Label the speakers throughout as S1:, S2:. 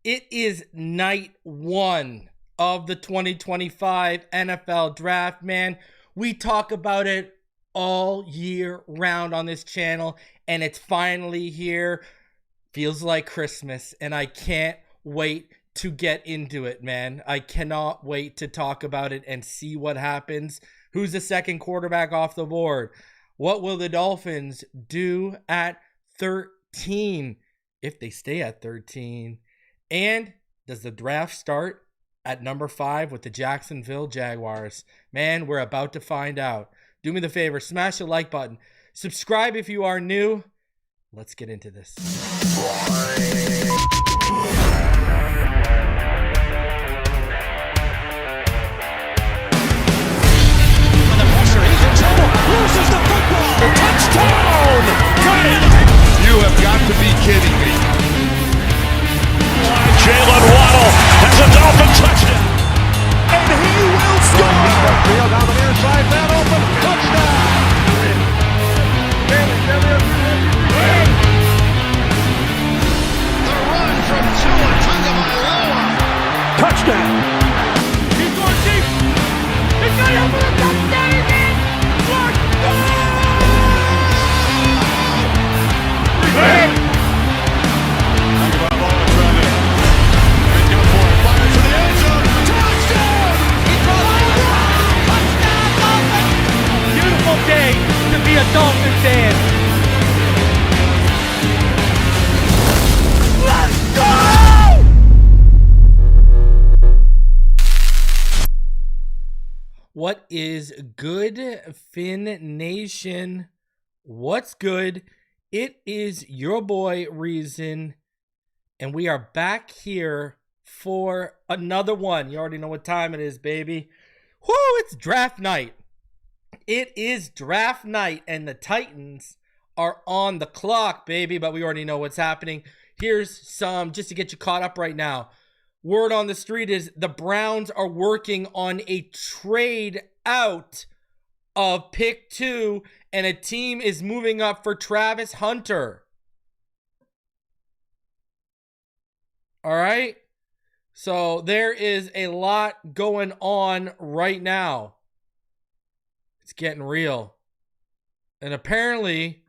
S1: It is night one of the 2025 NFL Draft, man. We talk about it all year round on this channel, and it's finally here. Feels like Christmas, and I can't wait to get into it, man. I cannot wait to talk about it and see what happens. Who's the second quarterback off the board? What will the Dolphins do at 13 if they stay at 13? And does the draft start at number 5 with the Jacksonville Jaguars? Man, we're about to find out. Do me the favor, smash the like button. Subscribe if you are new. Let's get into this.
S2: Loses the football. Touchdown! Got it!
S3: You have got to be kidding me.
S2: Jalen Waddle has a Dolphin touchdown. And he will score!
S3: Field down the near side, man open, touchdown!
S4: The run from Tua Tagovailoa.
S2: Touchdown!
S4: He's going deep. He's got it for the touchdown again.
S1: Beautiful day to be a Dolphin fan.
S4: Let's go!
S1: What is good, Fin Nation? What's good? It is your boy Reason, and we are back here for another one. You already know what time it is, baby. Whoo, it's draft night. It is draft night, and the Titans are on the clock, baby, but we already know what's happening. Here's some, just to get you caught up right now. Word on the street is the Browns are working on a trade out of pick 2, and a team is moving up for Travis Hunter. All right? So there is a lot going on right now. It's getting real. And apparently,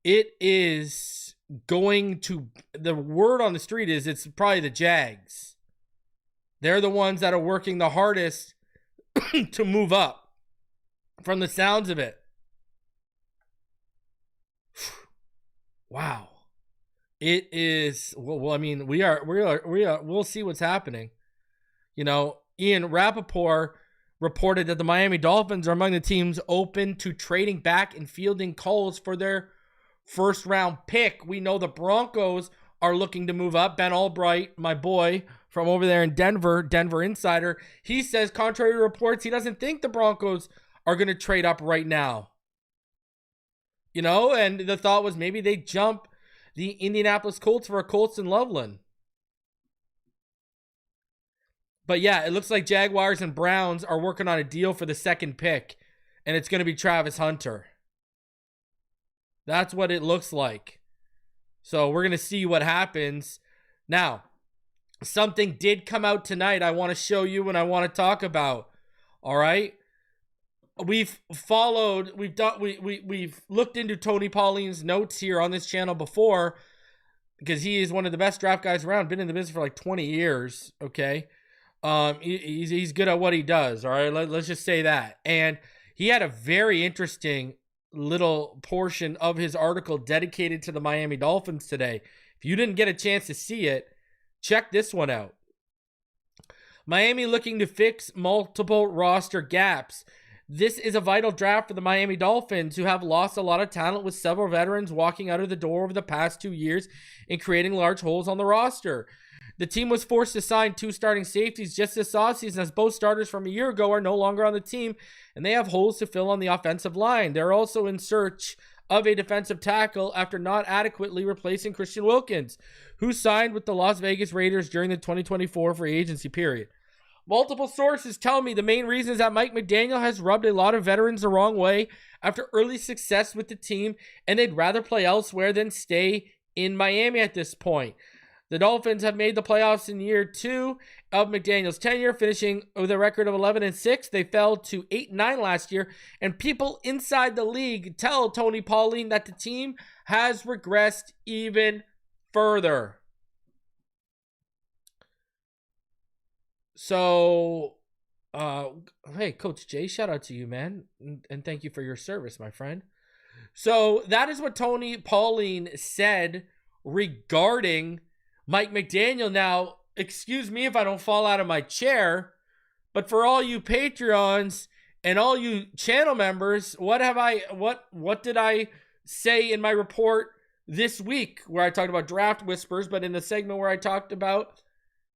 S1: it is going to, the word on the street is it's probably the Jags. They're the ones that are working the hardest to move up, from the sounds of it. Wow. It is, well, I mean, we'll see what's happening. You know, Ian Rappaport reported that the Miami Dolphins are among the teams open to trading back and fielding calls for their first round pick. We know the Broncos are looking to move up. Ben Albright, my boy from over there in Denver Insider, he says, contrary to reports, he doesn't think the Broncos are going to trade up right now. You know, and the thought was maybe they jump the Indianapolis Colts for a Colston Loveland. But yeah, it looks like Jaguars and Browns are working on a deal for the second pick, and it's going to be Travis Hunter. That's what it looks like. So we're going to see what happens. Now, something did come out tonight I want to show you and I want to talk about. All right? We've looked into Tony Pauline's notes here on this channel before, because he is one of the best draft guys around, been in the business for like 20 years, okay? He's good at what he does, all right? Let's just say that. And he had a very interesting little portion of his article dedicated to the Miami Dolphins today. If you didn't get a chance to see it, check this one out. Miami looking to fix multiple roster gaps. This is a vital draft for the Miami Dolphins, who have lost a lot of talent, with several veterans walking out of the door over the past 2 years and creating large holes on the roster. The team was forced to sign 2 starting safeties just this offseason, as both starters from a year ago are no longer on the team, and they have holes to fill on the offensive line. They're also in search of a defensive tackle after not adequately replacing Christian Wilkins, who signed with the Las Vegas Raiders during the 2024 free agency period. Multiple sources tell me the main reason is that Mike McDaniel has rubbed a lot of veterans the wrong way after early success with the team, and they'd rather play elsewhere than stay in Miami at this point. The Dolphins have made the playoffs in year 2 of McDaniel's tenure, finishing with a record of 11-6. They fell to 8-9 last year, and people inside the league tell Tony Pauline that the team has regressed even further. So, hey, Coach Jay, shout out to you, man, and thank you for your service, my friend. So that is what Tony Pauline said regarding Mike McDaniel. Now, excuse me if I don't fall out of my chair, but for all you Patreons and all you channel members, what did I say in my report this week where I talked about draft whispers, but in the segment where I talked about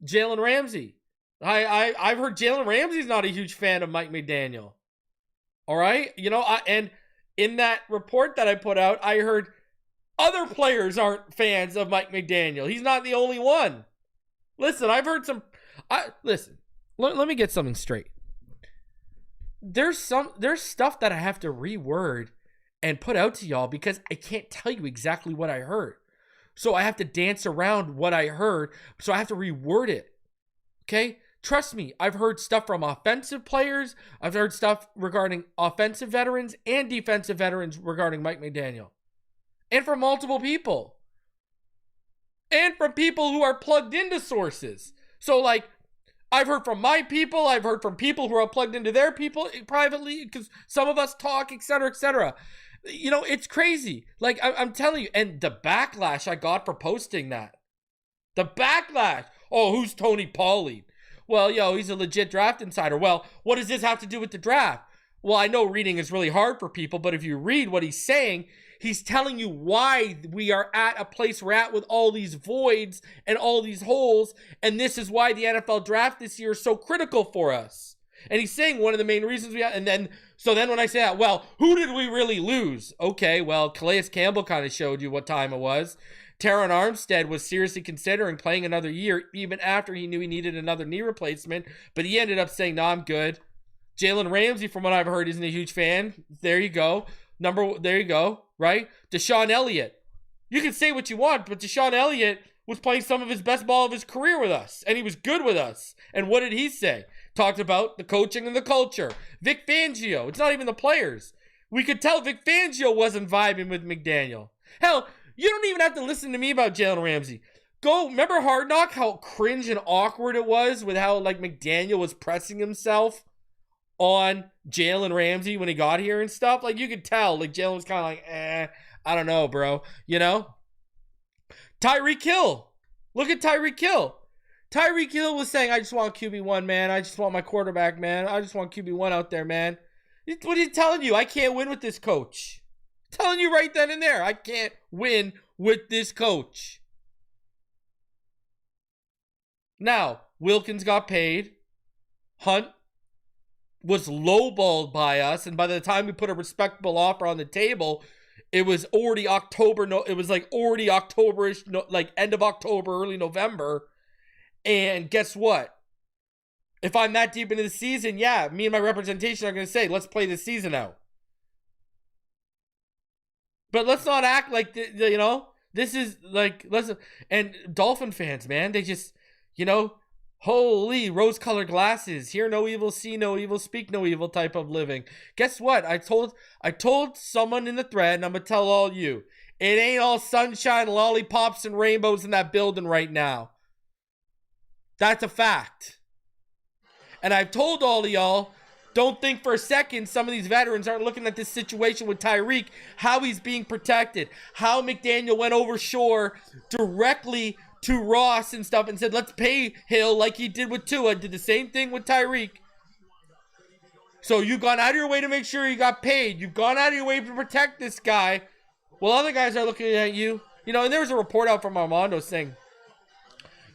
S1: Jalen Ramsey? I've heard Jalen Ramsey's not a huge fan of Mike McDaniel. All right? And in that report that I put out, I heard other players aren't fans of Mike McDaniel. He's not the only one. Listen, I've heard some... Listen, let me get something straight. There's stuff that I have to reword and put out to y'all because I can't tell you exactly what I heard. So I have to dance around what I heard. So I have to reword it. Okay? Trust me, I've heard stuff from offensive players. I've heard stuff regarding offensive veterans and defensive veterans regarding Mike McDaniel. And from multiple people. And from people who are plugged into sources. So, like, I've heard from my people. I've heard from people who are plugged into their people privately. Because some of us talk, etc., etc. It's crazy. Like, I'm telling you. And the backlash I got for posting that. The backlash. Oh, who's Tony Pauline? Well, he's a legit draft insider. Well, what does this have to do with the draft? Well, I know reading is really hard for people, but if you read what he's saying, he's telling you why we are at a place we're at with all these voids and all these holes, and this is why the NFL draft this year is so critical for us. And he's saying one of the main reasons we have, so then when I say that, well, who did we really lose? Okay, well, Calais Campbell kind of showed you what time it was. Teron Armstead was seriously considering playing another year, even after he knew he needed another knee replacement, but he ended up saying, no, I'm good. Jalen Ramsey, from what I've heard, isn't a huge fan. There you go. There you go, right? Deshaun Elliott. You can say what you want, but Deshaun Elliott was playing some of his best ball of his career with us, and he was good with us. And what did he say? Talked about the coaching and the culture. Vic Fangio. It's not even the players. We could tell Vic Fangio wasn't vibing with McDaniel. Hell, you don't even have to listen to me about Jalen Ramsey. Remember Hard Knock, how cringe and awkward it was with how, like, McDaniel was pressing himself on Jalen Ramsey when he got here and stuff? Like, you could tell, like, Jalen was kind of like, I don't know, bro. Tyreek Hill. Look at Tyreek Hill. Tyreek Hill was saying, I just want QB1, man. I just want my quarterback, man. I just want QB1 out there, man. What are you telling you? I can't win with this coach. I'm telling you right then and there, I can't win with this coach. Now, Wilkins got paid. Hunt was lowballed by us, and by the time we put a respectable offer on the table, it was already October. It was like already October-ish, like end of October, early November. And guess what? If I'm that deep into the season, yeah, me and my representation are going to say, let's play the season out. But let's not act like, this is like, listen, and Dolphin fans, man, they just, holy rose-colored glasses, hear no evil, see no evil, speak no evil type of living. Guess what? I told someone in the thread, and I'm going to tell all you, it ain't all sunshine, lollipops, and rainbows in that building right now. That's a fact. And I've told all of y'all, don't think for a second some of these veterans aren't looking at this situation with Tyreek, how he's being protected, how McDaniel went over shore directly to Ross and stuff and said, let's pay Hill like he did with Tua, did the same thing with Tyreek. So you've gone out of your way to make sure you got paid. You've gone out of your way to protect this guy. Well, other guys are looking at you. And there was a report out from Armando saying,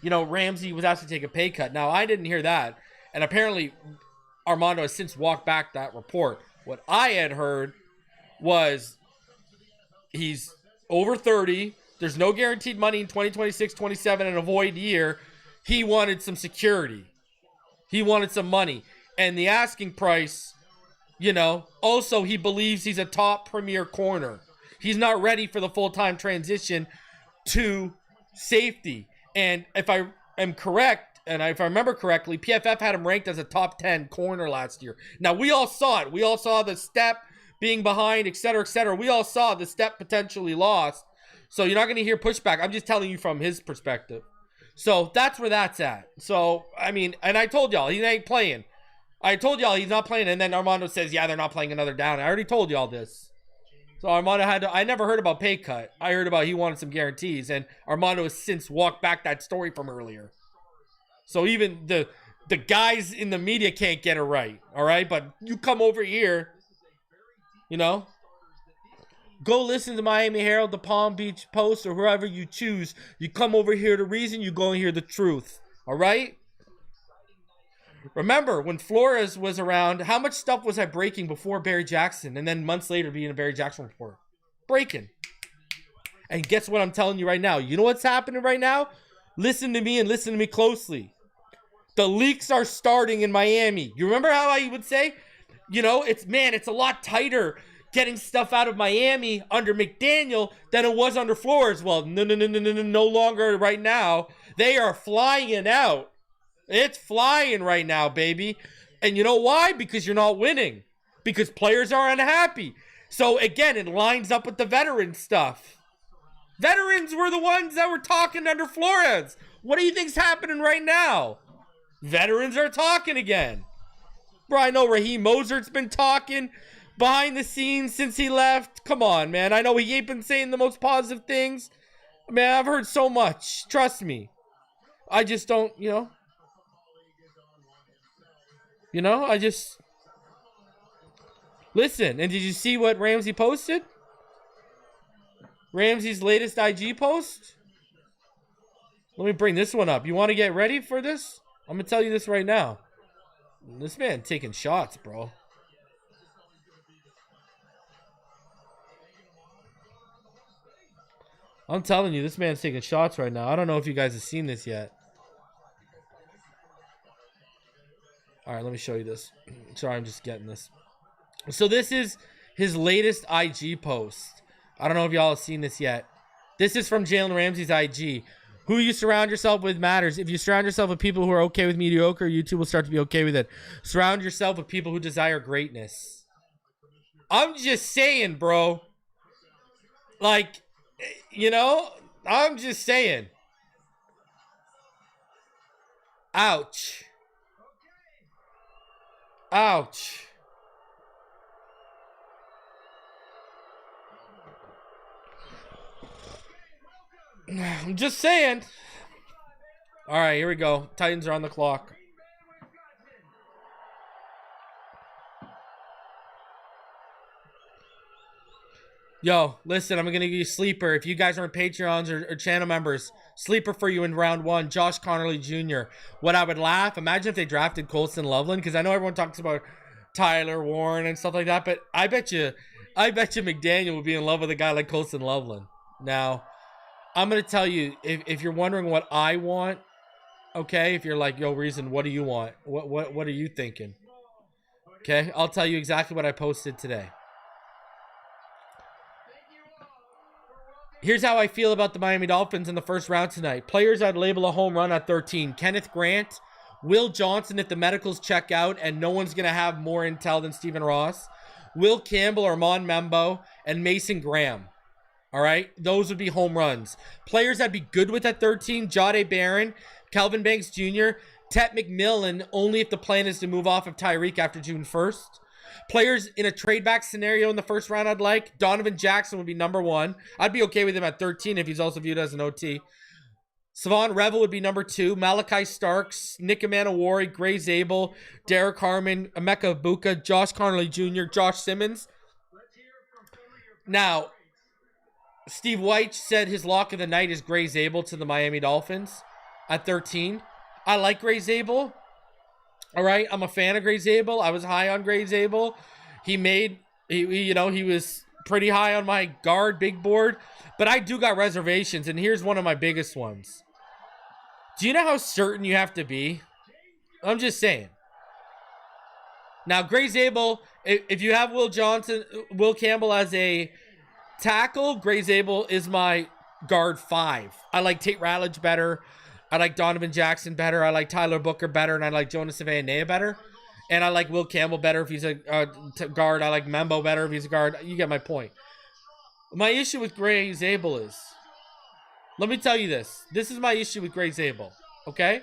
S1: Ramsey was asked to take a pay cut. Now, I didn't hear that. And apparently, Armando has since walked back that report. What I had heard was he's over 30. There's no guaranteed money in 2026, 27, and a void year. He wanted some security. He wanted some money. And the asking price, also he believes he's a top premier corner. He's not ready for the full-time transition to safety. And if I am correct, and if I remember correctly, PFF had him ranked as a top 10 corner last year. Now, we all saw it. We all saw the step being behind, et cetera, et cetera. We all saw the step potentially lost. So you're not going to hear pushback. I'm just telling you from his perspective. So that's where that's at. So, I mean, and I told y'all, he ain't playing. I told y'all he's not playing, and then Armando says, yeah, they're not playing another down. I already told y'all this. So Armando I never heard about pay cut. I heard about he wanted some guarantees, and Armando has since walked back that story from earlier. So even the guys in the media can't get it right, all right? But you come over here, you know, go listen to Miami Herald, the Palm Beach Post, or whoever you choose. You come over here to reason, you go and hear the truth, all right? Remember, when Flores was around, how much stuff was I breaking before Barry Jackson and then months later being a Barry Jackson report? Breaking. And guess what I'm telling you right now? You know what's happening right now? Listen to me and listen to me closely. The leaks are starting in Miami. You remember how I would say, you know, it's a lot tighter getting stuff out of Miami under McDaniel than it was under Flores. Well, no longer right now. They are flying it out. It's flying right now, baby. And you know why? Because you're not winning. Because players are unhappy. So, again, it lines up with the veteran stuff. Veterans were the ones that were talking under Flores. What do you think's happening right now? Veterans are talking again. Bro, I know Raheem Mosert's been talking behind the scenes since he left. Come on, man. I know he ain't been saying the most positive things. Man, I've heard so much. Trust me. I just don't, you know. I just... Listen, and did you see what Ramsey posted? Ramsey's latest IG post? Let me bring this one up. You want to get ready for this? I'm going to tell you this right now. This man taking shots, bro. I'm telling you, this man's taking shots right now. I don't know if you guys have seen this yet. All right, let me show you this. Sorry, I'm just getting this. So this is his latest IG post. I don't know if y'all have seen this yet. This is from Jalen Ramsey's IG. Who you surround yourself with matters. If you surround yourself with people who are okay with mediocre, you too will start to be okay with it. Surround yourself with people who desire greatness. I'm just saying, bro. Like, you know, I'm just saying. Ouch. Ouch. I'm just saying. All right, here we go. Titans are on the clock. Yo, listen, I'm going to give you a sleeper. If you guys aren't Patreons or channel members, sleeper for you in round one, Josh Connerly Jr. What I would laugh, imagine if they drafted Colston Loveland, because I know everyone talks about Tyler Warren and stuff like that, but I bet you McDaniel would be in love with a guy like Colston Loveland. Now, I'm going to tell you, if you're wondering what I want, okay, if you're like, yo, Reason, what do you want? What are you thinking? Okay, I'll tell you exactly what I posted today. Here's how I feel about the Miami Dolphins in the first round tonight. Players I'd label a home run at 13. Kenneth Grant, Will Johnson if the medicals check out and no one's going to have more intel than Stephen Ross. Will Campbell, Armand Membo, and Mason Graham. All right? Those would be home runs. Players I'd be good with at 13. Jahdae Barron, Kelvin Banks Jr., Tet McMillan, only if the plan is to move off of Tyreek after June 1st. Players in a trade back scenario in the first round I'd like. Donovan Jackson would be number one. I'd be okay with him at 13 if he's also viewed as an OT. Savon Revel would be number 2. Malachi Starks, Nick Emanowari, Gray Zabel, Derek Harmon, Emeka Ibuka, Josh Connerly Jr., Josh Simmons. Now, Steve White said his lock of the night is Gray Zabel to the Miami Dolphins at 13. I like Gray Zabel. All right, I'm a fan of Gray Zabel. I was high on Gray Zabel. He was pretty high on my guard big board, but I do got reservations, and here's one of my biggest ones. Do you know how certain you have to be? I'm just saying. Now, Gray Zabel, if you have Will Campbell as a tackle, Gray Zabel is my guard 5. I like Tate Ratledge better. I like Donovan Jackson better. I like Tyler Booker better. And I like Jonas Savannah better. And I like Will Campbell better if he's a guard. I like Membo better if he's a guard. You get my point. My issue with Gray Zabel is, let me tell you this. This is my issue with Gray Zabel. Okay?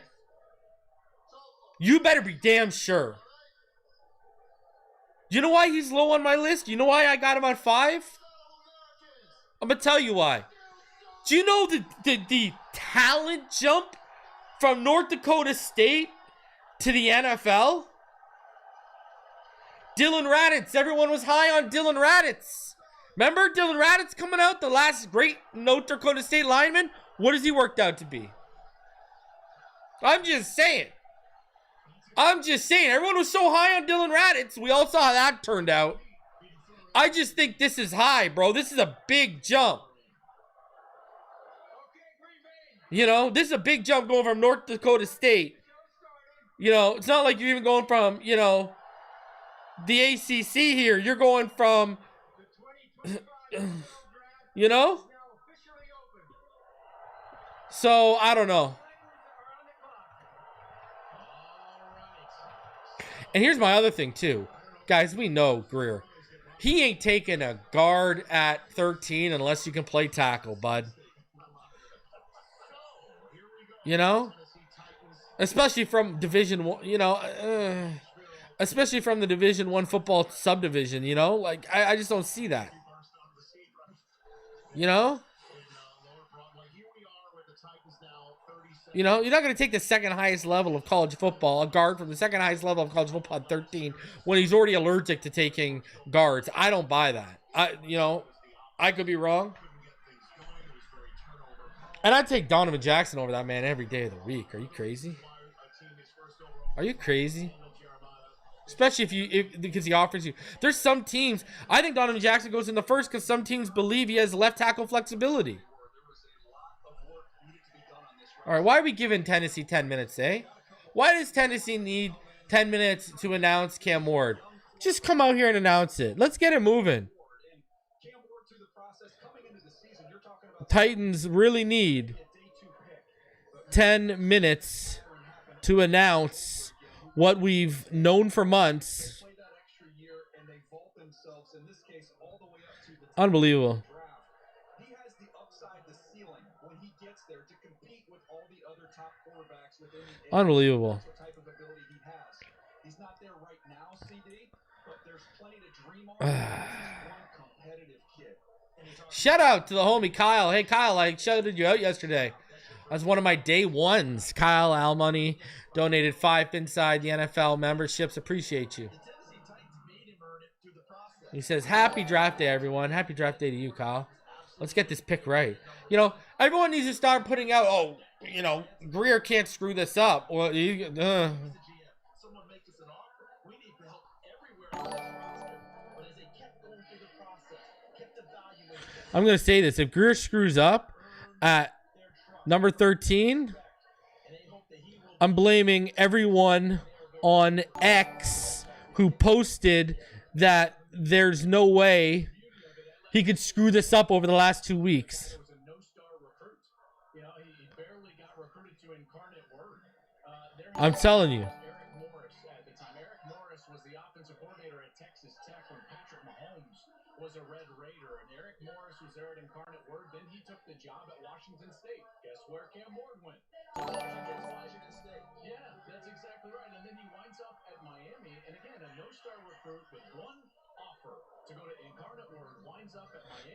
S1: You better be damn sure. You know why he's low on my list? You know why I got him on 5? I'm going to tell you why. Do you know the talent jump from North Dakota State to the NFL? Dylan Raditz. Everyone was high on Dylan Raditz. Remember Dylan Raditz coming out, the last great North Dakota State lineman? What has he worked out to be? I'm just saying. Everyone was so high on Dylan Raditz. We all saw how that turned out. I just think this is high, bro. This is a big jump. You know, this is a big jump going from North Dakota State. You know, it's not like you're even going from, you know, the ACC here. You're going from, you know? So, I don't know. And here's my other thing, too. Guys, we know Greer. He ain't taking a guard at 13 unless you can play tackle, bud. You know? Especially from Division 1, you know, especially from the Division 1 football subdivision, you know? Like, I just don't see that. You know? You know, you're not going to take the second highest level of college football, a guard from the second highest level of college football at 13, when he's already allergic to taking guards. I don't buy that. You know, I could be wrong. And I'd take Donovan Jackson over that man every day of the week. Are you crazy? Are you crazy? Especially because he offers you. There's some teams. I think Donovan Jackson goes in the first because some teams believe he has left tackle flexibility. All right, why are we giving Tennessee 10 minutes, eh? Why does Tennessee need 10 minutes to announce Cam Ward? Just come out here and announce it. Let's get it moving. Titans really need 10 minutes to announce what we've known for months. Unbelievable. Unbelievable. Shout out to the homie Kyle. Hey Kyle, I shouted you out yesterday. That's one of my day ones. Kyle Almoney donated 5 Phinside the NFL memberships. Appreciate you. He says, happy draft day, everyone. Happy draft day to you, Kyle. Let's get this pick right. You know, everyone needs to start putting out, oh, you know, Greer can't screw this up. Well, I'm going to say this. If Greer screws up at number 13, I'm blaming everyone on X who posted that there's no way he could screw this up over the last 2 weeks. I'm telling you.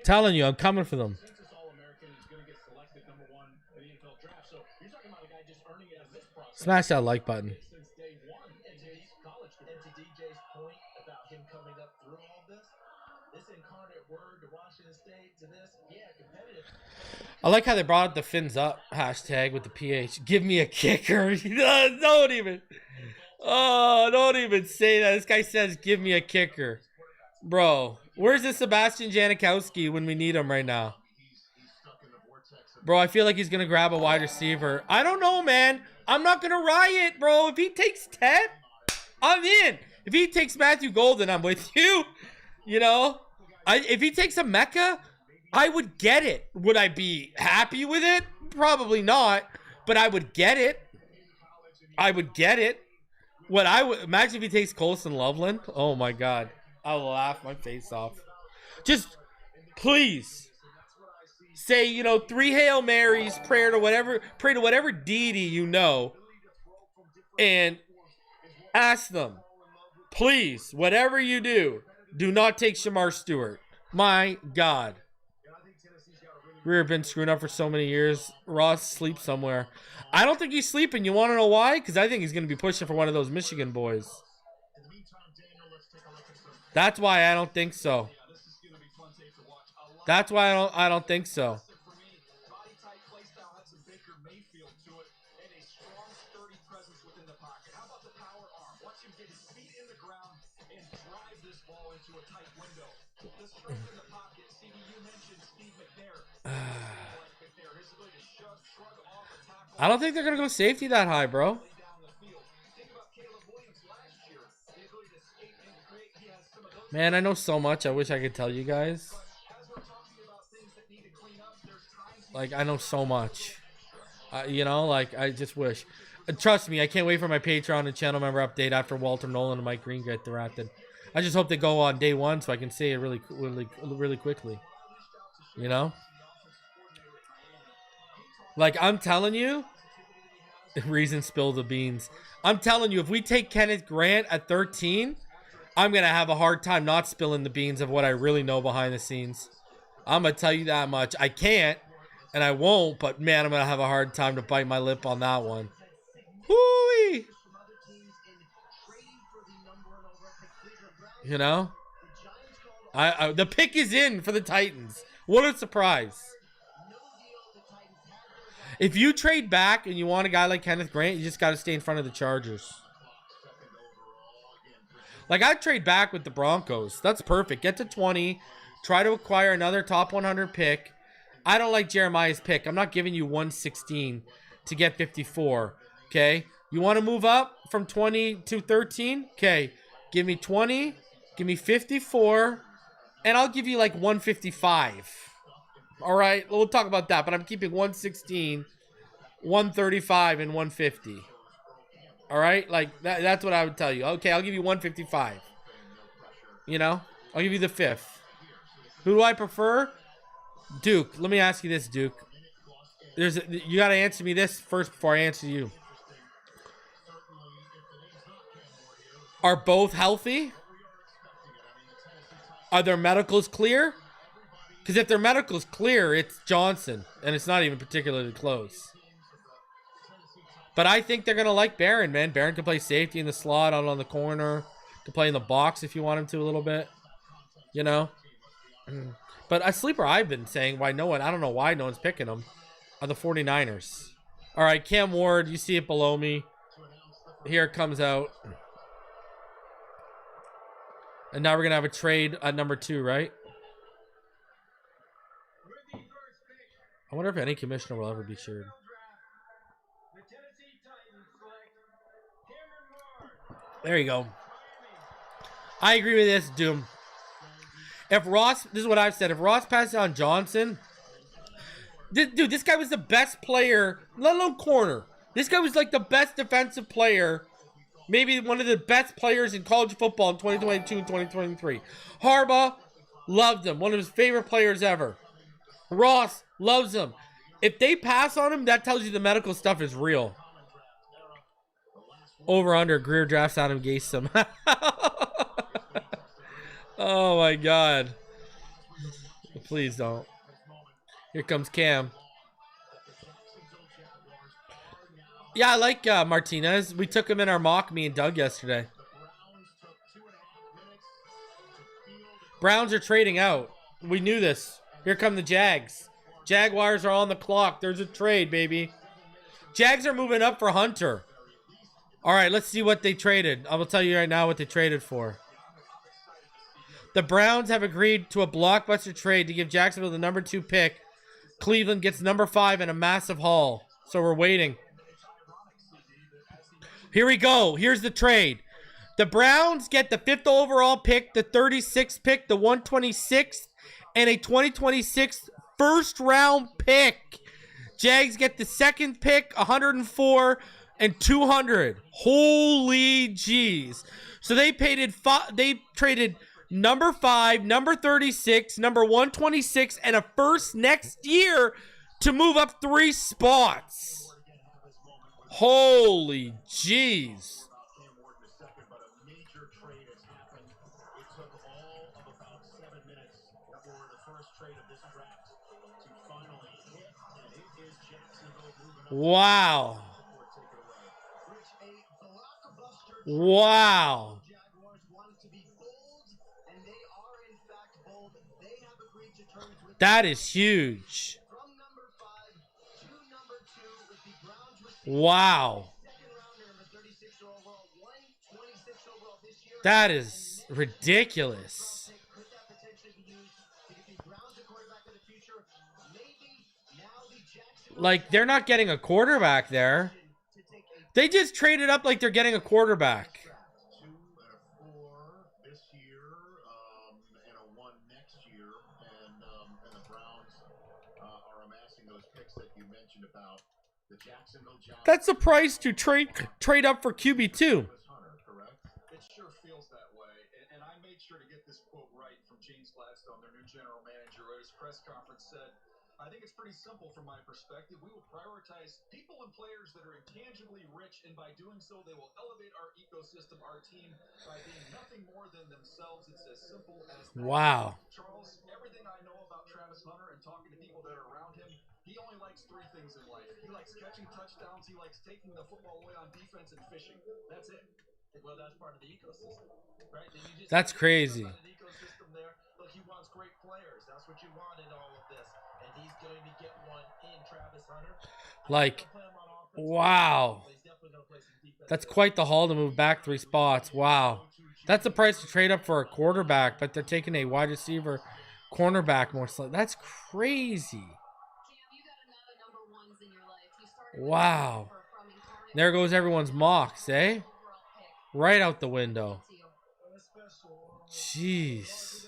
S1: Telling you, I'm coming for them. Smash that like button. I like how they brought up the fins up hashtag with the PH. Give me a kicker. Don't even. Oh, don't even say that. This guy says, give me a kicker. Bro, where's the Sebastian Janikowski when we need him right now? Bro, I feel like he's going to grab a wide receiver. I don't know, man. I'm not going to riot, bro. If he takes 10, I'm in. If he takes Matthew Golden, I'm with you. You know? If he takes a Mecca, I would get it. Would I be happy with it? Probably not. But I would get it. I would get it. What I would imagine if he takes Colson Loveland. Oh my God, I'll laugh my face off. Just please say, you know, 3 Hail Marys, pray to whatever deity you know, and ask them, please, whatever you do not take Shamar Stewart. My God. We've been screwing up for so many years. Ross sleeps somewhere. I don't think he's sleeping. You want to know why? Because I think he's going to be pushing for one of those Michigan boys. That's why I don't think so. That's why I don't think so. I don't think they're going to go safety that high, bro. Man, I know so much. I wish I could tell you guys. Like, I know so much. You know, like, I just wish. Trust me, I can't wait for my Patreon and channel member update after Walter Nolan and Mike Green get drafted. I just hope they go on day 1 so I can say it really quickly. You know? Like, I'm telling you, reason spill the beans. I'm telling you, if we take Kenneth Grant at 13, I'm going to have a hard time not spilling the beans of what I really know behind the scenes. I'm going to tell you that much. I can't, and I won't, but man, I'm going to have a hard time to bite my lip on that one. Hoo-wee! You know? The pick is in for the Titans. What a surprise. If you trade back and you want a guy like Kenneth Grant, you just got to stay in front of the Chargers. Like, I'd trade back with the Broncos. That's perfect. Get to 20. Try to acquire another top 100 pick. I don't like Jeremiah's pick. I'm not giving you 116 to get 54. Okay? You want to move up from 20 to 13? Okay. Give me 20. Give me 54. And I'll give you like 155. All right? We'll talk about that. But I'm keeping 116, 135, and 150. All right? Like, that's what I would tell you. Okay, I'll give you 155. You know? I'll give you the 5th. Who do I prefer? Duke. Let me ask you this, Duke. You got to answer me this first before I answer you. Are both healthy? Are their medicals clear? Because if their medical's clear, it's Johnson. And it's not even particularly close. But I think they're going to like Barron, man. Barron can play safety in the slot, out on the corner. Can play in the box if you want him to a little bit. You know? But a sleeper I've been saying why no one, I don't know why no one's picking him, are the 49ers. All right, Cam Ward, you see it below me. Here it comes out. And now we're going to have a trade at number 2, right? I wonder if any commissioner will ever be shared. There you go. I agree with this, Doom. If Ross, this is what I've said, if Ross passes on Johnson, dude, this guy was the best player, let alone corner. This guy was like the best defensive player, maybe one of the best players in college football in 2022 and 2023. Harbaugh loved him, one of his favorite players ever. Ross loves him. If they pass on him, that tells you the medical stuff is real. Over under, Greer drafts Adam Gase him. Oh my God. Please don't. Here comes Cam. Yeah, I like Martinez. We took him in our mock, me and Doug, yesterday. Browns are trading out. We knew this. Here come the Jags. Jaguars are on the clock. There's a trade, baby. Jags are moving up for Hunter. All right, let's see what they traded. I will tell you right now what they traded for. The Browns have agreed to a blockbuster trade to give Jacksonville the number 2 pick. Cleveland gets number 5 and a massive haul. So we're waiting. Here we go. Here's the trade. The Browns get the 5th overall pick, the 36th pick, the 126th, and a 2026 first round pick. Jags get the second pick, 104 and 200. Holy jeez. So they traded number 5, number 36, number 126, and a first next year to move up 3 spots. Holy jeez. Wow. Wow. That is huge. Wow. That is ridiculous. Like, they're not getting a quarterback there. They just traded up like they're getting a quarterback. That's the price to trade up for QB2.
S5: It sure feels that way. And I made sure to get this quote right from James Gladstone, their new general manager, at his press conference said, I think it's pretty simple from my perspective. We will prioritize people and players that are intangibly rich, and by doing so, they will elevate our ecosystem, our team, by being nothing more than themselves. It's as simple as that.
S1: Wow.
S5: Charles, everything I know about Travis Hunter and talking to people that are around him, he only likes 3 things in life. He likes catching touchdowns, he likes taking the football away on defense, and fishing. That's it. Well, that's part of the ecosystem, right?
S1: That's crazy.
S5: Ecosystem there. Look, he wants great players. That's what you want in all of this. And he's going to get one in Travis Hunter.
S1: Like, wow. That's quite the haul to move back 3 spots. Wow. That's the price to trade up for a quarterback, but they're taking a wide receiver, cornerback more slightly. That's crazy. Wow. There goes everyone's mocks, eh? Right out the window. Jeez.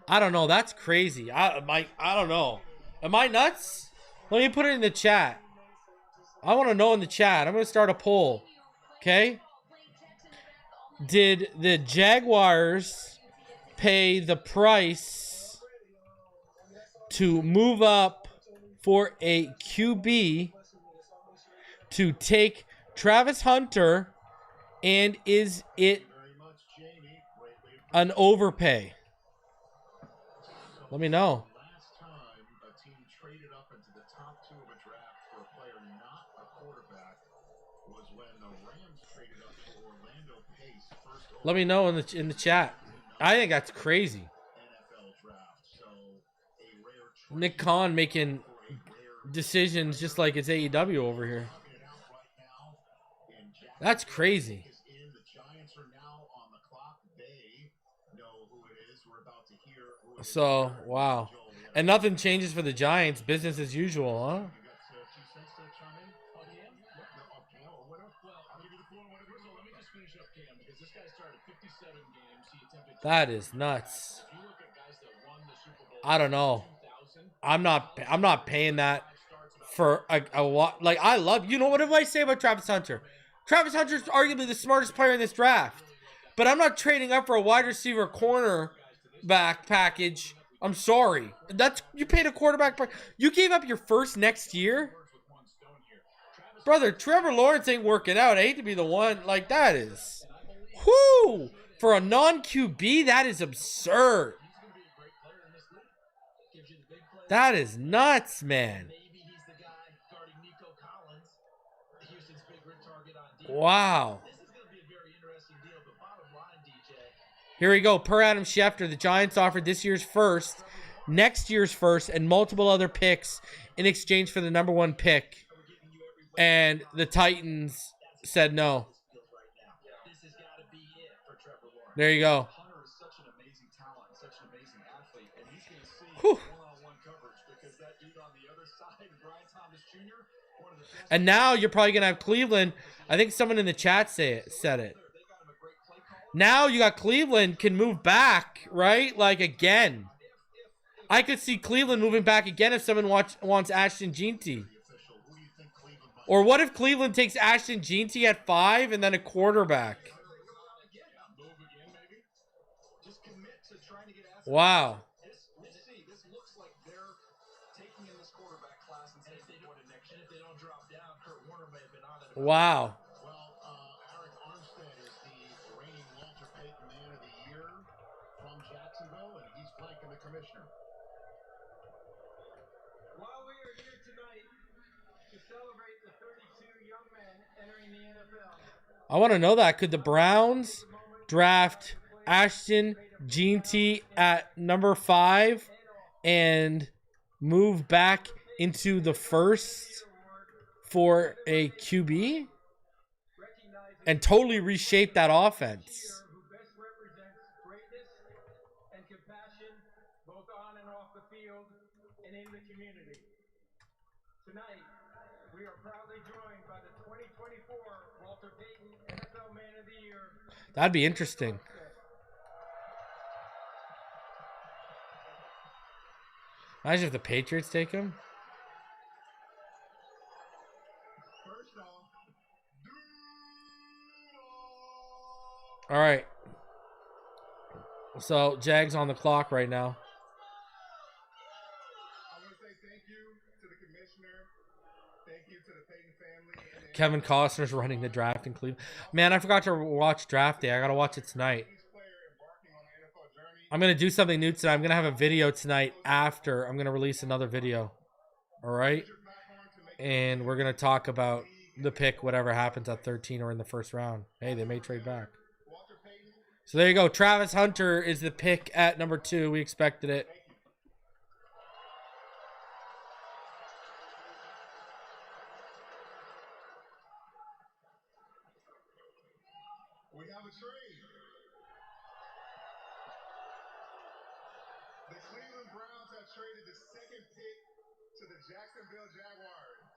S1: I don't know. That's crazy. I don't know. Am I nuts? Let me put it in the chat. I want to know in the chat. I'm going to start a poll. Okay? Did the Jaguars pay the price to move up for a QB to take Travis Hunter, and is it an overpay? Let me know.
S5: Last time a team traded up into the top 2 of a draft for a player not a quarterback was when the Rams traded up for Orlando Pace first.
S1: Let me know in the chat. I think that's crazy.
S5: NFL draft. So a rare
S1: Nick Khan making decisions just like it's AEW over here. That's crazy.
S5: The Giants are now on the clock. They know who it is. We're about to hear who it is.
S1: So, wow. And nothing changes for the Giants. Business as usual, huh? That is nuts. I don't know. I'm not paying that for a lot. Like, I love, you know what do I say about Travis Hunter? Travis Hunter's arguably the smartest player in this draft. But I'm not trading up for a wide receiver cornerback package. I'm sorry. You paid a quarterback. You gave up your first next year? Brother, Trevor Lawrence ain't working out. I hate to be the one. Like, that is... Whoo! For a non-QB, that is absurd. That is nuts, man. Wow. Here we go. Per Adam Schefter, the Giants offered this year's first, next year's first, and multiple other picks in exchange for the number 1 pick. And the Titans said no. There you go. Whew. And now you're probably going to have Cleveland. I think someone in the chat said it. Now you got Cleveland can move back, right? Like, again. I could see Cleveland moving back again if someone wants Ashton Jeanty. Or what if Cleveland takes Ashton Jeanty at 5 and then a quarterback? Wow.
S5: This looks like they're taking in this quarterback class and saying they want it next year. And if they don't drop down, Kurt Warner may have been on it.
S1: Wow.
S6: Well, Eric Armstead is the reigning Walter Payton Man of the Year from Jacksonville, and he's flanking the commissioner.
S7: While we are here tonight to celebrate the 32 young men entering the NFL,
S1: I want to know that. Could the Browns draft Ashton Jeanty at number 5 and move back into the first for a QB and totally reshape that offense?
S7: who best represents greatness and compassion both on and off the field and in the community. Tonight, we are proudly joined by the 2024 Walter Payton NFL Man of the Year.
S1: That'd be interesting. Imagine if the Patriots take him. All right. So, Jags on the clock right now.
S3: I want to say thank you to the commissioner. Thank you to the Payton family. And
S1: Kevin Costner's running the draft in Cleveland. Man, I forgot to watch Draft Day. I got to watch it tonight.
S3: each player embarking on the NFL journey.
S1: I'm going to do something new tonight. I'm going to have a video tonight after I'm going to release another video. All right? And we're going to talk about the pick, whatever happens at 13 or in the first round. Hey, they may trade back. So there you go. Travis Hunter is the pick at number 2. We expected it.
S3: We have a trade. The Cleveland Browns have traded the second pick to the Jacksonville Jaguars.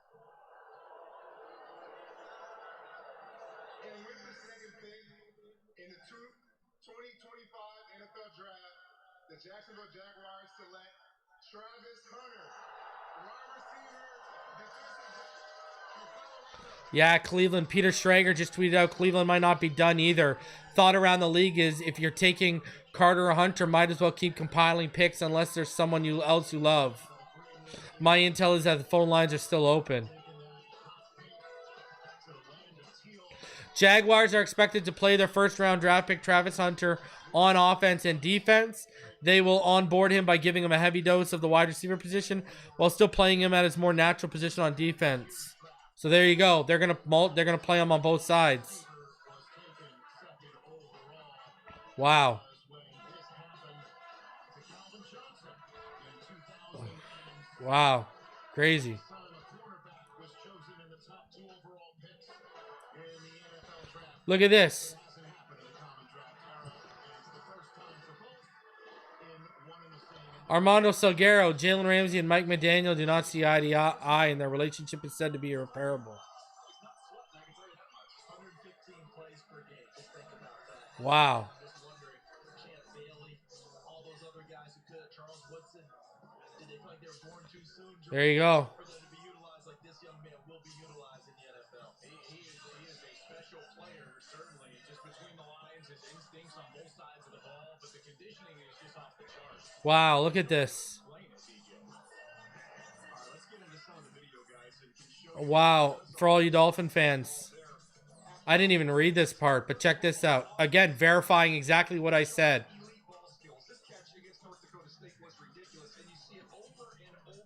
S3: And with the second pick in the 2025 NFL Draft, the Jacksonville Jaguars select Travis Hunter, wide receiver, defensive back from Colorado.
S1: Yeah, Cleveland. Peter Schrager just tweeted out Cleveland might not be done either. Thought around the league is if you're taking Carter or Hunter, might as well keep compiling picks unless there's someone else you love. My intel is that the phone lines are still open. Jaguars are expected to play their first-round draft pick, Travis Hunter, on offense and defense. They will onboard him by giving him a heavy dose of the wide receiver position while still playing him at his more natural position on defense. So there you go. They're gonna play him on both sides. Wow. Wow. Crazy. Look at this. Armando Salguero, Jalen Ramsey, and Mike McDaniel do not see eye to eye, and their relationship is said to be irreparable. Wow. There you go. Wow, look at this. Wow, for all you Dolphin fans. I didn't even read this part, but check this out. Again, verifying exactly what I said.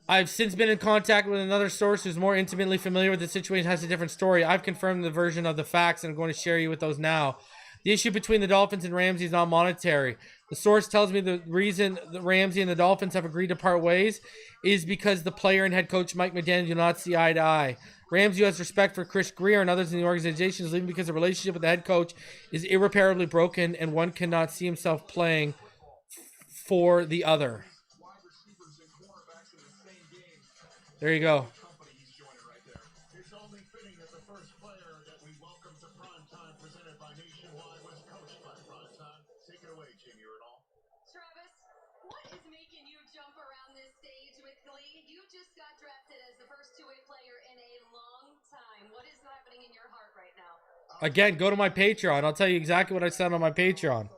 S1: I've since been in contact with another source who's more intimately familiar with the situation, has a different story. I've confirmed the version of the facts, and I'm going to share you with those now. The issue between the Dolphins and Ramsey is not monetary. The source tells me the reason that Ramsey and the Dolphins have agreed to part ways is because the player and head coach Mike McDaniel do not see eye to eye. Ramsey, who has respect for Chris Greer and others in the organization, is leaving because the relationship with the head coach is irreparably broken and one cannot see himself playing for the other. There you go.
S6: It's only fitting that the first player that we welcome to Primetime, presented by Nationwide, was coached by Primetime. Take it away, Jamie Rinal.
S8: Travis, what is making you jump around
S1: Again, go to my Patreon. I'll tell you exactly what I said on my Patreon.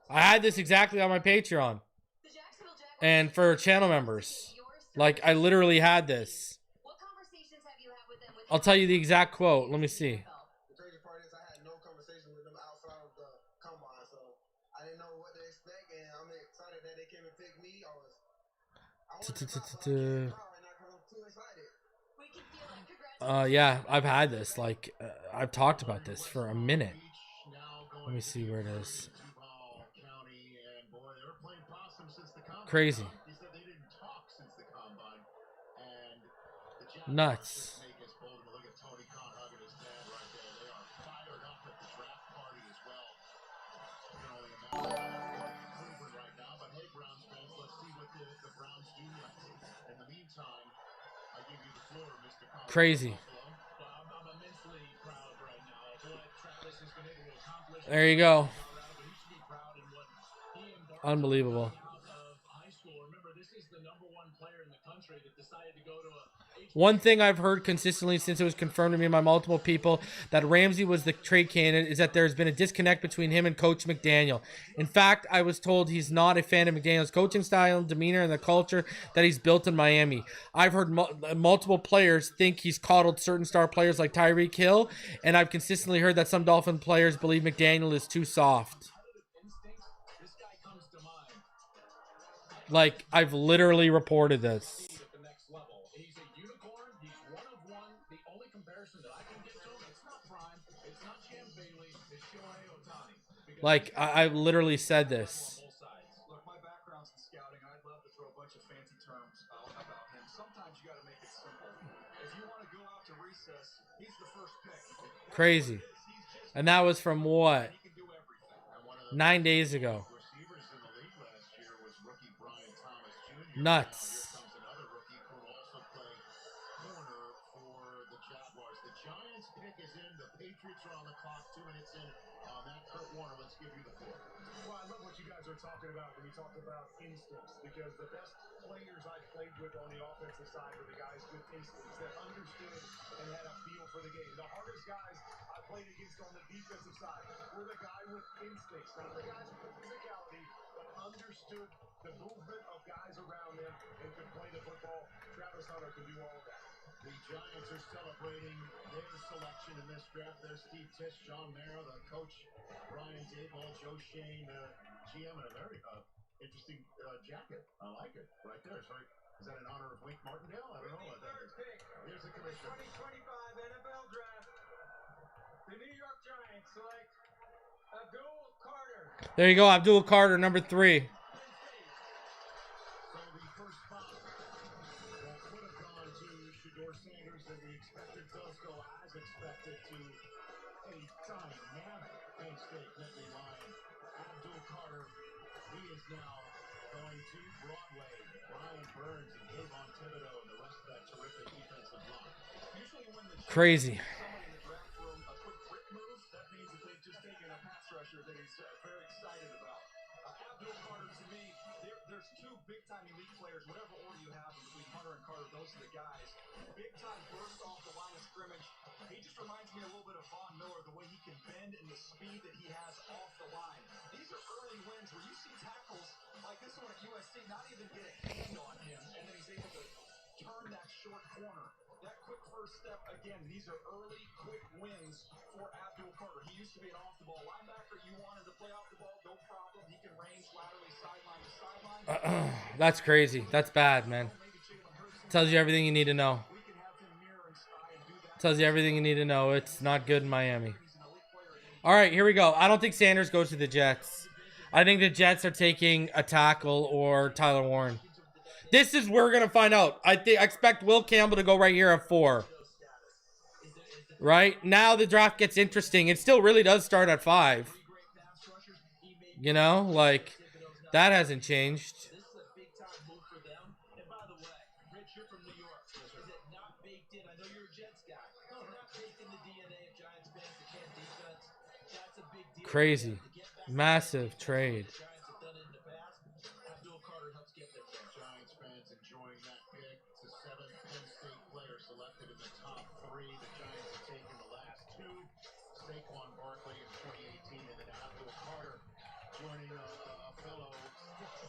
S1: I had this exactly on my Patreon. And for channel members. Like, I literally had this. I'll tell you the exact quote. Let me see.
S3: The crazy part is I had no conversation with them outside of the combine, so I didn't know what to expect, and I'm excited that they came and picked me. I wanted to cry, but I can't cry right now because I'm too excited.
S1: Yeah, I've had this. Like, I've talked about this for a minute. Let me see where it is. Crazy. Nuts. Crazy. There you go. Unbelievable. One thing I've heard consistently since it was confirmed to me by multiple people that Ramsey was the trade candidate is that there's been a disconnect between him and Coach McDaniel. In fact, I was told he's not a fan of McDaniel's coaching style, demeanor, and the culture that he's built in Miami. I've heard multiple players think he's coddled certain star players like Tyreek Hill, and I've consistently heard that some Dolphin players believe McDaniel is too soft. Like, I've literally reported this. Like, I literally said this.
S5: Look, my background's in scouting. I'd love to throw a bunch of fancy terms about him. Sometimes you got to make it simple. If you want to go out to recess, he's the first pick.
S1: Crazy. And that was from what? 9 days ago. Nuts.
S6: Well, I love what you guys are talking about when you talk about instincts, because the best players I played with on the offensive side were the guys with instincts that understood and had a feel for the game. The hardest guys I played against on the defensive side were the guy with instincts, not the guys with physicality, but understood the movement of guys around them and could play the football. Travis Hunter can do all of that. The Giants are celebrating their selection in this draft. There's Steve Tisch, John Mara, the coach, Brian Daboll, Joe Shane, GM, and a very interesting jacket. I like it right there. Sorry, is that in honor of Wink Martindale? I don't know what that is. Here's the commissioner.
S7: 2025 NFL Draft. The New York Giants select Abdul Carter.
S1: There you go, Abdul Carter, number 3.
S6: So the first spot would have gone to Shedeur Sanders, and the expected does go as expected to a dynamic Penn State Nittany Lion. Abdul Carter, he is now going to Broadway. Brian Burns and Kayvon Thibodeau and the rest of that terrific defensive line. Usually when the
S1: Crazy.
S6: somebody in the draft room a quick grip move, that means that they've just taken a pass rusher that he's very excited about. Abdul Carter, to me, there's two big-time elite players, whatever order you have them, between Hunter and Carter, those are the guys. Big-time burst off the line of scrimmage. He just reminds me a little bit of Von Miller, the way he can bend and the speed that he has off the line. These are early wins where you see tackles like this one at USC not even get a hand on him, and then he's able to turn that short corner. That quick first step, again, these are early, quick wins for Abdul Carter. He used to be an off-the-ball linebacker. You wanted to play off the ball, no problem. He can range laterally sideline to sideline.
S1: That's crazy. That's bad, man. Tells you everything you need to know. Tells you everything you need to know. It's not good in Miami. All right, here we go. I don't think Sanders goes to the Jets. I think the Jets are taking a tackle or Tyler Warren. This is where we're going to find out. I expect Will Campbell to go right here at 4. Right? Now the draft gets interesting. It still really does start at 5. You know? Like, that hasn't changed.
S5: This is a big-time move for them. And by the way, Rich, you're from New York. Is it not baked in? I know you're a Jets guy. Is it not baked in the DNA of Giants fans that can't defense? That's a big deal.
S1: Crazy. Massive trade.
S5: The Giants have done it in the past. Abdul Carter helps get them there.
S6: Giants fans enjoying that pick. It's the 7th Penn State player selected in the
S3: top three. The Giants have taken the last two. Saquon Barkley in 2018, and then Abdul Carter joining a fellow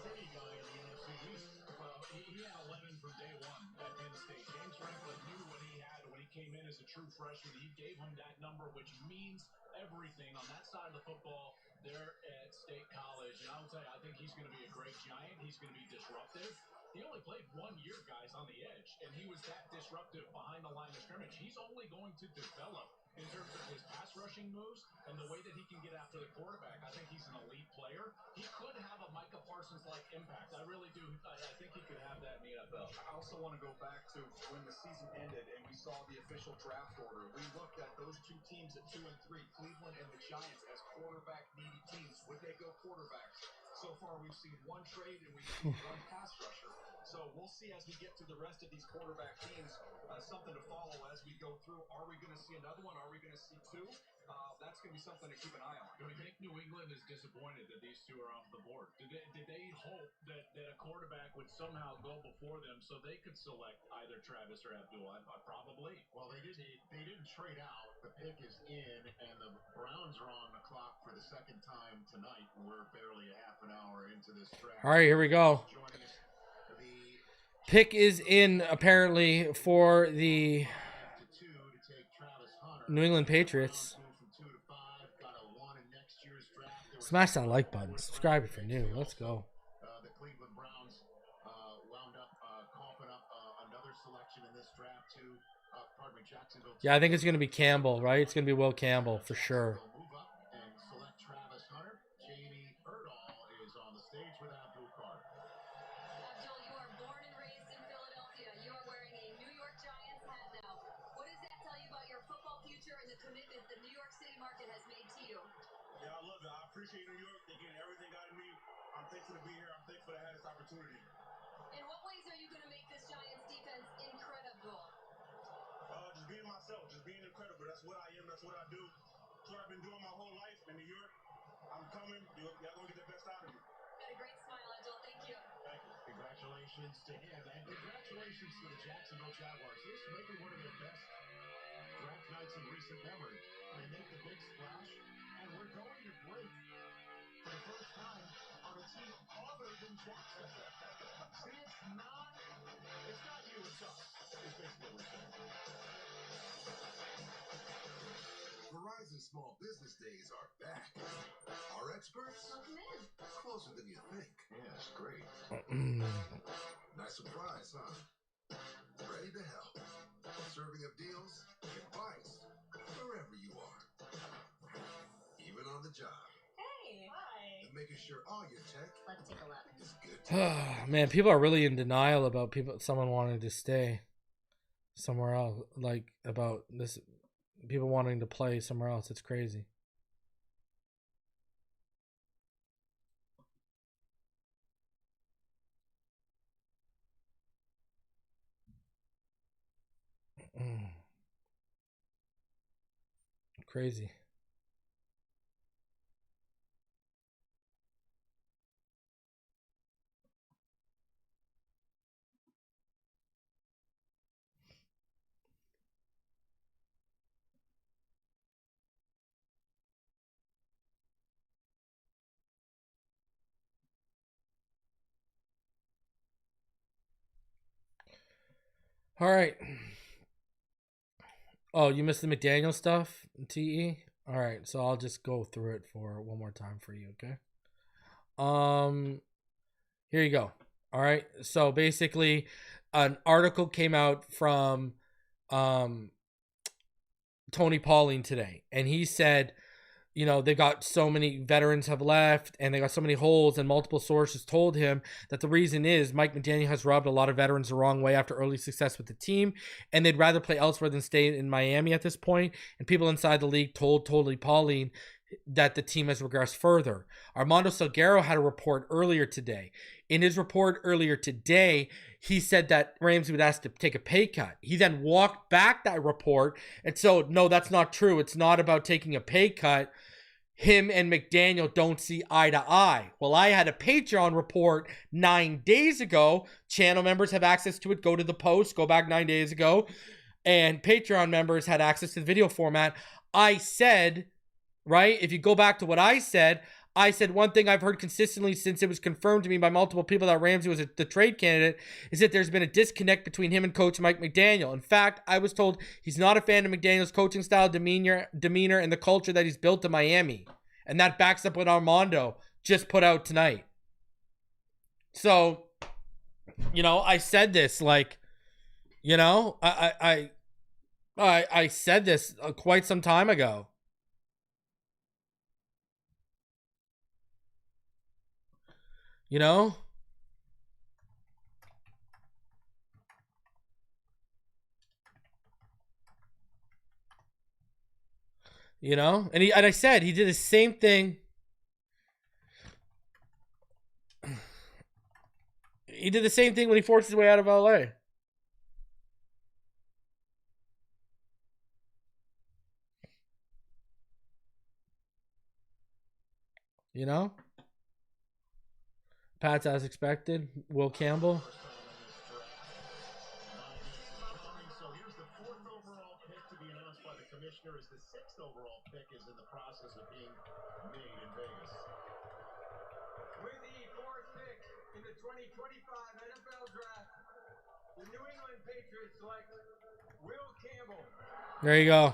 S3: City guy in the NFC East.
S6: Well, he had 11 from day one at Penn State. James Franklin knew what he had when he came in as a true freshman. He gave him that number, which means everything on that side of the football there at State College. And I'll tell you, I think he's going to be a great Giant. He's going to be disruptive. He only played 1 year, guys, on the edge, and he was that disruptive behind the line of scrimmage. He's only going to develop in terms of his pass rushing moves and the way that he can get after the quarterback. I think he's an elite player. He could have a Micah Parsons-like impact. I really do. I think he could have that in the NFL.
S5: I also want to go back to when the season ended and we saw the official draft order. We looked at those two teams at 2 and 3, Cleveland and the Giants, as quarterback-needy teams. Would they go quarterbacks? So far, we've seen one trade and we've seen one pass rusher. So we'll see as we get to the rest of these quarterback teams, something to follow as we go through. Are we going to see another one? Are we going to see two? That's going to be something to keep an eye on.
S6: Do we think New England is disappointed that these two are off the board? Did they hope that a quarterback would somehow go before them so they could select either Travis or Abdul? Probably.
S3: Well, they didn't trade out. The pick is in, and the Browns are on the clock for the second time tonight. We're barely a half an hour into this draft.
S1: All right, here we go.
S3: Joining us,
S1: Pick is in, apparently, for the New England Patriots. Smash that like button. Subscribe if you're new. Let's go.
S3: The Cleveland Browns wound up coughing up another selection in this draft too. Jacksonville.
S1: Yeah, I think it's going to be Campbell, right? It's going to be Will Campbell for sure.
S3: Move up and select Travis Hunter. Jamie Erdahl is on the stage with Abdul Carter.
S8: Abdul, you are born and raised in Philadelphia. You are wearing a New York Giants hat now. What does that tell you about your football future and the commitment the New York City market has made to you?
S9: Yeah, I love it. I appreciate New York. They're getting everything out of me. I'm thankful to be here. I'm thankful to have this opportunity.
S8: In what ways are you going to make this Giants defense incredible?
S9: Just being myself, just being incredible. That's what I am. That's what I do. That's what I've been doing my whole life in New York. I'm coming. Y'all going to get the best out of me.
S8: Got a great smile, Abdul. Thank you.
S9: Thank you.
S3: Congratulations to him, and congratulations to the Jacksonville Jaguars. This may be one of their best draft nights in recent memory. They make the big splash, and we're going to break for the first time on a team other than Jacksonville. See, it's not you, it's us, is basically what we're saying.
S10: Verizon Small Business Days are back. Our experts?
S8: Welcome in.
S10: Closer than you think.
S3: Yes, great.
S10: Nice surprise, huh? Ready to help. Serving up deals, advice, wherever you are. Even on the job.
S8: Hey. Hi.
S10: And making sure all your tech
S8: Let's take a look.
S10: is good.
S1: Man, people are really in denial about someone wanting to stay somewhere else. Like, about this, people wanting to play somewhere else. It's crazy. Crazy. All right. Oh, you missed the McDaniel stuff, TE? All right, so I'll just go through it for one more time for you, okay? Here you go. All right. So basically, an article came out from Tony Pauling today, and he said, you know, they got so many veterans have left and they got so many holes, and multiple sources told him that the reason is Mike McDaniel has rubbed a lot of veterans the wrong way after early success with the team, and they'd rather play elsewhere than stay in Miami at this point. And people inside the league told Tony Pauling that the team has regressed further. Armando Salguero had a report earlier today. In his report earlier today, he said that Ramsey would ask to take a pay cut. He then walked back that report and so, no, that's not true. It's not about taking a pay cut. Him and McDaniel don't see eye to eye. Well, I had a Patreon report 9 days ago. Channel members have access to it. Go to the post. Go back 9 days ago. and Patreon members had access to the video format. I said, right, if you go back to what I said one thing I've heard consistently since it was confirmed to me by multiple people that Ramsey was the trade candidate is that there's been a disconnect between him and Coach Mike McDaniel. In fact, I was told he's not a fan of McDaniel's coaching style, demeanor, and the culture that he's built in Miami. And that backs up what Armando just put out tonight. So, you know, I said this, like, you know, I said this quite some time ago. You know? You know? And I said he did the same thing. He did the same thing when he forced his way out of LA. You know? Pats as expected. Will Campbell.
S6: So here's the 4th overall pick to be announced by the commissioner as the 6th overall pick is in the process of being made in Vegas.
S7: With the 4th pick in the 2025 NFL Draft, the New England Patriots select Will Campbell.
S1: There you go.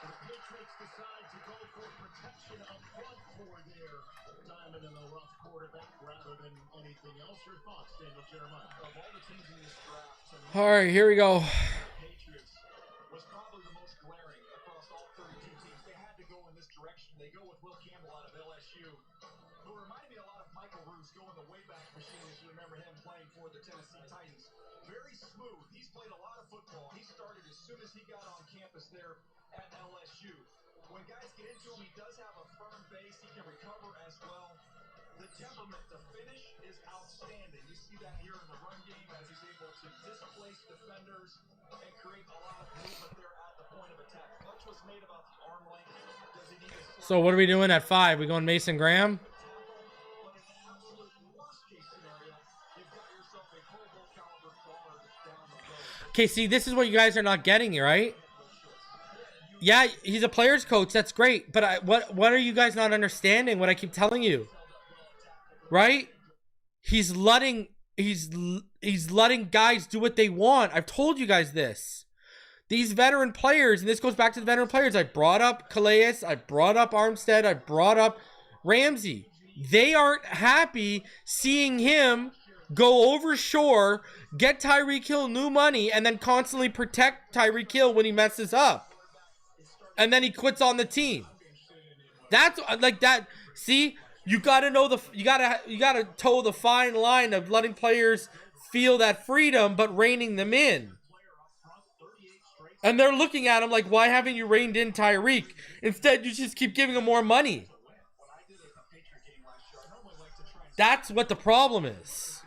S6: The Patriots decide to go for protection up front for their diamond in the rough quarterback rather than anything else. Your thoughts, Daniel Jeremiah? Of all the teams in this draft,
S1: All right, here we go.
S5: Patriots was probably the most glaring across all 32 teams. They had to go in this direction. They go with Will Campbell out of LSU, who reminded me a lot of Michael Roos going the Wayback Machine, as you remember him playing for the Tennessee Titans. Very smooth. He's played a lot of football. He started as soon as he got on campus there at LSU. When guys get into him, he does have a firm base. He can recover as well. The temperament to finish is outstanding. You see that here in the run game as he's able to displace defenders and create a lot of movement there at the point of attack. Much was made about the arm length. Does he need a
S1: So what are we doing at 5? We going Mason Graham?
S5: but in an absolute worst case scenario, you've got yourself a Pro Bowl caliber guard down the road.
S1: Okay, see, this is what you guys are not getting, right? Yeah, he's a player's coach. That's great. But what are you guys not understanding? What I keep telling you, right? He's letting guys do what they want. I've told you guys this. These veteran players, and this goes back to the veteran players. I brought up Calais. I brought up Armstead. I brought up Ramsey. They aren't happy seeing him go over shore, get Tyreek Hill new money, and then constantly protect Tyreek Hill when he messes up. And then he quits on the team. That's like that. See, you gotta know you gotta toe the fine line of letting players feel that freedom, but reining them in. And they're looking at him like, why haven't you reined in Tyreek? Instead, you just keep giving him more money. That's what the problem is.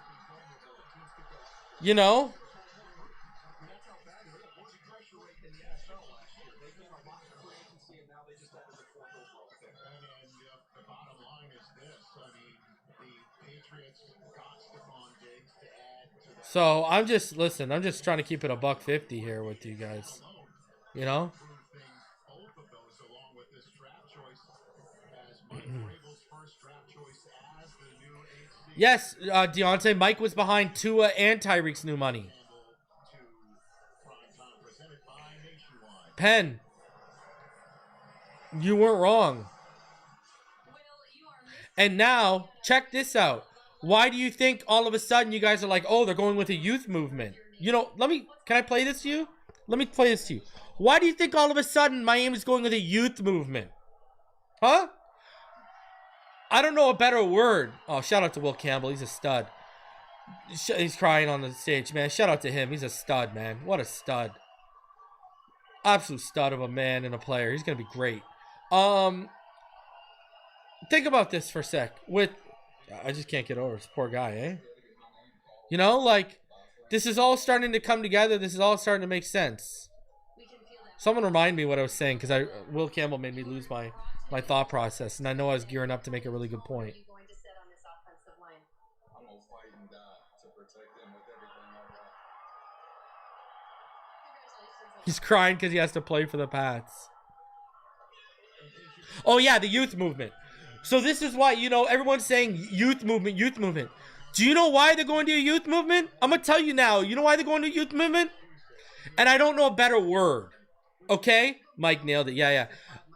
S1: You know? So I'm just trying to keep it $150 here with you guys. You know? Yes, Deontay, Mike was behind Tua and Tyreek's new money. Penn, you weren't wrong. And now, check this out. Why do you think all of a sudden you guys are like, oh, they're going with a youth movement? You know, can I play this to you? Let me play this to you. Why do you think all of a sudden Miami's going with a youth movement? Huh? I don't know a better word. Oh, shout out to Will Campbell. He's a stud. He's crying on the stage, man. Shout out to him. He's a stud, man. What a stud. Absolute stud of a man and a player. He's going to be great. Think about this for a sec. I just can't get over this poor guy, eh? You know, like, this is all starting to come together. This is all starting to make sense. Someone remind me what I was saying, because Will Campbell made me lose my thought process, and I know I was gearing up to make a really good point.
S5: I'm gonna fight and die to protect them with everything I got.
S1: He's crying because he has to play for the Pats. Oh, yeah, the youth movement. So this is why, you know, everyone's saying youth movement, youth movement. Do you know why they're going to a youth movement? I'm going to tell you now. You know why they're going to a youth movement? And I don't know a better word. Okay? Mike nailed it. Yeah.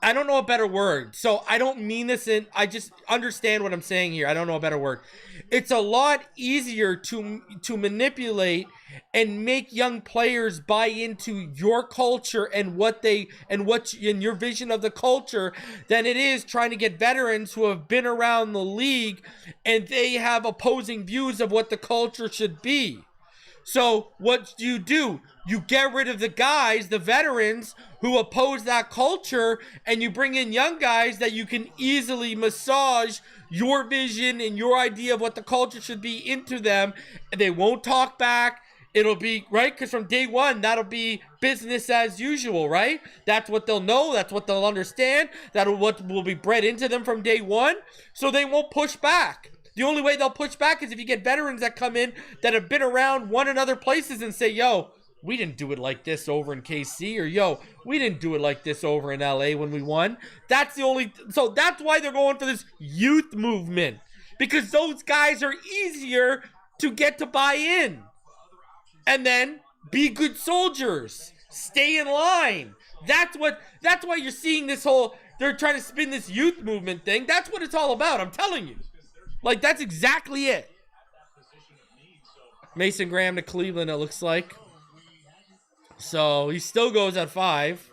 S1: I don't know a better word. So I don't mean this in, I just understand what I'm saying here. I don't know a better word. It's a lot easier to manipulate and make young players buy into your culture and in your vision of the culture than it is trying to get veterans who have been around the league and they have opposing views of what the culture should be. So what do? You get rid of the guys, the veterans who oppose that culture, and you bring in young guys that you can easily massage your vision and your idea of what the culture should be into them. And they won't talk back. It'll be, right? Because from day one, that'll be business as usual, right? That's what they'll know. That's what they'll understand. That'll what will be bred into them from day one. So they won't push back. The only way they'll push back is if you get veterans that come in that have been around, won in other places, and say, yo, we didn't do it like this over in KC, or yo, we didn't do it like this over in LA when we won. That's why they're going for this youth movement, because those guys are easier to get to buy in. And then be good soldiers. Stay in line. That's why you're seeing this whole, they're trying to spin this youth movement thing. That's what it's all about, I'm telling you. Like, that's exactly it. Mason Graham to Cleveland, it looks like. So, he still goes at 5.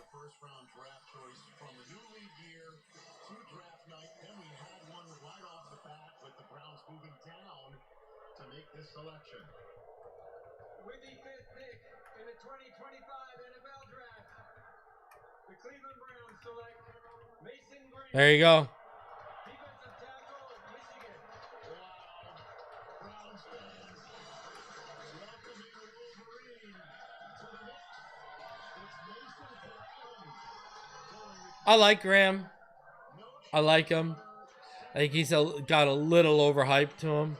S7: With the 5th pick in the 2025 NFL Draft, the Cleveland Browns select Mason Graham.
S1: There you go.
S7: Defensive tackle, Michigan.
S3: Browns fans, welcoming a Wolverine to the mix. It's Mason Graham.
S1: I like Graham. I like him. I think he's got a little overhyped to him.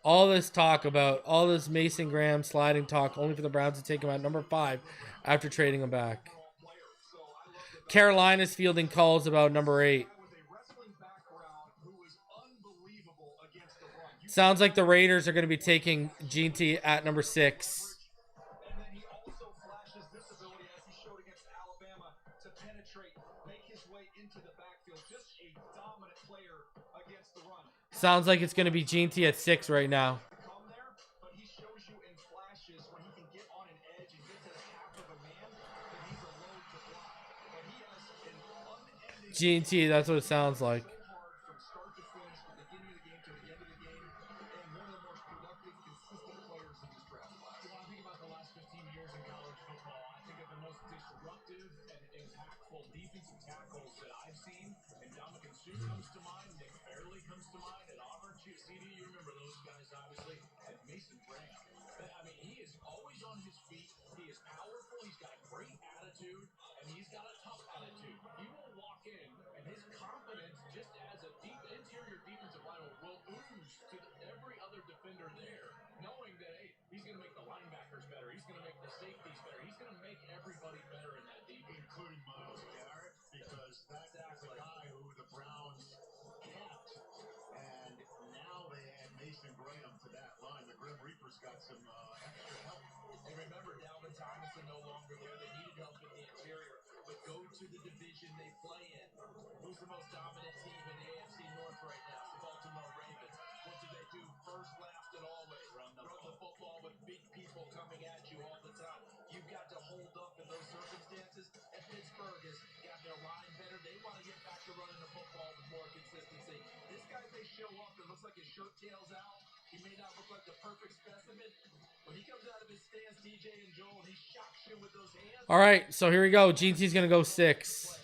S1: All this talk about, all this Mason Graham sliding talk, only for the Browns to take him at number 5 after trading him back. Carolina's fielding calls about number 8. Sounds like the Raiders are going to be taking GT at number 6.
S5: And then he also flashes this ability as he showed against Alabama to penetrate, make his way into the backfield. Just a dominant player against the run.
S1: Sounds like it's going to be GT at 6 right now.
S5: Come there, but he shows you in flashes when he can get on an edge and get to half of a man that he's a load to block. But he has an unending
S1: GT, that's what it sounds like.
S5: hard from start to finish, from the beginning of the game to the end of the game, and one of the most productive, consistent players in this draft class.
S3: When I think about the last 15 years in college football, I think of the most disruptive and impactful defensive tackles that I've seen. And Dominican Sue comes to mind, Nick Fairley comes to mind, at Auburn, CD, you remember those guys, obviously, and Mason Graham. I mean, he is always on his feet. He is powerful. He's got a great attitude, and he's got a tough attitude. He will walk in, and his confidence, just as a deep interior defensive lineman, will ooze to every other defender there, knowing that, hey, he's going to make the linebackers better. He's going to make the safeties better. He's going to make everybody better in that defense, including Myles Garrett, because that's the guy who the Browns kept, and now they add Mason Graham to that line. The Grim Reaper's got some extra help.
S5: And remember, Dalvin Tomlinson no longer there. They needed help in the interior. But go to the division they play in. Who's the most dominant team in the AFC North right now? The Baltimore Ravens. What do they do first, last, and always? Run the football with big people coming at you all the time. You've got to hold up in those circumstances. And Pittsburgh has got their line better. They want to get back to running the football with more consistency. This guy may show up. It looks like his shirt tails out. He may not look like the perfect specimen. When he comes out of his stance, DJ and Joel, and he shocks you with those hands.
S1: All right, so here we go. GT's going to go 6.
S3: He's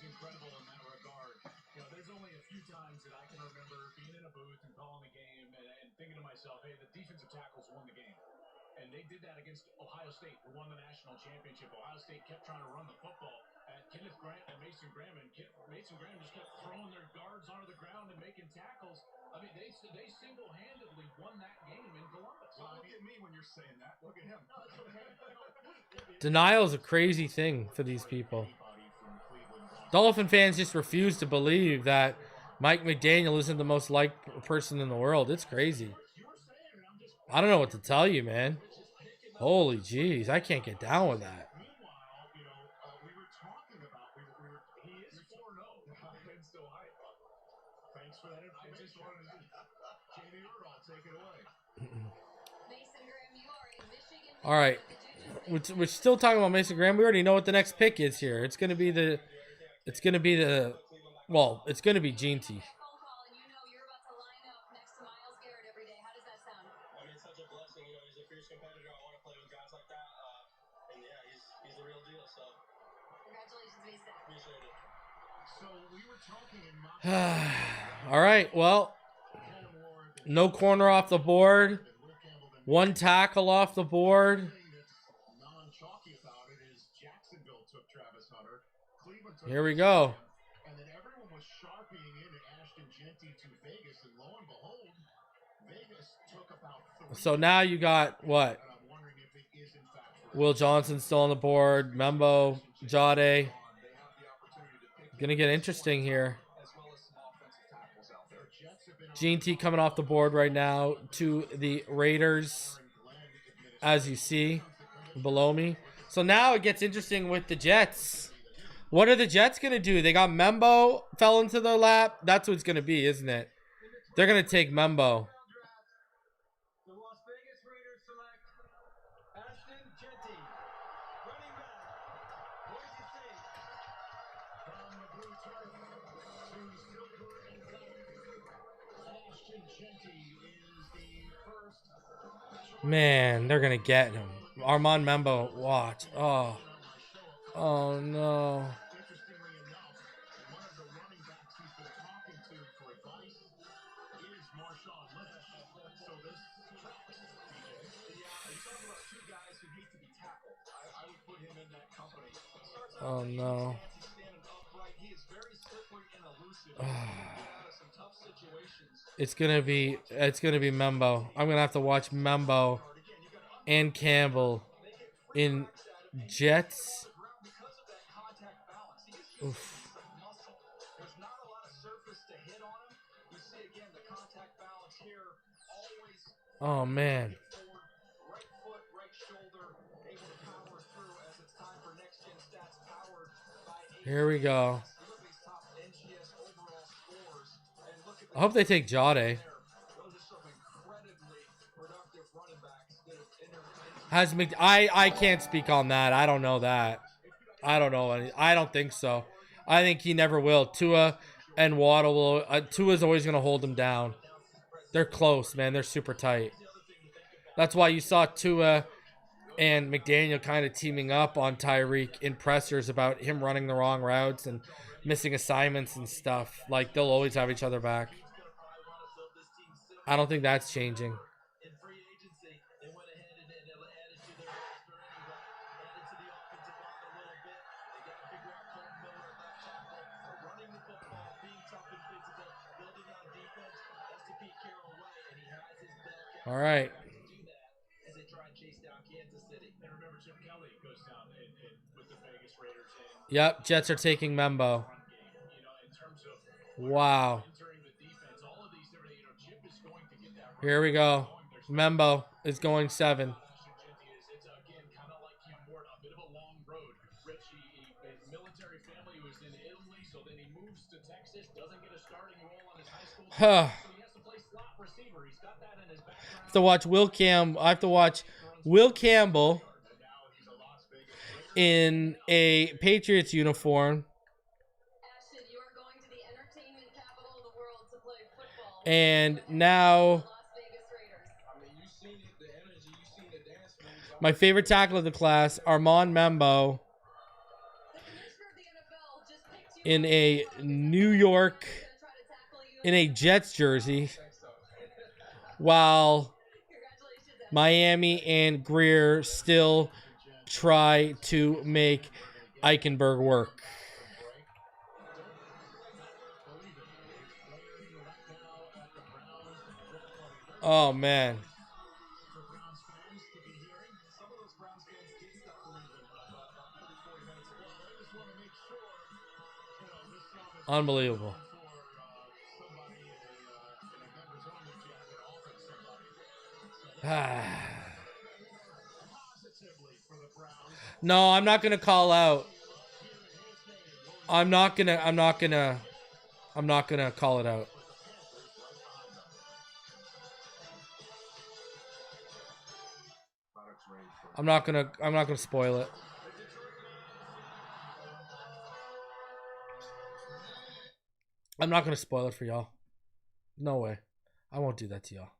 S3: incredible in that regard. You know, there's only a few times that I can remember being in a booth and calling a game and thinking to myself, hey, the defensive tackles won the game. And they did that against Ohio State, who won the national championship. Ohio State kept trying to run the football at Kenneth Grant and Mason Graham, and Mason Graham just kept throwing their guards onto the ground and making tackles. I mean, they single-handedly won that game in Columbus.
S5: Well, I mean,
S1: Denial is a crazy thing for these people. Dolphin fans just refuse to believe that Mike McDaniel isn't the most liked person in the world. It's crazy. I don't know what to tell you, man. Holy jeez, I can't get down with that. All right, we're still talking about Mason Graham. We already know what the next pick is here. It's gonna be the well, it's gonna be Gene T. All right, well, no corner off the board. One tackle off the board. Here we go.
S3: And then everyone was sharpieing into Ashton Genty to Vegas, and lo and behold, Vegas took about 3.
S1: So now you got what? Will Johnson still on the board. Membo, Jade. Gonna get interesting here. Gene T coming off the board right now to the Raiders, as you see below me. So now it gets interesting with the Jets. What are the Jets going to do? They got Membo fell into their lap. That's what it's going to be, isn't it? They're going to take Membo.
S7: The Las Vegas Raiders select Ashton Genty, running back. Boise State.
S3: From the blue turf to silver and black, Ashton Genty is the first.
S1: Man, they're going to get him. Armand Membo, watch. Oh. Oh, no.
S3: Interestingly enough, one of the running backs he's been talking to for advice is Marshawn Lynch. So this tracks, DJ.
S5: Yeah, he's talking about 2 guys who hate to be tackled. I would put him in that company.
S1: Oh, no.
S5: He's standing upright. He is very slippery and elusive. He can get out of some tough situations.
S1: It's gonna be Membo. I'm gonna have to watch Membo and Campbell in Jets. Oof.
S5: There's not a lot of surface to hit on him. You see again the contact balance here always.
S1: Oh man.
S5: Forward, right foot, right shoulder, able to power through as it's time for next gen stats powered by.
S1: Here we go.
S5: Look at these top NGS overall scores and look at.
S1: I hope they take Jade.
S5: Those are some incredibly productive running backs that have entered.
S1: I can't speak on that. I don't know that. I don't know. I don't think so. I think he never will. Tua and Waddle will. Tua's always going to hold him down. They're close, man. They're super tight. That's why you saw Tua and McDaniel kind of teaming up on Tyreek in pressers about him running the wrong routes and missing assignments and stuff. Like, they'll always have each other back. I don't think that's changing. All right. Yep, Jets are taking Membo. Wow. Here we go. Membo is going 7. Huh. To watch I have to watch Will Campbell in a Patriots uniform and now my favorite tackle of the class, Armand Membo, in a Jets jersey, while Miami and Greer still try to make Eichenberg work. Oh, man. Unbelievable. No, I'm not gonna call out. I'm not gonna call it out. I'm not gonna spoil it. I'm not gonna spoil it for y'all. No way. I won't do that to y'all.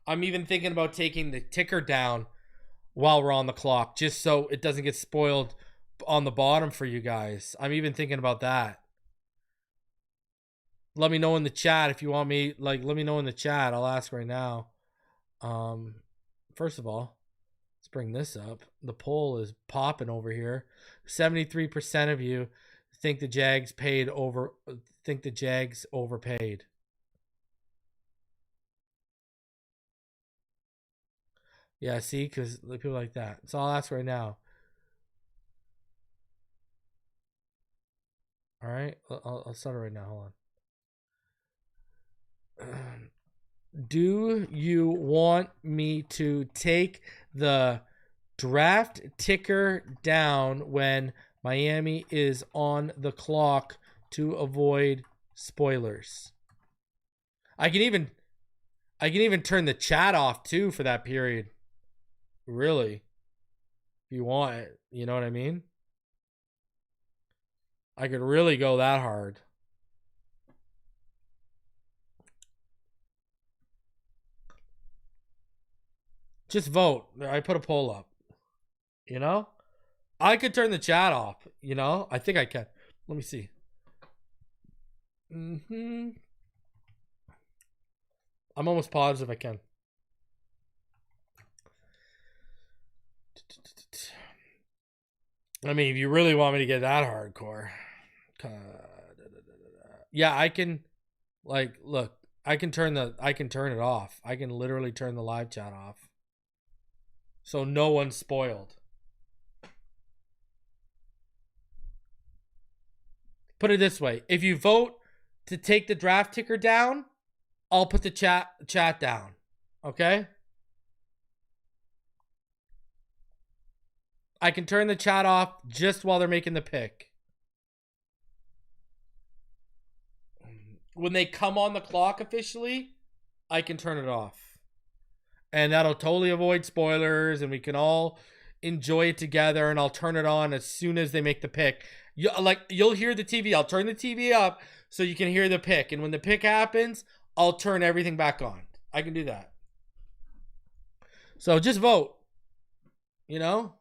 S1: I'm even thinking about taking the ticker down while we're on the clock, just so it doesn't get spoiled on the bottom for you guys. I'm even thinking about that. Let me know in the chat if you want me, like, let me know in the chat. I'll ask right now. First of all, let's bring this up. The poll is popping over here. 73% of you think the Jags overpaid. Yeah, see, because people like that. So I'll ask right now. All right, I'll start it right now. Hold on. Do you want me to take the draft ticker down when Miami is on the clock to avoid spoilers? I can even turn the chat off too for that period. Really? If you want it, you know what I mean? I could really go that hard. Just vote. I put a poll up. You know? I could turn the chat off. You know? I think I can. Let me see. I'm almost positive I can. I mean, if you really want me to get that hardcore. Yeah, I can, like, look, I can turn it off. I can literally turn the live chat off. So no one's spoiled. Put it this way. If you vote to take the draft ticker down, I'll put the chat down. Okay? I can turn the chat off just while they're making the pick. When they come on the clock officially, I can turn it off. And that'll totally avoid spoilers, and we can all enjoy it together, and I'll turn it on as soon as they make the pick. You'll hear the TV. I'll turn the TV up so you can hear the pick. And when the pick happens, I'll turn everything back on. I can do that. So just vote. You know?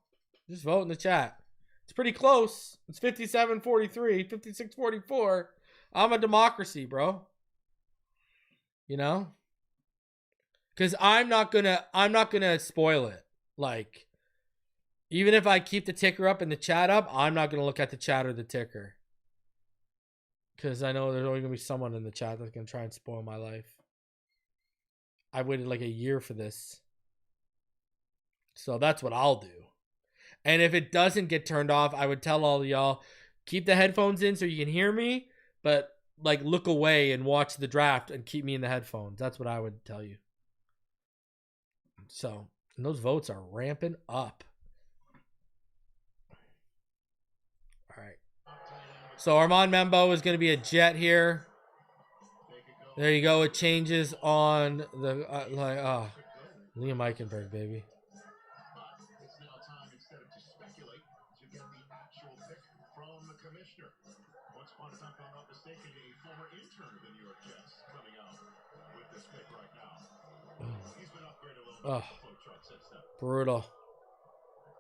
S1: Just vote in the chat. It's pretty close. It's 57-43, 56-44. I'm a democracy, bro. You know? Because I'm not gonna spoil it. Like, even if I keep the ticker up and the chat up, I'm not gonna look at the chat or the ticker. Because I know there's only gonna be someone in the chat that's gonna try and spoil my life. I waited like a year for this. So that's what I'll do. And if it doesn't get turned off, I would tell all of y'all, keep the headphones in so you can hear me, but like look away and watch the draft and keep me in the headphones. That's what I would tell you. So, and those votes are ramping up. All right. So Armand Membo is going to be a Jet here. There you go. It changes on the Liam Eichenberg, baby.
S3: It's now time, instead of to speculate, to get the actual pick from the commissioner. Once upon a time, if I'm not mistaken, a former intern of the New York Jets coming out with this pick right now. He's been upgraded a little bit off the flow chart since then.
S1: Brutal.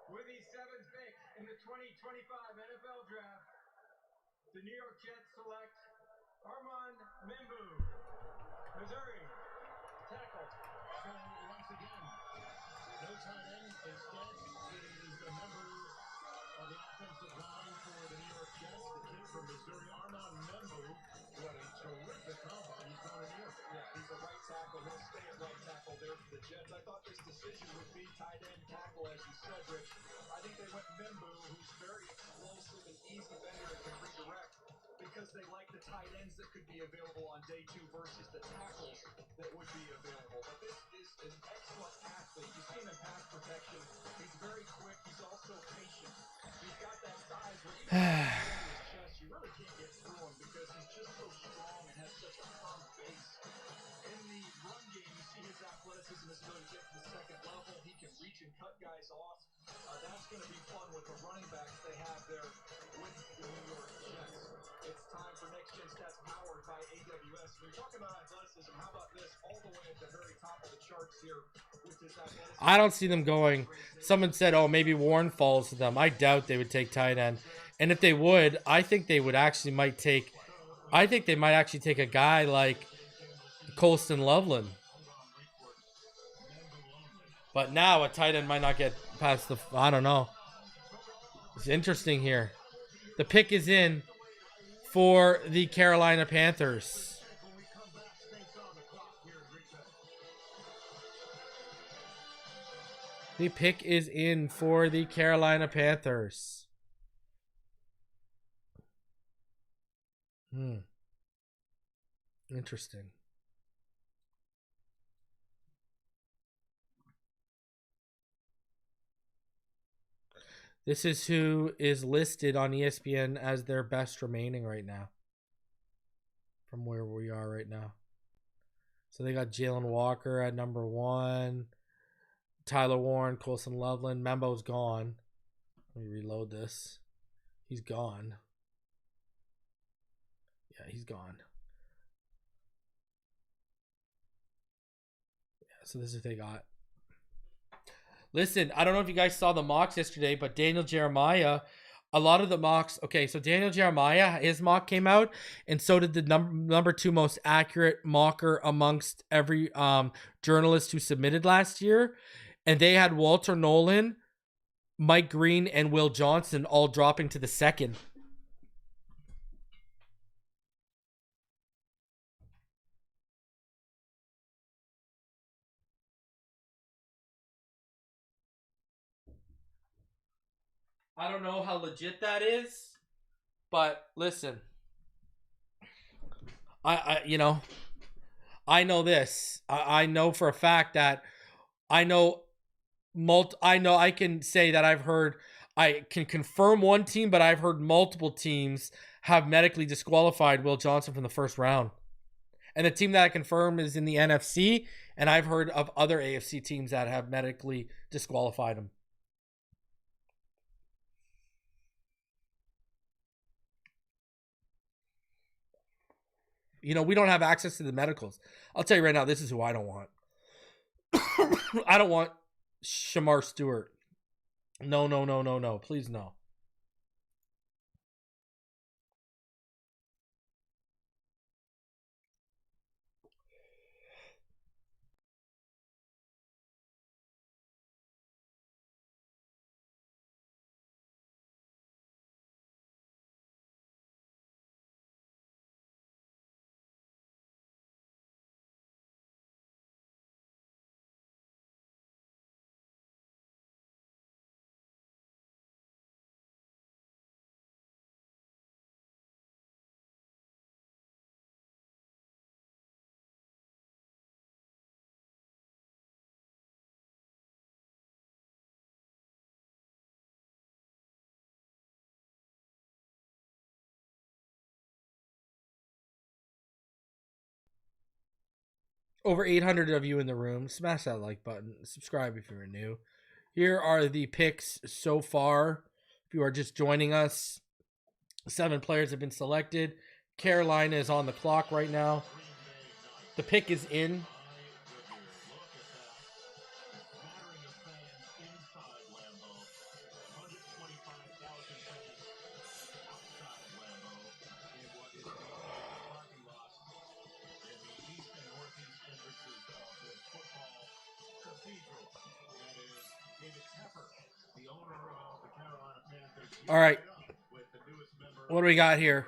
S7: With the 7th pick in the 2025 NFL Draft, the New York Jets select Armand Membu, Missouri, tackle.
S3: So once again, no tight end. Instead, it is a member of the offensive line for the New York Jets, the kid from Missouri, Armand Membu.
S5: What a terrific combine he's done in here. Yeah, he's a right tackle. He'll stay at right tackle there for the Jets. I thought this decision would be tight end tackle, as you said, Rich. I think they went Mimbu, who's very explosive and easy bender and can redirect, because they like the tight ends that could be available on day 2 versus the tackles that would be available. But this is an excellent athlete. You see him in pass protection. He's very quick. He's also patient. He's got that size where even his chest, you really can't get through him because he's just so strong and has such a firm base. In the run game, you see his athleticism, his ability to get to the second level. He can reach and cut guys off. That's going to be fun with the running backs they have there with the New York Jets. It's time for Next Gen Stats powered by AWS. When you're talking about athleticism, how about this? All the way at the very top of the charts here with this athleticism.
S1: I don't see them going. Someone said, oh, maybe Warren falls to them. I doubt they would take tight end. And if they would, I think they would actually might take a guy like Colston Loveland. But now a tight end might not get past the, I don't know. It's interesting here. The pick is in for the Carolina Panthers. The pick is in for the Carolina Panthers. Interesting. This is who is listed on ESPN as their best remaining right now. From where we are right now. So they got Jalen Walker at number 1. Tyler Warren, Colston Loveland. Membo's gone. Let me reload this. He's gone. Yeah, he's gone. Yeah, so this is what they got. Listen, I don't know if you guys saw the mocks yesterday, but Daniel Jeremiah, a lot of the mocks. Okay, so Daniel Jeremiah, his mock came out, and so did the number 2 most accurate mocker amongst every journalist who submitted last year. And they had Walter Nolan, Mike Green, and Will Johnson all dropping to the 2nd. I don't know how legit that is, but listen, I know this. I know for a fact that I can say that I can confirm one team, but I've heard multiple teams have medically disqualified Will Johnson from the first round. And the team that I confirm is in the NFC, and I've heard of other AFC teams that have medically disqualified him. We don't have access to the medicals. I'll tell you right now, this is who I don't want. I don't want Shamar Stewart. No. Please no. Over 800 of you in the room. Smash that like button. Subscribe if you're new. Here are the picks so far. If you are just joining us, 7 players have been selected. Carolina is on the clock right now. The pick is in. All right. What do we got here?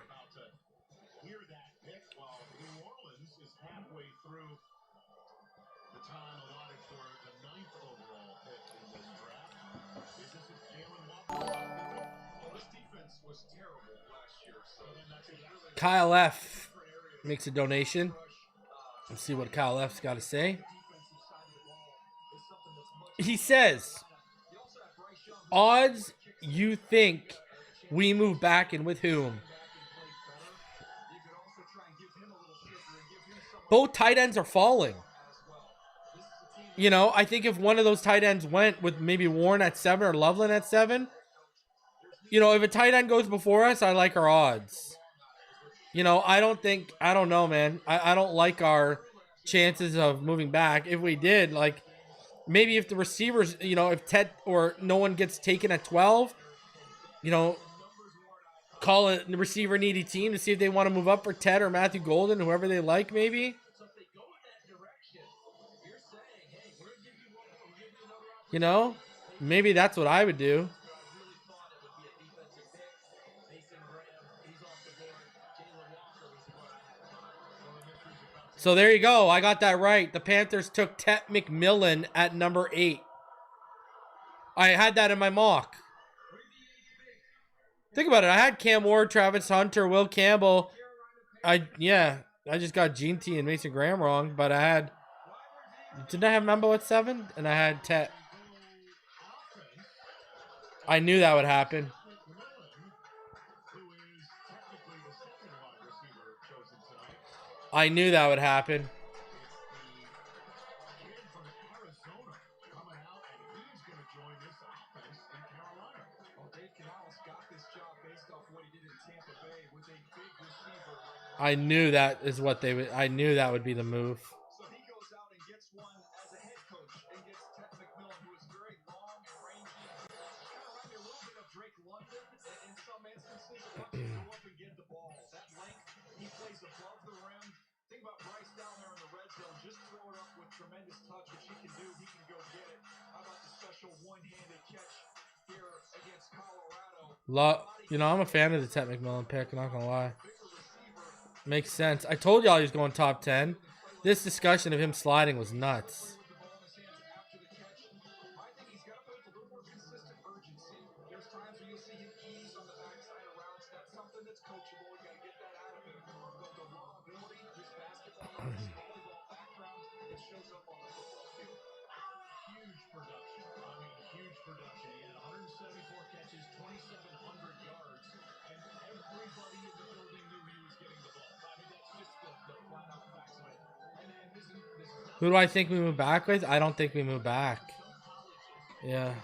S1: Kyle F makes a donation. Let's see what Kyle F's got to say. He says, odds you think we move back and with whom? Both tight ends are falling. You know, I think if one of those tight ends went with maybe Warren at 7 or Loveland at 7, you know, if a tight end goes before us, I like our odds. You know, I don't know, man. I don't like our chances of moving back. If we did, like, maybe if the receivers, you know, if Ted or no one gets taken at 12, you know, call it the receiver needy team to see if they want to move up for Ted or Matthew Golden, whoever they like, maybe. You know, maybe that's what I would do. So there you go. I got that right. The Panthers took Ted McMillan at number 8. I had that in my mock. Think about it. I had Cam Ward, Travis Hunter, Will Campbell. I just got Gene T and Mason Graham wrong, but didn't I have Membo at 7? And I had Ted. I knew that would happen. I knew that would happen. I knew that is what they would. I knew that would be the move.
S5: So he goes out and gets one as a head coach and gets Ted McMillan, who is very long and rangy. Kind of remind me a little bit of Drake London in some instances. Watch him go up and get the ball. That length, he plays above the rim. Think about Bryce down there in the red zone. Just throw it up with tremendous touch, which he can do. He can go get it. How about the special one-handed catch here against Colorado?
S1: You know, I'm a fan of the Ted McMillan pick. I'm not gonna lie. Makes sense. I told y'all he was going top 10. This discussion of him sliding was nuts. Who do I think we move back with? I don't think we move back. Yeah.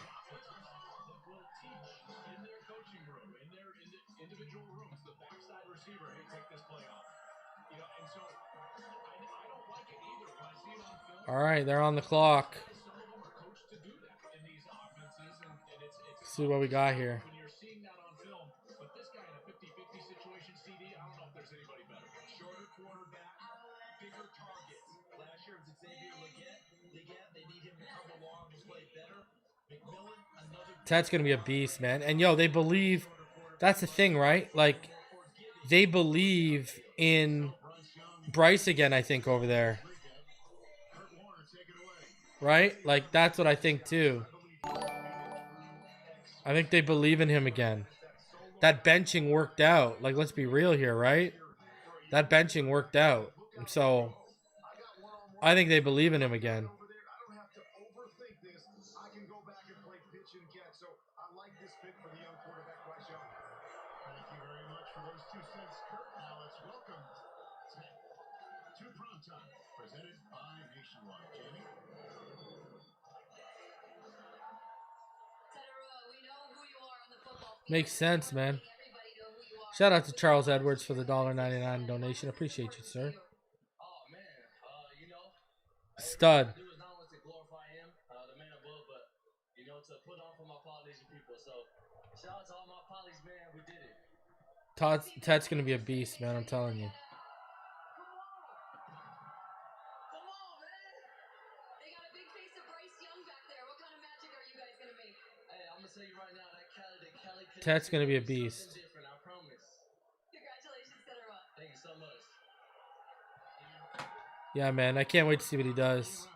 S1: All right, they're on the clock. Let's see what we got here. Ted's going to be a beast, man. And, yo, they believe... That's the thing, right? Like, they believe in Bryce again, I think, over there. Right? Like, that's what I think, too. I think they believe in him again. That benching worked out. Like, let's be real here, right? That benching worked out. So, I think they believe in him again. Makes sense, man. Shout out to Charles Edwards for the $1.99 donation. Appreciate you, sir. Stud. Ted's gonna be a beast, man. I'm telling you. Ted's gonna be a beast. Yeah, man. I can't wait to see what he does.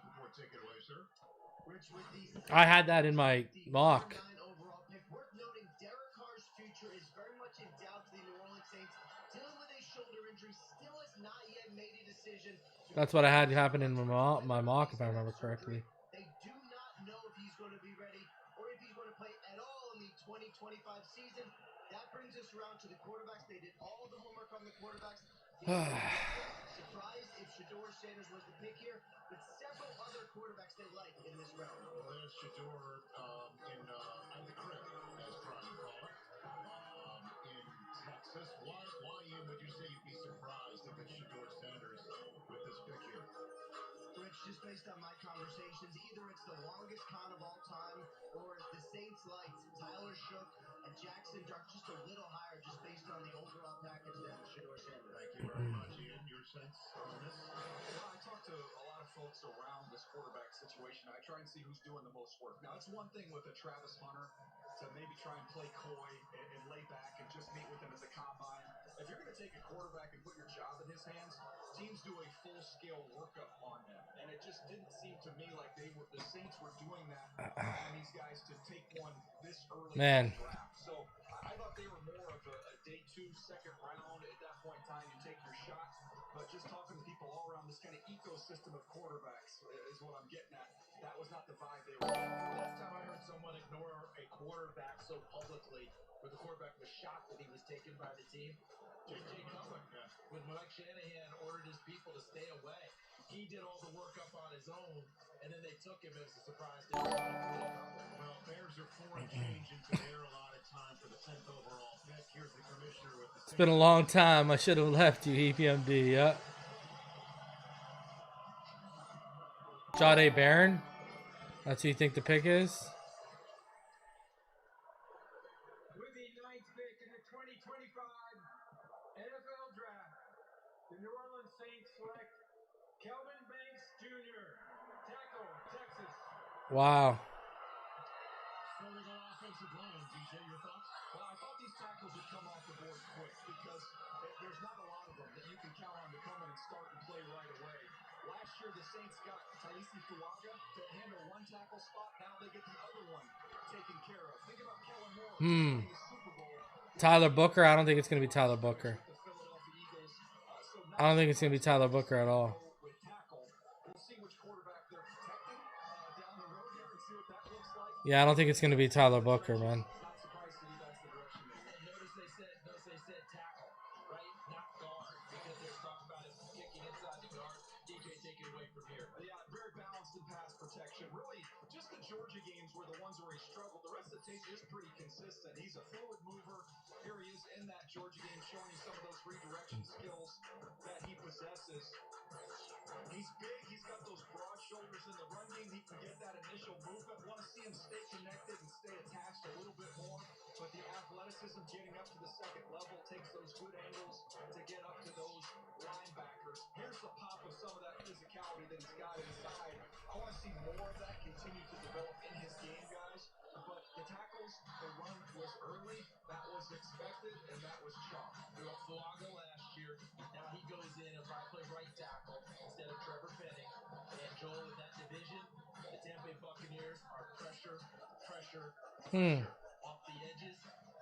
S1: I had that in my mock. That's what I had happen in my mock, if I remember correctly.
S11: They do not know if he's going to be ready or if he's going to play at all in the 2025 season. That brings us around to the quarterbacks. They did all the homework on the quarterbacks. Surprised if Shedeur Sanders was the pick here, but several other quarterbacks they like in this round.
S3: Well, there's Shedeur at the crib, as Brian called it, in Texas. Why, Ian, would you say you'd be surprised if it's Shedeur Sanders with this pick here?
S11: Rich, just based on my conversations, either it's the longest con of all time or the Saints liked Tyler Shook and Jackson Dart just a little higher just based on the overall package than Shedeur Sanders.
S3: Thank you very much, Ian. Your sense on this?
S5: Well, I talked to a lot of folks around this quarterback situation. I try and see who's doing the most work. Now, it's one thing with a Travis Hunter to maybe try and play coy and lay back and just meet with him at the combine. If you're going to take a quarterback and put your job in his hands, teams do a full-scale workup on him. And it just didn't seem to me like the Saints were doing that on these guys to take one this early in the draft. So I thought they were more of a day 2, second round. At that point in time, you take your shot. But just talking to people all around this kind of ecosystem of quarterbacks is what I'm getting at. That was not the vibe they were getting.
S6: Last time I heard someone ignore a quarterback so publicly, where the quarterback was shocked that he was taken by the team, Jay Cutler. When Mike Shanahan ordered his people to stay away, he did all the work up on his own, and then they took him as a surprise.
S3: Well, Bears are 4 and change into their allotted time for the 10th overall pick. Here's the commissioner with the.
S1: It's been a long time. I should have left you, EPMD. Yeah. Jahdae Barron. That's who you think the pick is?
S7: With the 9th pick in the 2025 NFL Draft, the New Orleans Saints select Kelvin Banks Jr., tackle, Texas.
S1: Wow.
S3: So we go offensive line. DJ, your thoughts?
S5: Well, I thought these tackles would come off the board quick because there's not a lot of them that you can count on to come in and start and play right away. Last year, the Saints got Talisi Fuaga to handle one tackle spot. Now they get the other one taken care of. Think about Kellen Moore winning the Super Bowl.
S1: Tyler Booker? I don't think it's going to be Tyler Booker.
S5: The Philadelphia Eagles.
S1: I don't think it's going to be Tyler Booker at all.
S5: With tackle, we'll see which quarterback they're protecting down the road here and see what that looks like.
S1: Yeah, I don't think it's going to be Tyler Booker, man.
S5: Not surprised to me that's the direction they went.
S6: Notice they said tackle, right? Not guard, because they're talking about it kicking inside the guard. DJ, take it away from here.
S5: Yeah, very balanced in pass protection. Really, just the Georgia games were the ones where he struggled. The rest of the tape is pretty consistent. He's a fluid mover. Here he is in that Georgia game, showing you some of those redirection skills that he possesses. He's big. He's got those broad shoulders in the run game. He can get that initial movement. Want to see him stay connected and stay attached a little bit more. But the athleticism getting up to the second level takes those good angles to get up to those linebackers. Here's the pop of some of that physicality that he's got inside. I want to see more of that continue to develop in his game, guys. But the tackles, the run was early. That was expected, and that was chalk.
S6: Fuaga last year. Now he goes in and probably play right tackle instead of Trevor Penning. And Joel, in that division, the Tampa Bay Buccaneers are pressure off the edges.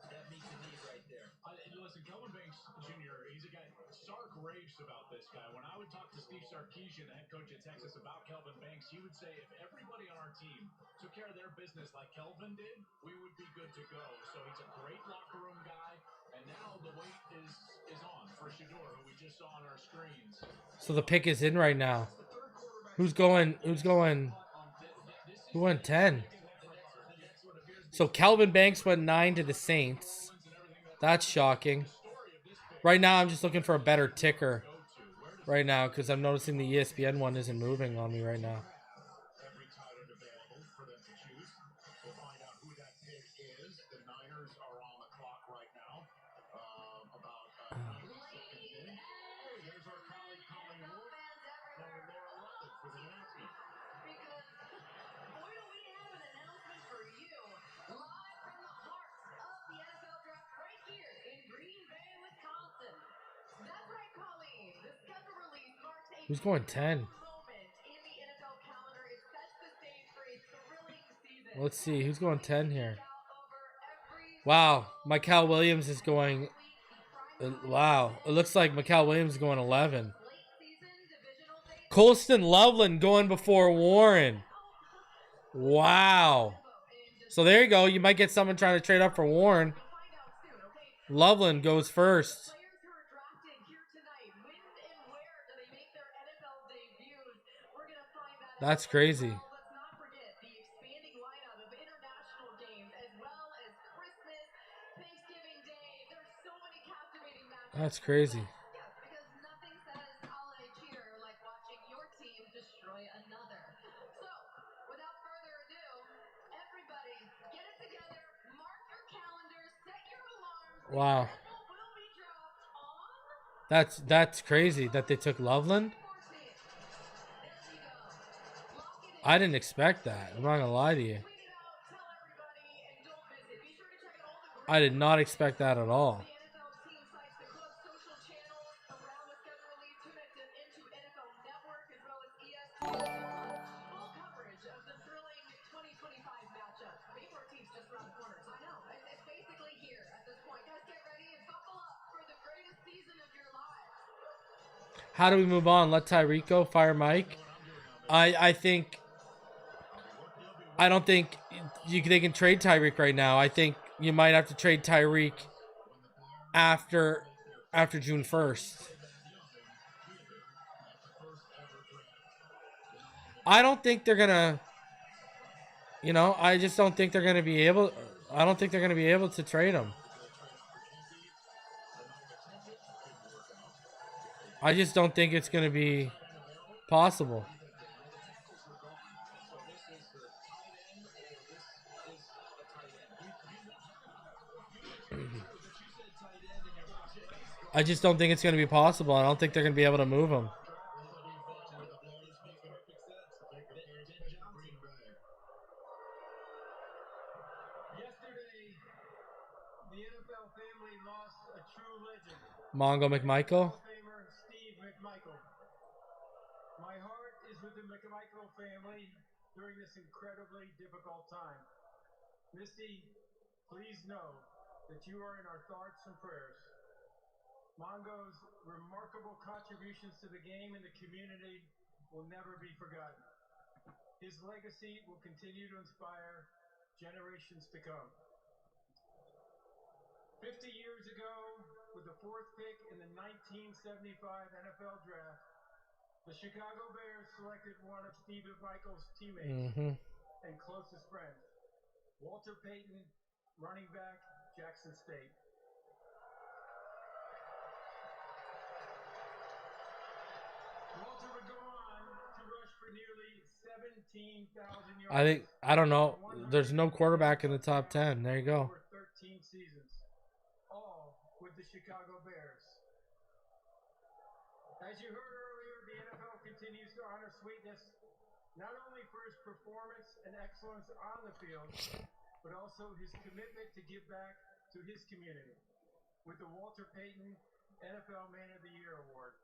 S6: That meets the need right there.
S2: Listen, Kelvin Banks Jr., he's a guy, Sark raves about this guy. When I would talk to Steve Sarkisian, the head coach at Texas, about Kelvin Banks, he would say if everybody on our team took care of their business like Kelvin did, we would be good to go. So he's a great locker room guy, and now the wait is on for Shedeur, who we just saw on our screens.
S1: So the pick is in right now. Who went 10? So Kelvin Banks went 9 to the Saints. That's shocking. Right now, I'm just looking for a better ticker right now because I'm noticing the ESPN one isn't moving on me right now.
S3: Every tight end available for them to choose. We'll find out who that pick is. The Niners are on the clock right now. About 90 seconds in. Hey, there's our colleague Colleen Wolf and Laura Rutledge with an announcement.
S8: Because, boy, do we have an announcement for you. Live from the heart of the NFL Draft right here in Green Bay, Wisconsin. That's right, Colleen. The schedule release marks a
S1: Who's going 10?
S8: moment in the NFL calendar. It sets the stage for a thrilling season.
S1: Let's see. Who's going 10 here? Wow. Michael Williams is going... Wow. It looks like Michael Williams is going 11. Colston Loveland going before Warren. Wow. So there you go. You might get someone trying to trade up for Warren. Loveland goes first. That's crazy. That's crazy.
S8: Because nothing says holiday cheer like watching your team destroy another. So, without further ado, everybody get it together, mark your calendars, set your alarms.
S1: Wow.
S8: Will be dropped on
S1: That's crazy that they took Loveland. I didn't expect that. I'm not gonna lie to you. I did not expect that at all.
S8: Full coverage of the thrilling 2025 matchup. Bayport team's just around the corner. I know. It's basically here at this point. Guys, get ready and buckle up for the greatest season of your lives.
S1: How do we move on? Let Tyreek go. Fire Mike. I don't think they can trade Tyreek right now. I think you might have to trade Tyreek after June 1st. I don't think they're gonna. I just don't think they're gonna be able. I don't think they're gonna be able to trade him. I just don't think it's gonna be possible. I just don't think it's going to be possible. I don't think they're going to be able to move him.
S7: Yesterday, the NFL family lost a true legend.
S1: Mongo McMichael.
S7: Famer Steve McMichael. My heart is with the McMichael family during this incredibly difficult time. Misty, please know that you are in our thoughts and prayers. Mongo's remarkable contributions to the game and the community will never be forgotten. His legacy will continue to inspire generations to come. 50 years ago, with the 4th pick in the 1975 NFL Draft, the Chicago Bears selected one of Steve McMichael's teammates and closest friends, Walter Payton, running back, Jackson State. Walter would go on to rush for nearly 17,000 yards.
S1: I don't know. There's no quarterback in the top 10. There you go.
S7: For 13 seasons, all with the Chicago Bears. As you heard earlier, the NFL continues to honor Sweetness not only for his performance and excellence on the field, but also his commitment to give back to his community with the Walter Payton NFL Man of the Year Award.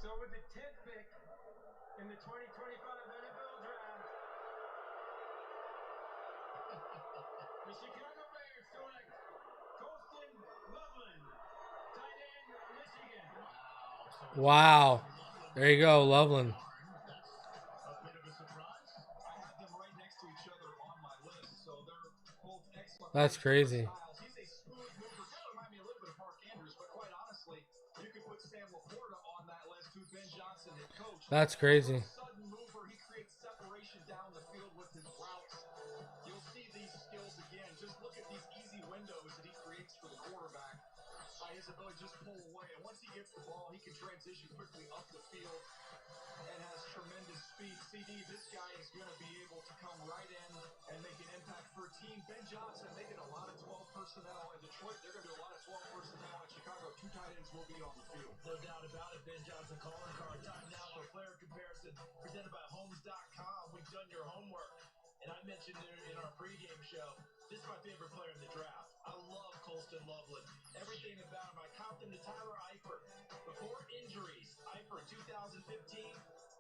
S7: So with the 10th pick in the 2025 NFL Draft, the Chicago Bears select Colston Loveland, tight end, Michigan.
S1: Wow. There you go, Loveland.
S5: A bit of a surprise. I have them right next to each other on my list, so they're both excellent.
S1: That's crazy.
S5: He's a smooth mover. Kind of remind me a little bit of Mark Andrews, but quite honestly, you could put Sam Laporta on that list, who Ben Johnson had coached.
S1: That's crazy.
S5: Sudden mover, he creates separation down the field with his routes. You'll see these skills again. Just look at these easy windows that he creates for the quarterback by his ability to just pull away. And once he gets the ball, he can transition quickly up the field and has tremendous speed. CD, this guy is going to be able to come right in and make an impact for a team. Ben Johnson making a lot of 12 personnel in Detroit. They're going to do a lot of 12 personnel in Chicago. 2 tight ends will be on the field.
S2: No doubt about it. Ben Johnson calling card. Time now for player comparison presented by Homes.com. We've done your homework. And I mentioned in our pregame show, this is my favorite player in the draft. I love Colston Loveland. Everything about him. I comped him to Tyler Eifert. Before injuries, Eifert 2015,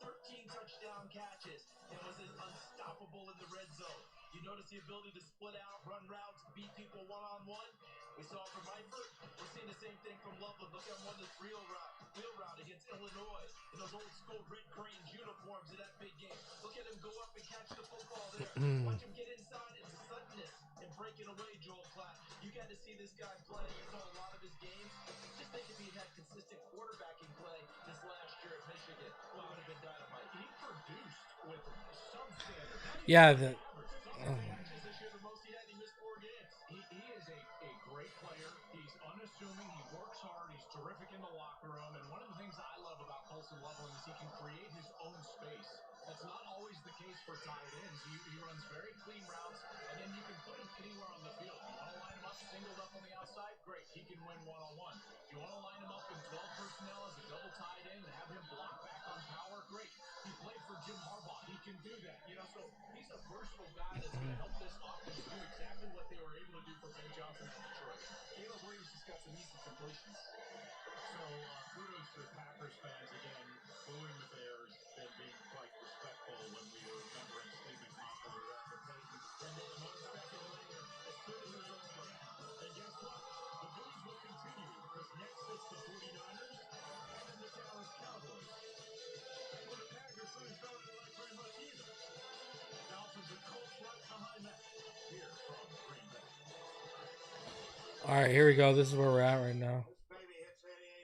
S2: 13 touchdown catches, and was unstoppable in the red zone. You notice the ability to split out, run routes, beat people one-on-one. We saw it from Eifert. We're seeing the same thing from Loveland. Look at him won this wheel route against Illinois in those old school red Creighton's uniforms in that big game. Look at him go up and catch the football there. Watch him get inside and suddenness and breaking away, Joel Klatt. You got to see this guy play. You saw a lot of his games. Just think if he had consistent quarterbacking play this last year at Michigan, it would have been dynamite.
S6: He produced with substandard.
S1: Yeah, the
S2: Catches this year, the most he had. He missed 4 games.
S6: He is a great player. He's unassuming. He works hard. He's terrific in the locker room. And one of the things I love about Colson Loveland is he can create his own space. That's not always the case for tight ends. He runs very clean routes, and then you can put him anywhere on the field. You want to line him up, singled up on the outside? Great. He can win one-on-one. You want to line him up in 12 personnel as a double tight end and have him block back on power? Great. He played for Jim Harbaugh. He can do that. So he's a versatile guy that's going to help this offense do exactly what they were able to do for Ben Johnson in Detroit.
S2: Caleb Williams has got some easy completions.
S6: So kudos to the Packers fans again, booing the Bears, then being quite respectful when we were remembering Stephen Conklin with Arthur Payton.
S2: And then 1 second later, as soon as it's over.
S6: And guess what? The boos will continue because next it's the 49ers and then the Dallas Cowboys. And with the Packers really started it like pretty much either. Dolphins and Colts right behind that. Here from Green Bay.
S1: all right, here we go. This is where we're at right now.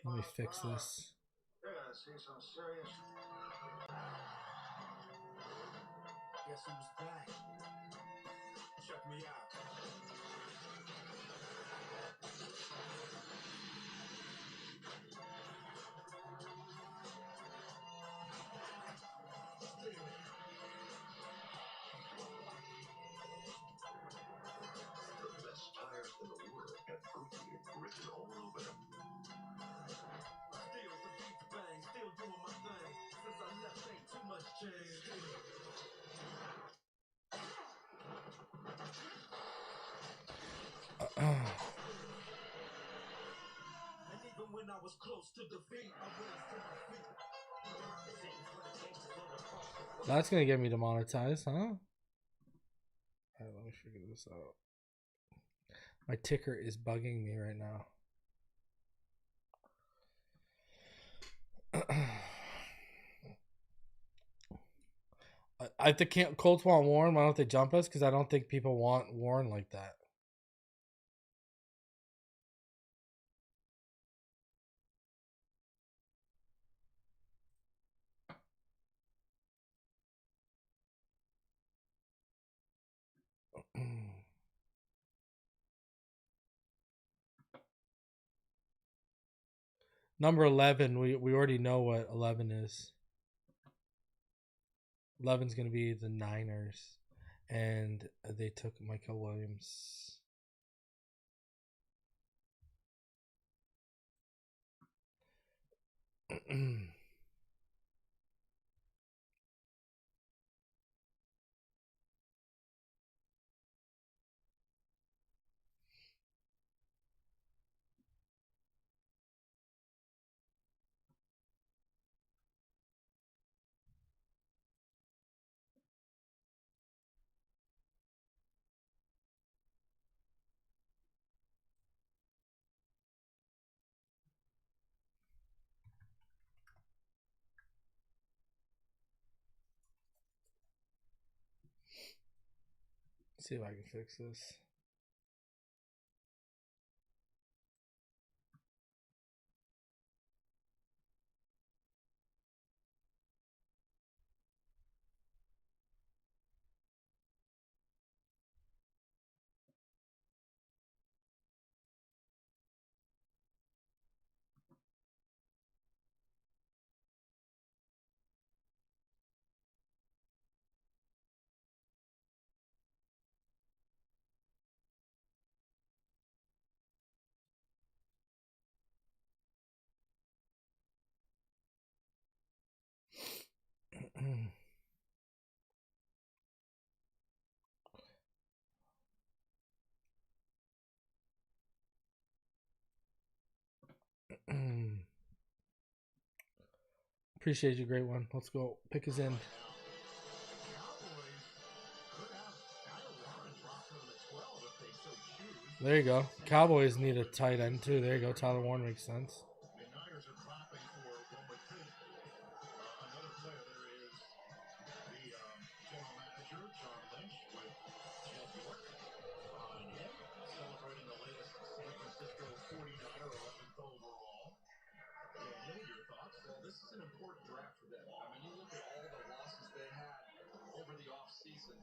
S1: Let me fix this.
S9: You're gonna see some serious.
S11: Guess who's back?
S9: Check me out.
S10: The best tires in the world have Goodyear written all over them.
S11: Still the beats bang, still doing my thing. Since I left, ain't too much change. And even when I was close to defeat, I rose to my feet.
S1: That's gonna get me demonetized, huh? All right, let me figure this out. My ticker is bugging me right now. I think Colts want Warren. Why don't they jump us? Because I don't think people want Warren like that. Number 11, we already know what 11 is. 11's going to be the Niners. And they took Michael Williams. See if I can fix this. Appreciate you, great one. Let's go. Pick us in.
S6: Cowboys could have Kyle Warren drop them at 12 if they so choose.
S1: There you go. Cowboys need a tight end too. There you go. Tyler Warren makes sense.
S2: The Niners are clapping for one would think. Another player there is the general manager, John Lynch, with Jed York behind him, celebrating the latest San Francisco 49er 11th overall. Daniel, your thoughts?
S5: Well, this is an important draft for them. I mean, you look at all the losses they had over the offseason.